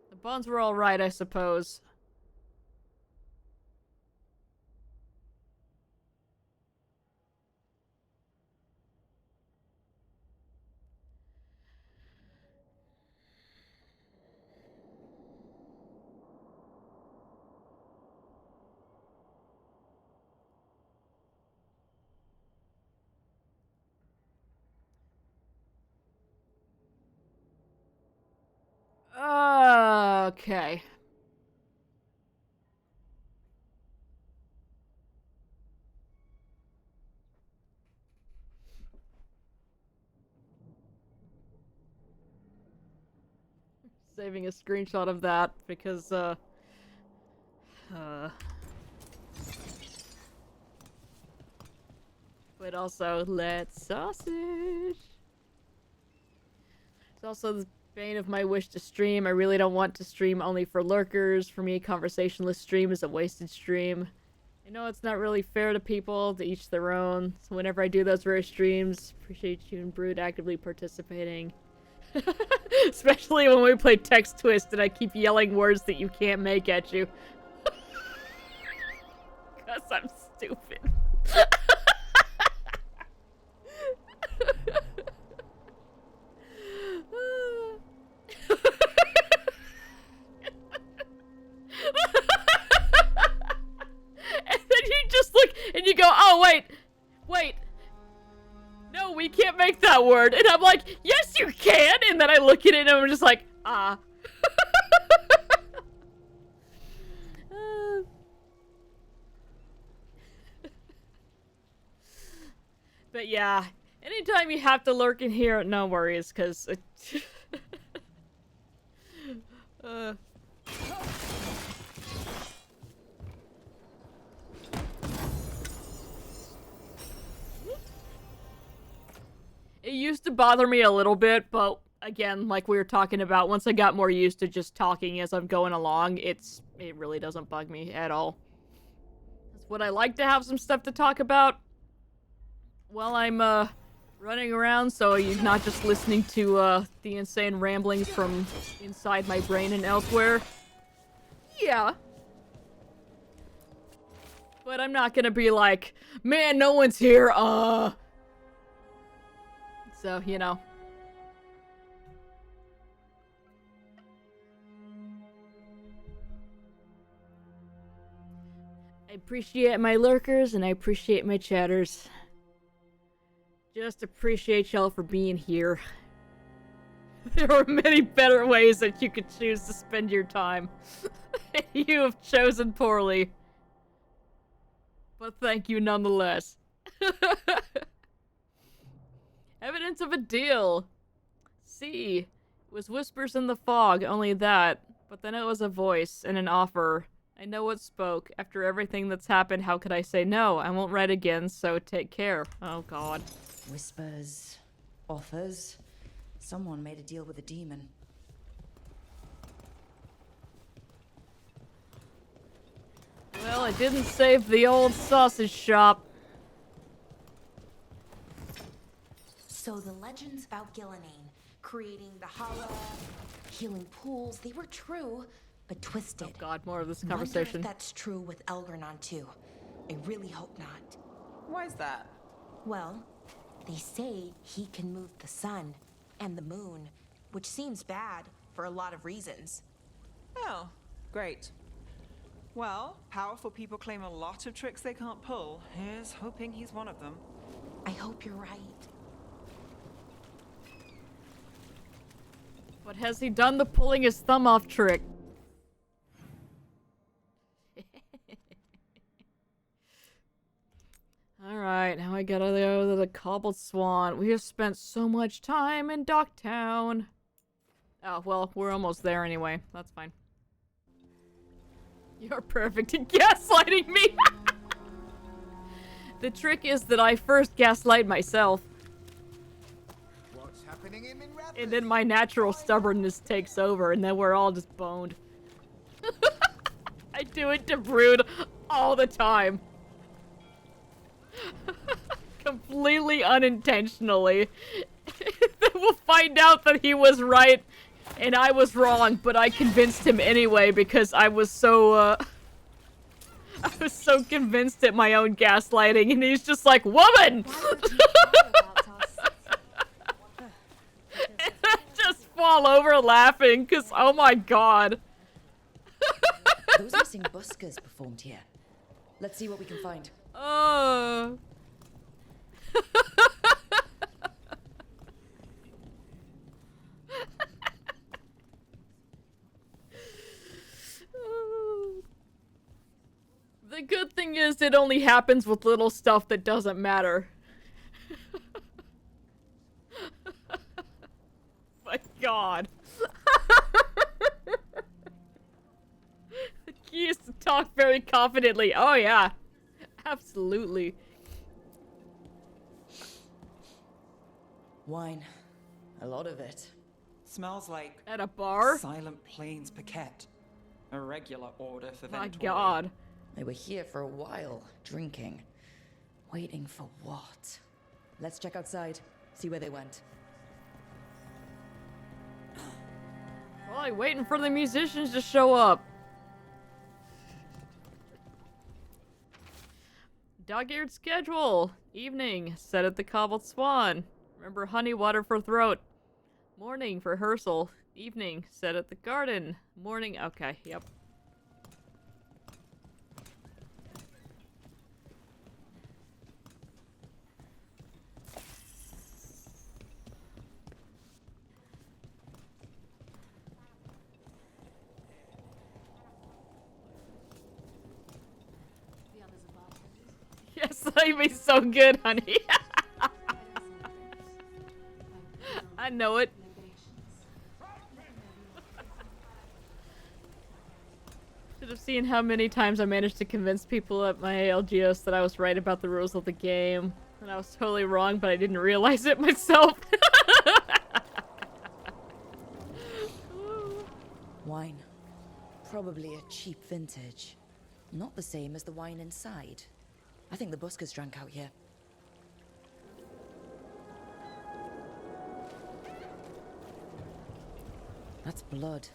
The buns were alright, I suppose. Okay. Saving a screenshot of that because, but also, let's sausage. It's also the bane of my wish to stream. I really don't want to stream only for lurkers. For me, conversationless stream is a wasted stream. I know it's not really fair to people, to each their own. So whenever I do those rare streams, appreciate you and Brood actively participating. Especially when we play Text Twist and I keep yelling words that you can't make at you. Because I'm stupid. And then you just look and you go, oh wait. No, we can't make that word. And I'm like, yes you can! And then I look at it and I'm just like, ah. But yeah, anytime you have to lurk in here, no worries, because... It used to bother me a little bit, but again, like we were talking about, once I got more used to just talking as I'm going along, it really doesn't bug me at all. Would I like to have some stuff to talk about while I'm running around, so you're not just listening to the insane ramblings from inside my brain and elsewhere? Yeah. But I'm not gonna be like, man, no one's here, So, you know. I appreciate my lurkers and I appreciate my chatters. Just appreciate y'all for being here. There are many better ways that you could choose to spend your time. You have chosen poorly. But thank you nonetheless. Evidence of a deal. See, it was whispers in the fog, only that. But then it was a voice and an offer. I know what spoke. After everything that's happened, how could I say no? I won't write again, so take care. Oh god. Whispers. Offers. Someone made a deal with a demon. Well, it didn't save the old sausage shop. So the legends about Gillenane creating the hollow, healing pools, they were true, but twisted. Oh God, more of this Wonder conversation. if that's true with Elgernon too. I really hope not. Why is that? Well, they say he can move the sun and the moon, which seems bad for a lot of reasons. Oh, great. Well, powerful people claim a lot of tricks they can't pull. Here's hoping he's one of them. I hope you're right. But has he done the pulling his thumb off trick? Alright, now I gotta go to the Cobbled Swan. We have spent so much time in Docktown. Oh, well, we're almost there anyway. That's fine. You're perfect at gaslighting me! The trick is that I first gaslight myself. What's happening in And then my natural stubbornness takes over, and then we're all just boned. I do it to Brood all the time. Completely unintentionally. Then we'll find out that he was right and I was wrong, but I convinced him anyway because I was so convinced at my own gaslighting, and he's just like, "Woman!" And I just fall over laughing because, oh my God. Those missing buskers performed here. Let's see what we can find. The good thing is it only happens with little stuff that doesn't matter. My God. He used to talk very confidently. Oh yeah. Absolutely. Wine. A lot of it. Smells like... At a bar? Silent Plains Paquette. A regular order for My Venatori. God. They were here for a while, drinking. Waiting for what? Let's check outside, see where they went. Probably waiting for the musicians to show up. Dog-eared schedule. Evening. Set at the Cobbled Swan. Remember honey water for throat. Morning for rehearsal. Evening. Set at the garden. Morning. Okay, yep. Yes, that'd be so good, honey. I know it. Should have seen how many times I managed to convince people at my ALGS that I was right about the rules of the game. And I was totally wrong, but I didn't realize it myself. Wine. Probably a cheap vintage. Not the same as the wine inside. I think the buskers drank out here. That's blood.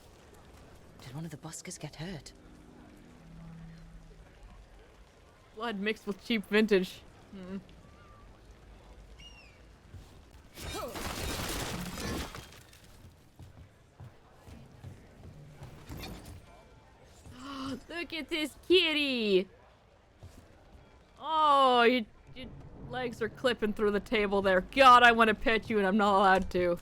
Did one of the buskers get hurt? Blood mixed with cheap vintage. Hmm. Look at this kitty! Oh, your legs are clipping through the table there. God, I want to pet you and I'm not allowed to.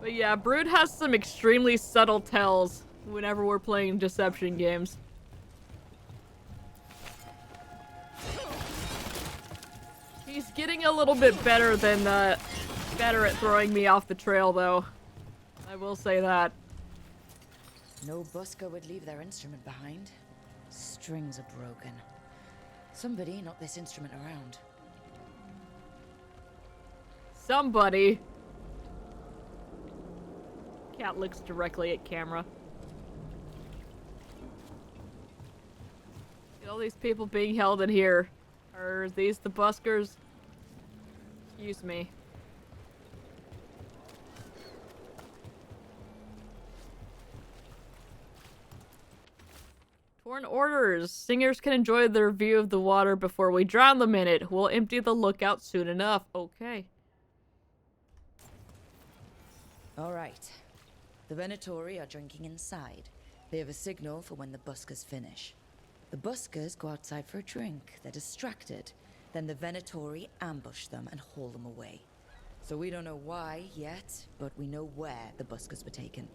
But yeah, Brood has some extremely subtle tells whenever we're playing deception games. He's getting a little bit better than, better at throwing me off the trail, though. I will say that. No busker would leave their instrument behind. Strings are broken. Somebody knocked this instrument around. Somebody. Cat looks directly at camera. All these people being held in here. Are these the buskers? Excuse me. Torn orders. Singers can enjoy their view of the water before we drown them in it. We'll empty the lookout soon enough. Okay. All right. The Venatori are drinking inside. They have a signal for when the buskers finish. The buskers go outside for a drink. They're distracted. Then the Venatori ambush them and haul them away. So we don't know why yet, but we know where the buskers were taken.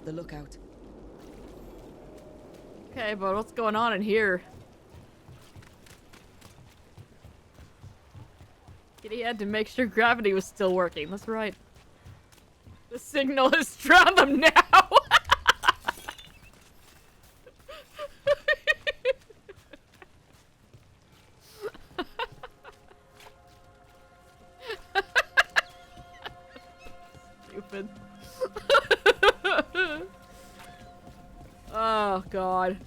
The lookout. Okay, but what's going on in here? Kitty had to make sure gravity was still working. That's right. The signal has drowned them now! Stupid. Oh, God.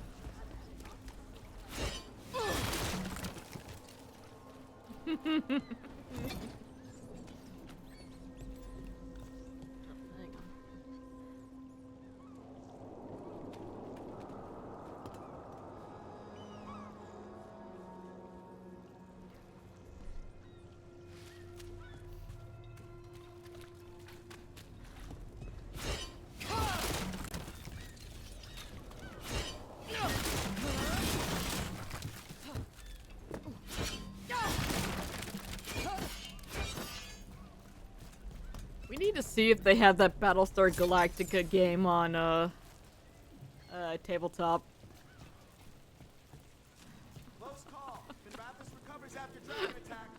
We need to see if they have that Battlestar Galactica game on, tabletop. Close call. Rathus recovers after dragon attack.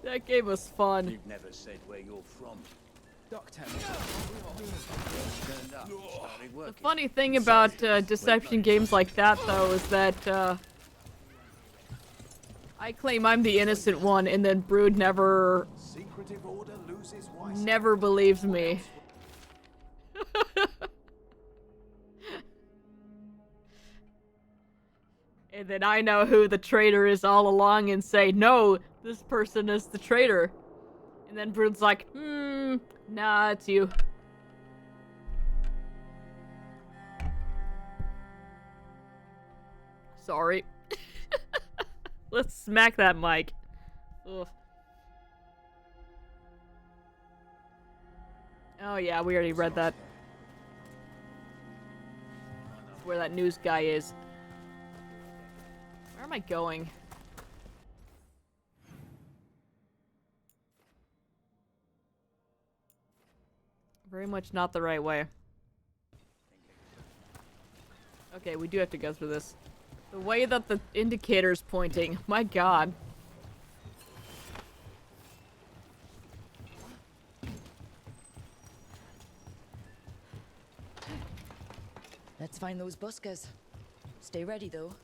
That game was fun. You've never said where you're from. Doctor. The funny thing about deception games like that, though, is that I claim I'm the innocent one, and then Brood never believes me. And then I know who the traitor is all along and say, no, this person is the traitor. And then Brood's like, nah, it's you. Sorry. Let's smack that mic. Ugh. Oh yeah, we already read that. That's where that news guy is. Where am I going? Very much not the right way. Okay, we do have to go through this. The way that the indicator's pointing. My god. Let's find those buskers. Stay ready, though.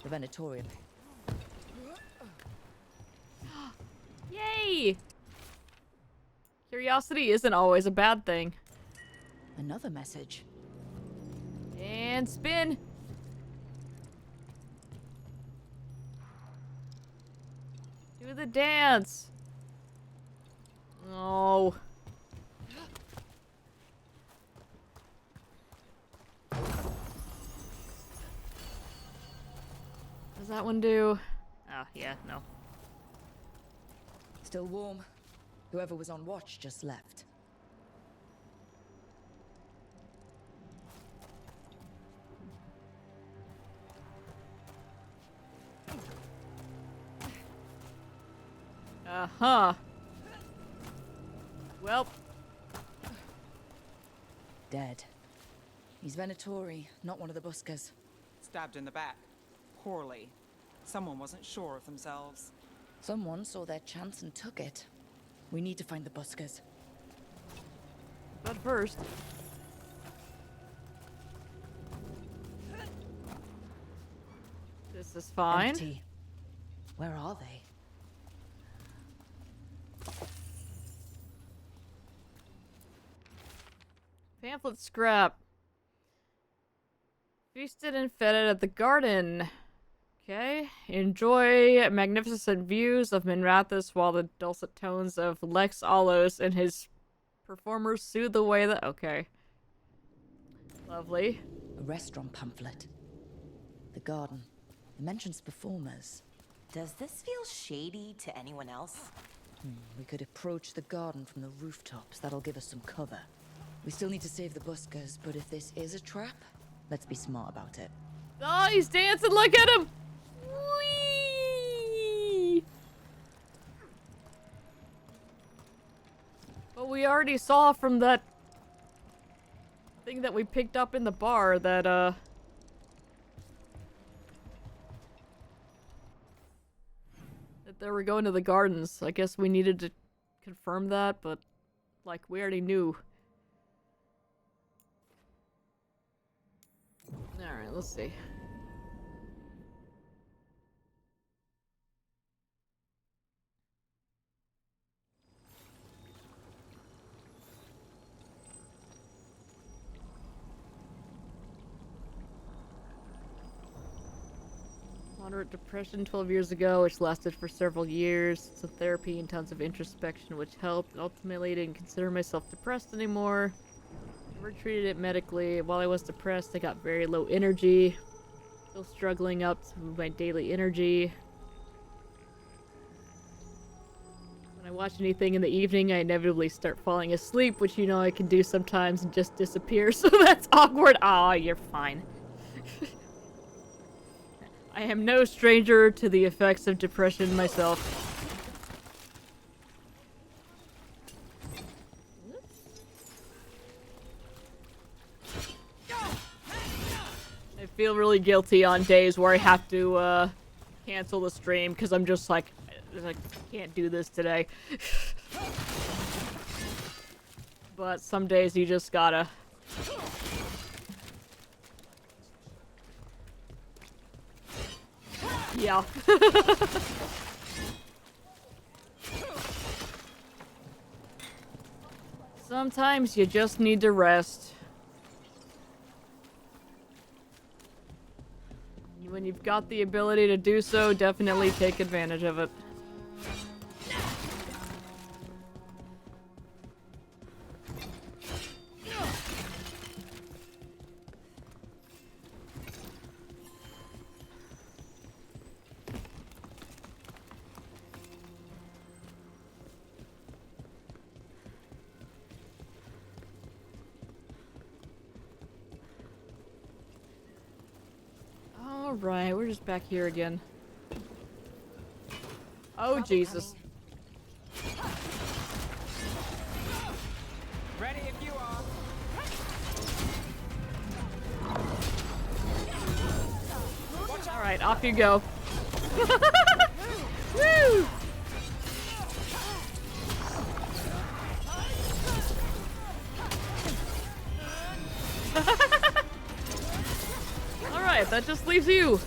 The Venatorium. Yay! Curiosity isn't always a bad thing. Another message. And spin! Do the dance! Oh. What does that one do? Oh, yeah, no. Still warm. Whoever was on watch just left. Uh-huh. Well. Dead. He's Venatori, not one of the buskers. Stabbed in the back. Poorly. Someone wasn't sure of themselves. Someone saw their chance and took it. We need to find the buskers. But first... This is fine. Empty. Where are they? Pamphlet scrap. Feasted and fed at the garden. Okay. Enjoy magnificent views of Minrathous while the dulcet tones of Lex Alos and his performers soothe away the... Okay. Lovely. A restaurant pamphlet. The garden. It mentions performers. Does this feel shady to anyone else? We could approach the garden from the rooftops. That'll give us some cover. We still need to save the buskers, but if this is a trap, let's be smart about it. Oh, he's dancing! Look at him! Whee! But we already saw from that thing that we picked up in the bar that, that they were going to the gardens. I guess we needed to confirm that, but, like, we already knew. Alright, let's see. Moderate depression 12 years ago, which lasted for several years. Some therapy and tons of introspection, which helped. And ultimately, I didn't consider myself depressed anymore. Never treated it medically. While I was depressed, I got very low energy. Still struggling up to my daily energy. When I watch anything in the evening, I inevitably start falling asleep, which you know I can do sometimes and just disappear, so that's awkward. Aw, you're fine. I am no stranger to the effects of depression myself. I feel really guilty on days where I have to cancel the stream because I'm just like, I can't do this today. But some days you just gotta. Yeah. Sometimes you just need to rest. When you've got the ability to do so, definitely take advantage of it. Alright, we're just back here again. Oh, Jesus. Ready if you are. Alright, off you go. Woo! Alright, that just leaves you.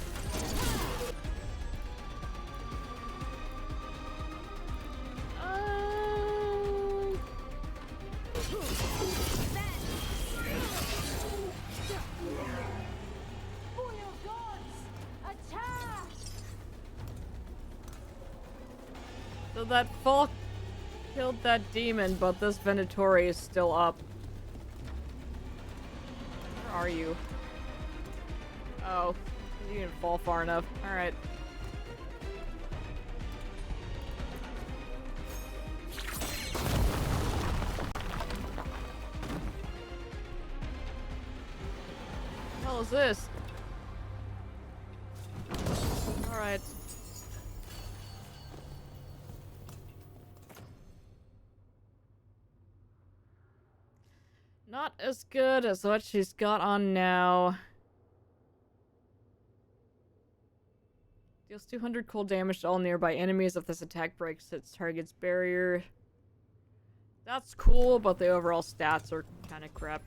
So that Falk killed that demon, but this Venatori is still up. Where are you? Oh, you didn't fall far enough. Alright. What the hell is this? Alright. Not as good as what she's got on now. Deals 200 cold damage to all nearby enemies if this attack breaks its target's barrier. That's cool, but the overall stats are kind of crap.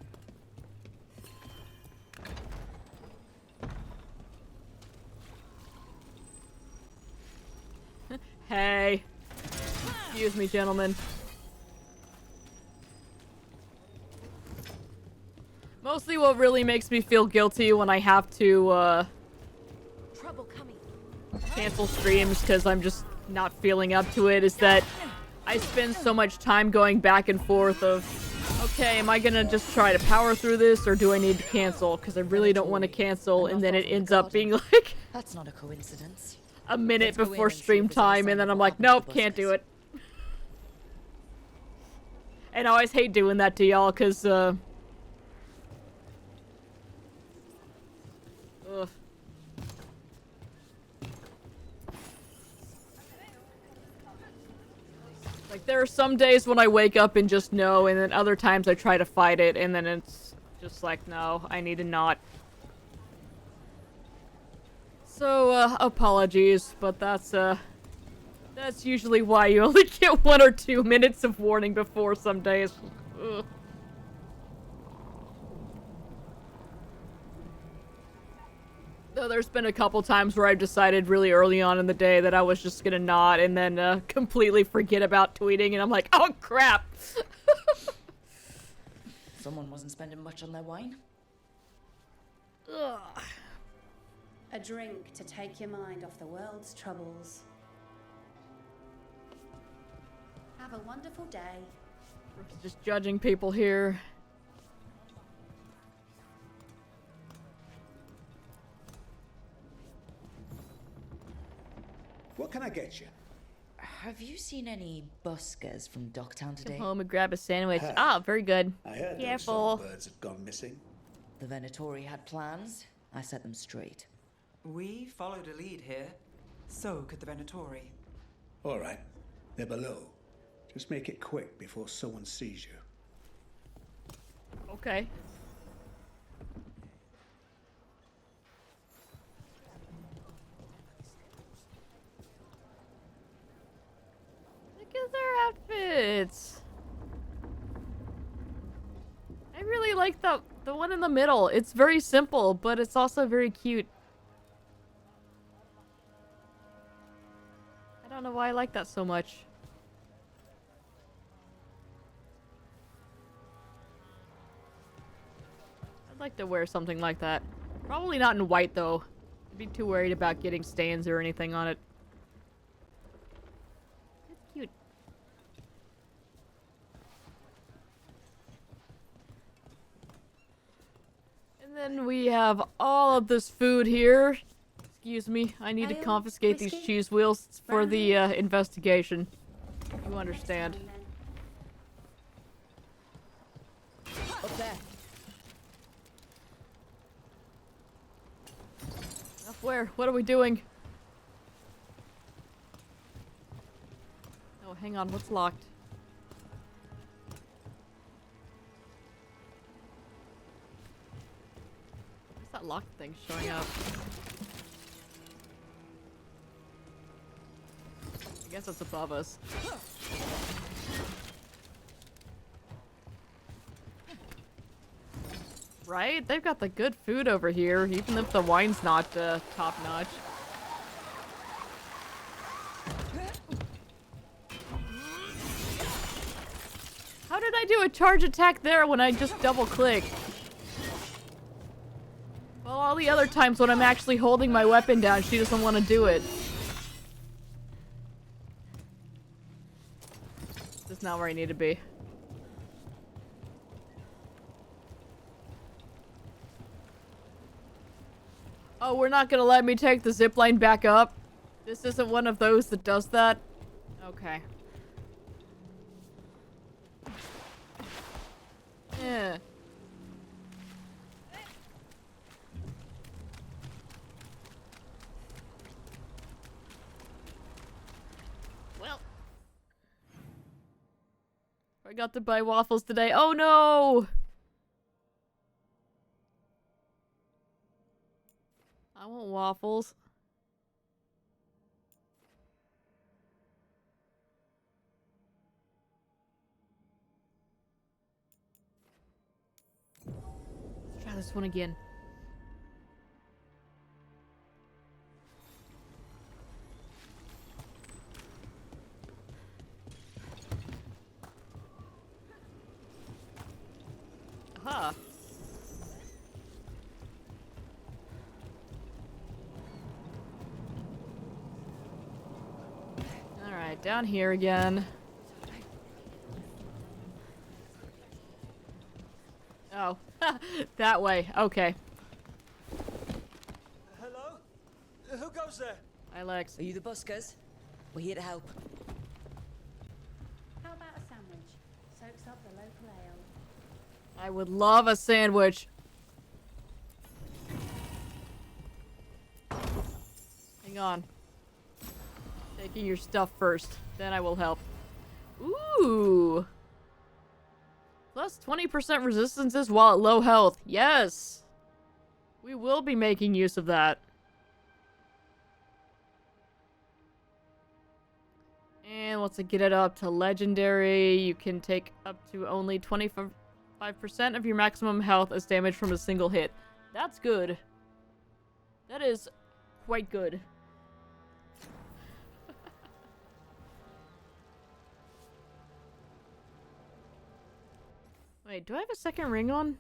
Hey. Excuse me, gentlemen. Mostly what really makes me feel guilty when I have to, Trouble coming. cancel streams because I'm just not feeling up to it is that I spend so much time going back and forth of, okay, am I gonna just try to power through this or do I need to cancel? Because I really don't want to cancel, and then it ends up being like That's not a coincidence. a minute before stream time, and then I'm like, nope, can't do it. And I always hate doing that to y'all, because, ugh. Like, there are some days when I wake up and just know, and then other times I try to fight it, and then it's just like, no, I need to not. So, apologies, but that's usually why you only get 1 or 2 minutes of warning before some days. Ugh. Though there's been a couple times where I've decided really early on in the day that I was just gonna not, and then completely forget about tweeting, and I'm like, oh crap! Someone wasn't spending much on their wine. Ugh. A drink to take your mind off the world's troubles. Have a wonderful day. Just judging people here. What can I get you? Have you seen any buskers from Docktown today? Come home and grab a sandwich. Huh. Ah, very good. I heard those Careful. birds had gone missing. The Venatori had plans. I set them straight. We followed a lead here. So could the Venatori. All right, they're below. Just make it quick before someone sees you. Okay. Look at their outfits. I really like the one in the middle. It's very simple, but it's also very cute. I don't know why I like that so much. I'd like to wear something like that. Probably not in white, though. I'd be too worried about getting stains or anything on it. It's cute. And then we have all of this food here. Excuse me, I need to confiscate these cheese wheels for the investigation. You understand. Up there. Up where? What are we doing? Oh, hang on, what's locked? Where's that locked thing showing up? I guess it's above us. Right? They've got the good food over here, even if the wine's not top-notch. How did I do a charge attack there when I just double-click? Well, all the other times when I'm actually holding my weapon down, she doesn't want to do it. This is not where I need to be. Oh, we're not gonna let me take the zipline back up? This isn't one of those that does that? Okay. Yeah. Well. I got to buy waffles today. Oh no! I want waffles. Let's try this one again. Aha. Alright, down here again. Oh, that way. Okay. Hello? Who goes there? Hi, Lex. Are you the buskers? We're here to help. How about a sandwich? Soaks up the local ale. I would love a sandwich. Hang on. Taking your stuff first. Then I will help. Ooh. Plus 20% resistances while at low health. Yes. We will be making use of that. And once I get it up to legendary, you can take up to only 25% of your maximum health as damage from a single hit. That's good. That is quite good. Wait, do I have a second ring on?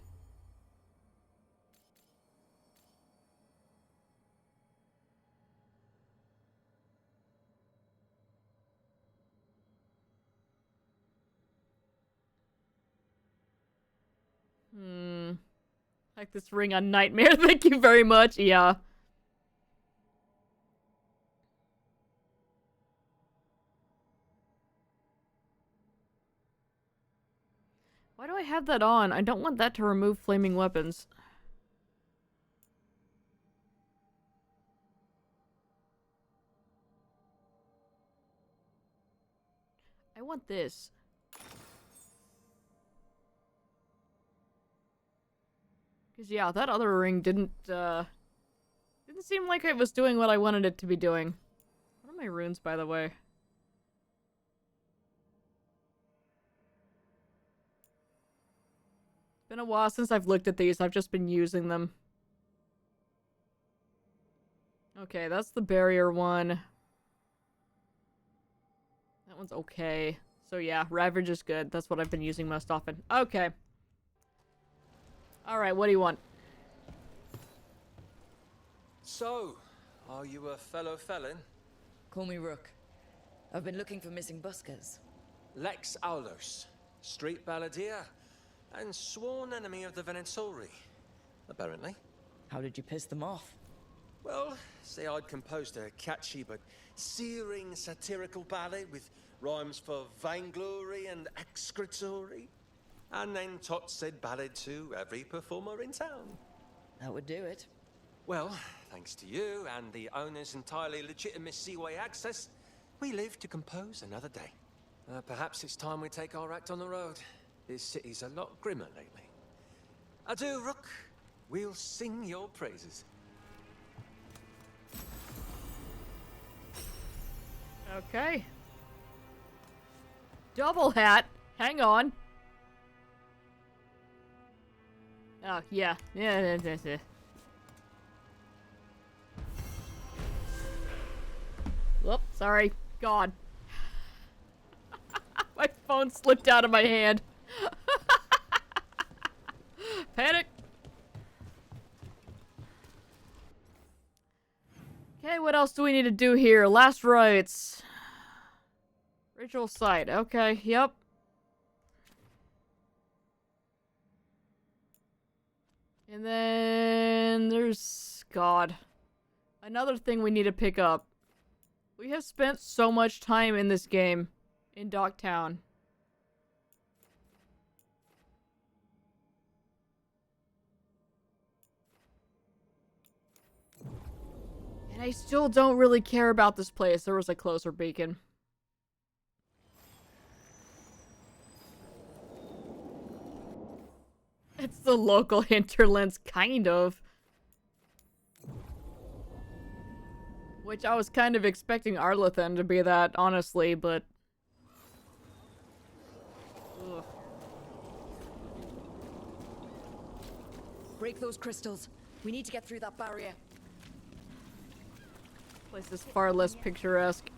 Like this ring on Nightmare. Thank you very much. Yeah. Why do I have that on? I don't want that to remove flaming weapons. I want this. Because, yeah, that other ring didn't seem like it was doing what I wanted it to be doing. What are my runes, by the way? It's been a while since I've looked at these. I've just been using them. Okay, that's the barrier one. That one's okay. So, yeah, Ravage is good. That's what I've been using most often. Okay. Alright, what do you want? So, are you a fellow felon? Call me Rook. I've been looking for missing buskers. Lex Aulos, street balladeer, and sworn enemy of the Venetori, apparently. How did you piss them off? Well, say I'd composed a catchy but searing satirical ballad with rhymes for vainglory and excretory. And then Tot said ballad to every performer in town. That would do it. Well, thanks to you and the owner's entirely legitimate seaway access, we live to compose another day. Perhaps it's time we take our act on the road. This city's a lot grimmer lately. Adieu, Rook. We'll sing your praises. Okay. Double hat. Hang on. Oh, yeah. Yeah. Whoop, sorry. God. My phone slipped out of my hand. Panic. Okay, what else do we need to do here? Last rites. Ritual site. Okay, yep. And then there's... God. Another thing we need to pick up. We have spent so much time in this game. In Dogtown. And I still don't really care about this place. There was a closer beacon. It's the local hinterlands, kind of. Which I was kind of expecting Arlethan to be that, honestly, but... Ugh. Break those crystals. We need to get through that barrier. This place is far less picturesque.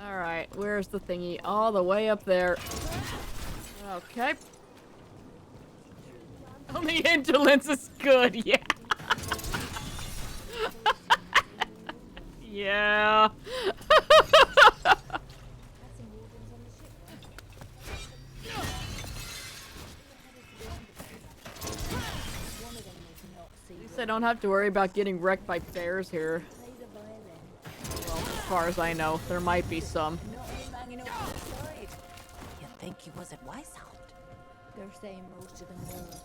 Alright, where's the thingy? All the way up there. Okay. Only indolence is good, yeah. Yeah. don't have to worry about getting wrecked by bears here. Well, as far as I know, there might be some. You'd think he was at Weishaupt. They're saying most of them were.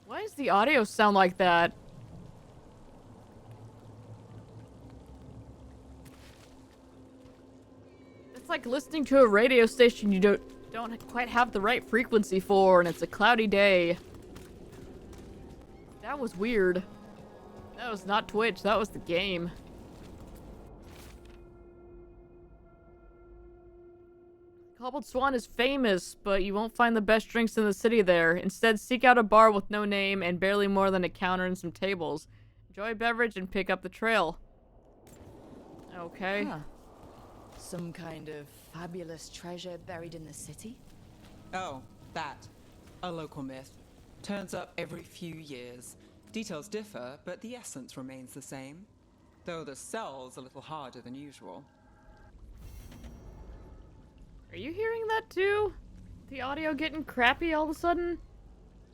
Why does the audio sound like that? It's like listening to a radio station you don't quite have the right frequency for, and it's a cloudy day. That was weird. That was not Twitch, that was the game. Cobbled Swan is famous, but you won't find the best drinks in the city there. Instead, seek out a bar with no name and barely more than a counter and some tables. Enjoy a beverage and pick up the trail. Okay. Huh. Some kind of fabulous treasure buried in the city? Oh, that. A local myth. Turns up every few years. Details differ, but the essence remains the same. Though the sell's a little harder than usual. Are you hearing that too? The audio getting crappy all of a sudden?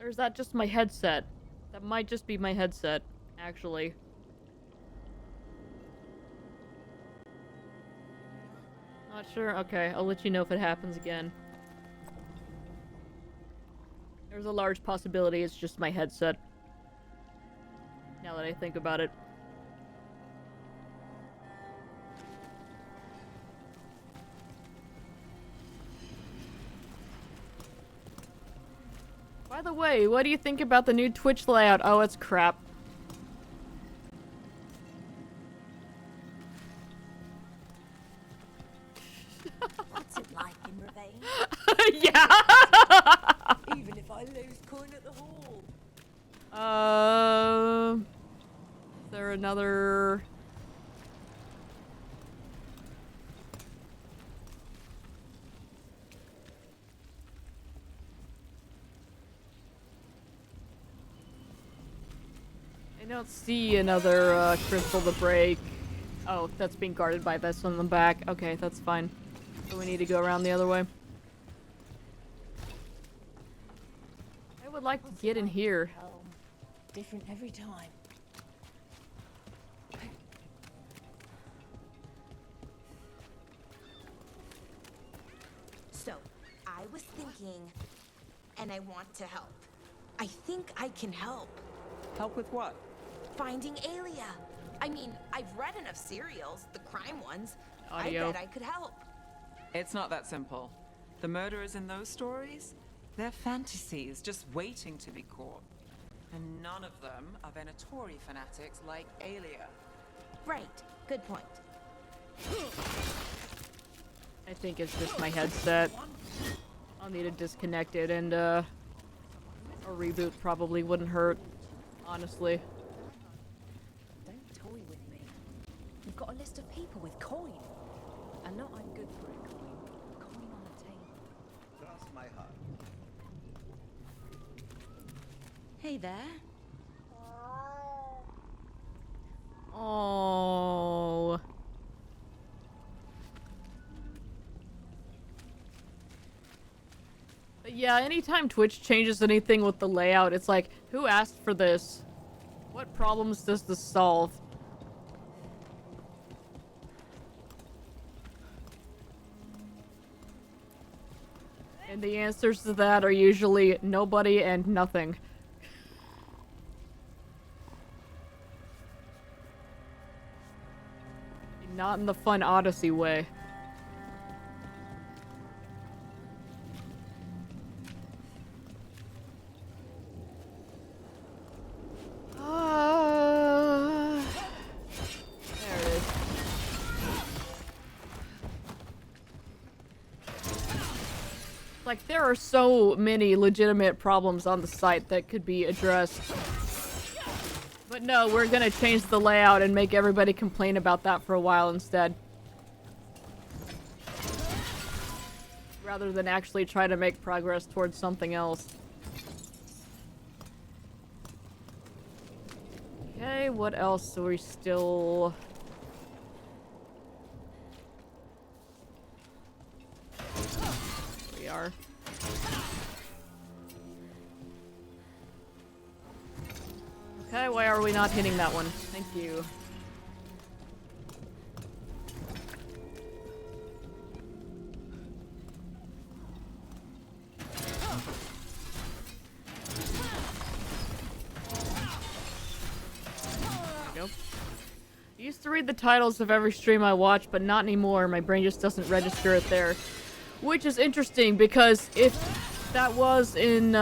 Or is that just my headset? That might just be my headset, actually. Not sure? Okay, I'll let you know if it happens again. There's a large possibility it's just my headset. Now that I think about it. By the way, what do you think about the new Twitch layout? Oh, it's crap. What's it like in Ravane? Yeah! Even if I lose coin at the hall. Is there another... I don't see another crystal to break. Oh, that's being guarded by this on the back. Okay, that's fine. So we need to go around the other way. I would like to get in here. Different every time. So, I was thinking, and I want to help. I think I can help. Help with what? Finding Aelia. I mean, I've read enough serials, the crime ones. Audio. I bet I could help. It's not that simple. The murderers in those stories, they're fantasies just waiting to be caught. And none of them are Venatori fanatics like Aelia. Right. Good point. I think it's just my headset. I'll need to disconnect it, and a reboot probably wouldn't hurt, honestly. Don't toy with me. You've got a list of people with coin. And not I'm good for a coin. Coin on the table. Cross my heart. Hey there. Oh. But yeah, anytime Twitch changes anything with the layout, it's like, who asked for this? What problems does this solve? And the answers to that are usually nobody and nothing. Not in the fun Odyssey way. There it is. Like, there are so many legitimate problems on the site that could be addressed. But no, we're gonna change the layout and make everybody complain about that for a while instead. Rather than actually try to make progress towards something else. Okay, what else are we still... We are. Why are we not hitting that one? Thank you. Nope. I used to read the titles of every stream I watched, but not anymore. My brain just doesn't register it there. Which is interesting, because if that was in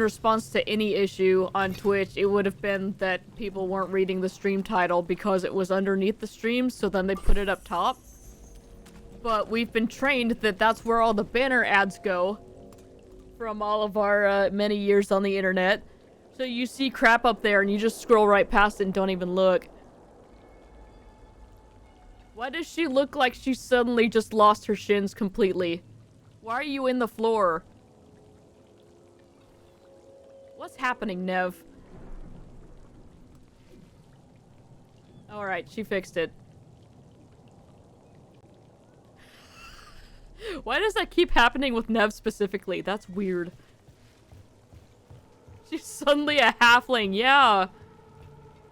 response to any issue on Twitch, it would have been that people weren't reading the stream title because it was underneath the stream, so then they put it up top. But we've been trained that that's where all the banner ads go from all of our many years on the internet. So you see crap up there and you just scroll right past it and don't even look. Why does she look like she suddenly just lost her shins completely? Why are you in the floor? What's happening, Nev? Alright, she fixed it. Why does that keep happening with Nev specifically? That's weird. She's suddenly a halfling, yeah.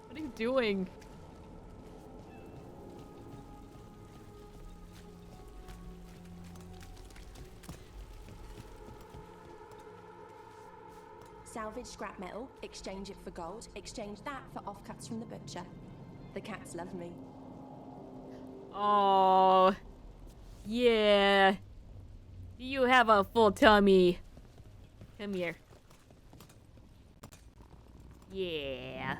What are you doing? Salvage scrap metal, exchange it for gold, exchange that for offcuts from the butcher. The cats love me. Oh, yeah. Do you have a full tummy? Come here. Yeah.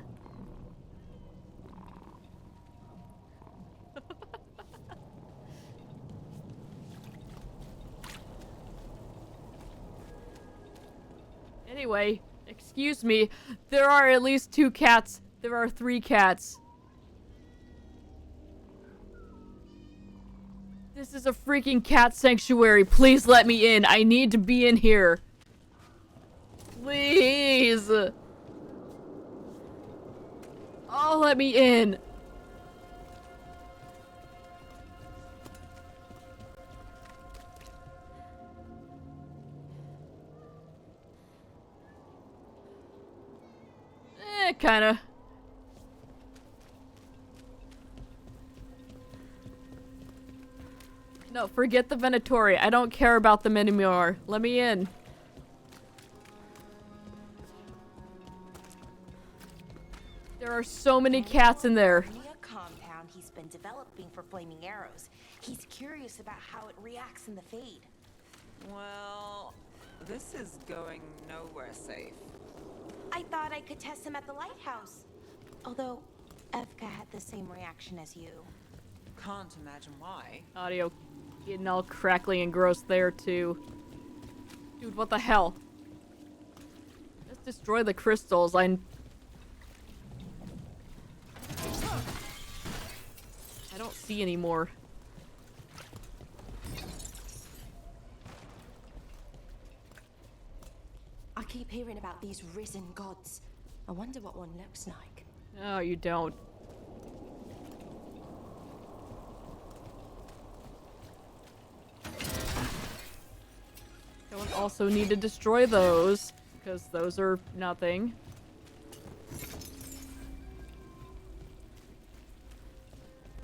Anyway, excuse me. There are at least 2 cats. There are 3 cats. This is a freaking cat sanctuary. Please let me in. I need to be in here. Please. Oh, let me in. Kinda. No, forget the Venatori. I don't care about them anymore. Let me in. There are so many cats in there. A compound he's been developing for flaming arrows. He's curious about how it reacts in the Fade. Well, this is going nowhere safe. I thought I could test him at the lighthouse. Although, Evka had the same reaction as you. Can't imagine why. Audio getting all crackly and gross there, too. Dude, what the hell? Let's destroy the crystals. I don't see any more. I keep hearing about these risen gods. I wonder what one looks like. No, you don't. Don't also need to destroy those, because those are nothing.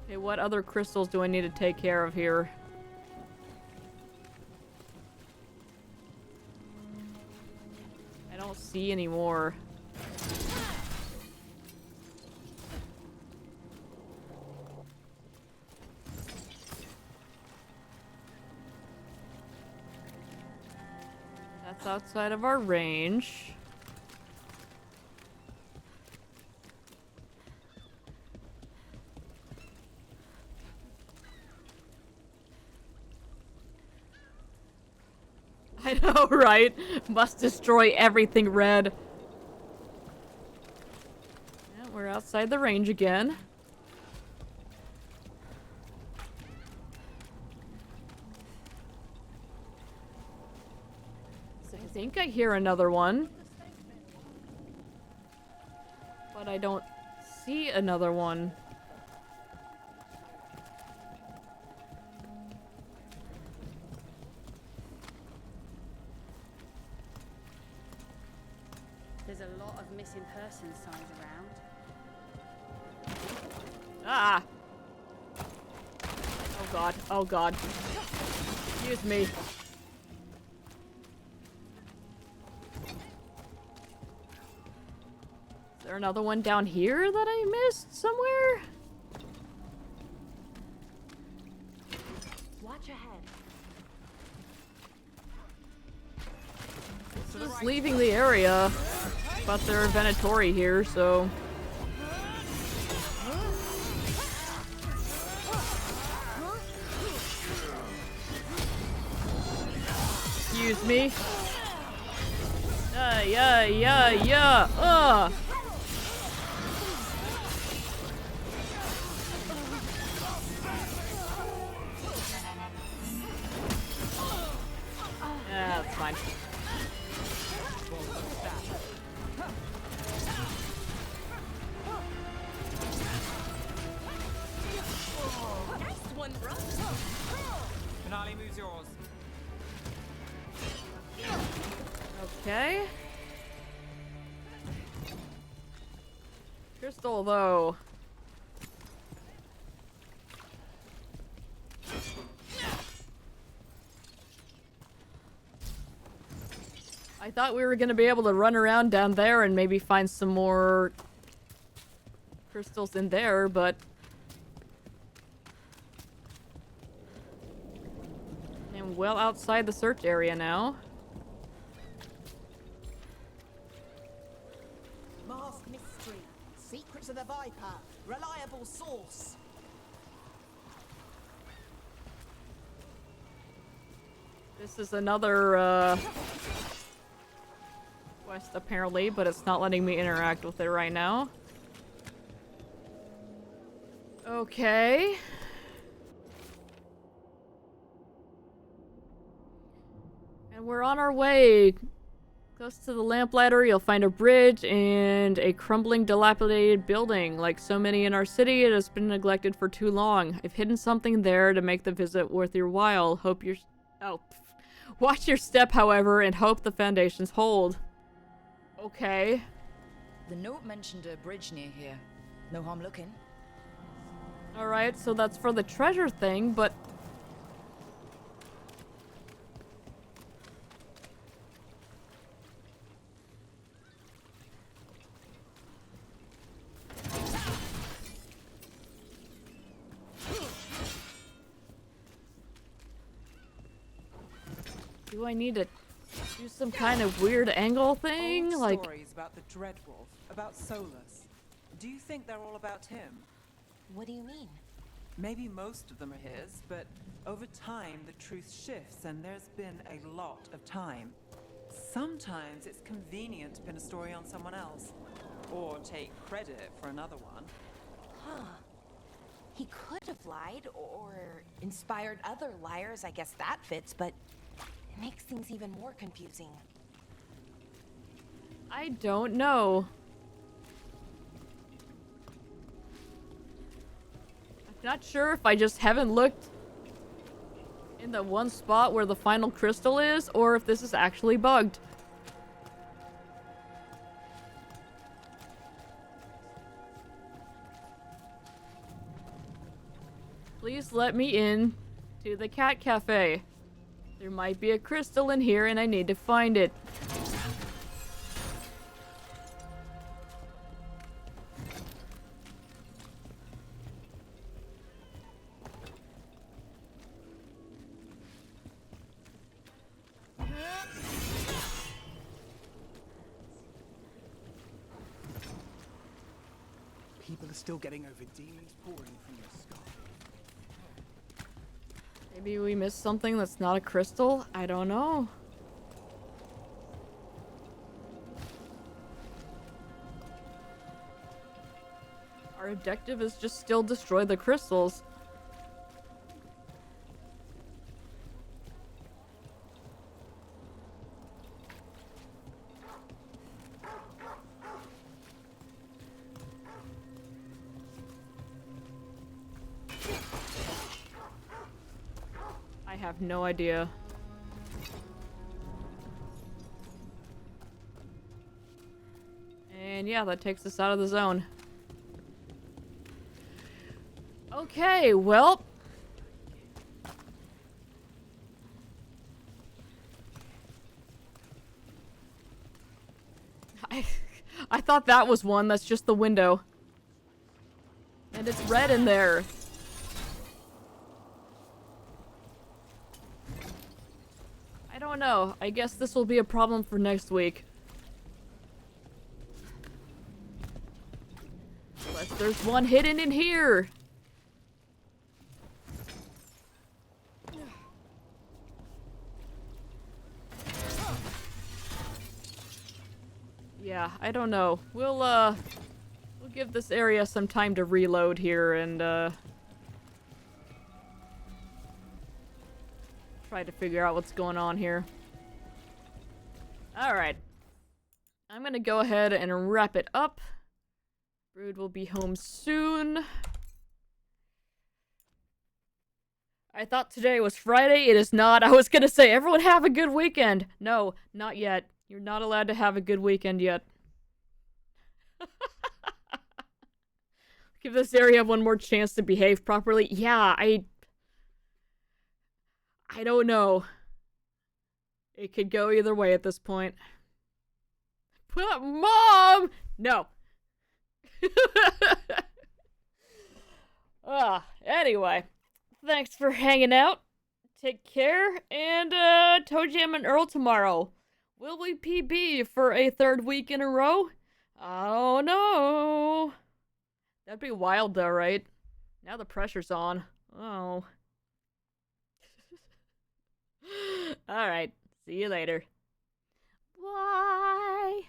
Okay, what other crystals do I need to take care of here? I don't see any more. That's outside of our range. I know, right? Must destroy everything red. Yeah, we're outside the range again. I think I hear another one. But I don't see another one. There's a lot of missing person signs around. Ah! Oh god, oh god. Excuse me. Is there another one down here that I missed somewhere? Watch ahead. Just leaving the area, but they're a Venatori here, so... Excuse me. Yeah. Yeah, that's fine. Nice one, bro. Finale moves yours. Okay. Crystal, though. I thought we were gonna be able to run around down there and maybe find some more crystals in there, but... I'm well outside the search area now. Mask mystery. Secrets of the Viper. Reliable source. This is another, quest, apparently, but it's not letting me interact with it right now. Okay. And we're on our way. Close to the lamplighter, you'll find a bridge and a crumbling, dilapidated building. Like so many in our city, it has been neglected for too long. I've hidden something there to make the visit worth your while. Hope you're... Oh. Watch your step, however, and hope the foundations hold. Okay. The note mentioned a bridge near here. No harm looking. Alright, so that's for the treasure thing, but... Do I need to do some kind of weird angle thing? Old like stories about the Dreadwolf, about Solus. Do you think they're all about him? What do you mean? Maybe most of them are his, but over time the truth shifts and there's been a lot of time. Sometimes it's convenient to pin a story on someone else, or take credit for another one. Huh. He could have lied, or inspired other liars, I guess that fits, but it makes things even more confusing. I don't know. I'm not sure if I just haven't looked in the one spot where the final crystal is, or if this is actually bugged. Please let me in to the cat cafe. There might be a crystal in here and I need to find it. People are still getting over demons pouring from the sky. Maybe we missed something that's not a crystal? I don't know. Our objective is just still destroy the crystals. I have no idea. And yeah, that takes us out of the zone. Okay, well. I thought that was one. That's just the window. And it's red in there. I don't know. I guess this will be a problem for next week. Unless there's one hidden in here. Yeah, I don't know. We'll give this area some time to reload here and, try to figure out what's going on here. Alright. I'm gonna go ahead and wrap it up. Brood will be home soon. I thought today was Friday. It is not. I was gonna say, everyone have a good weekend. No, not yet. You're not allowed to have a good weekend yet. Give this area one more chance to behave properly. Yeah, I don't know. It could go either way at this point. Mom! No. Anyway. Thanks for hanging out. Take care. And, Toe Jam and Earl tomorrow. Will we PB for a third week in a row? Oh no. That'd be wild though, right? Now the pressure's on. Oh. Alright. See you later. Bye.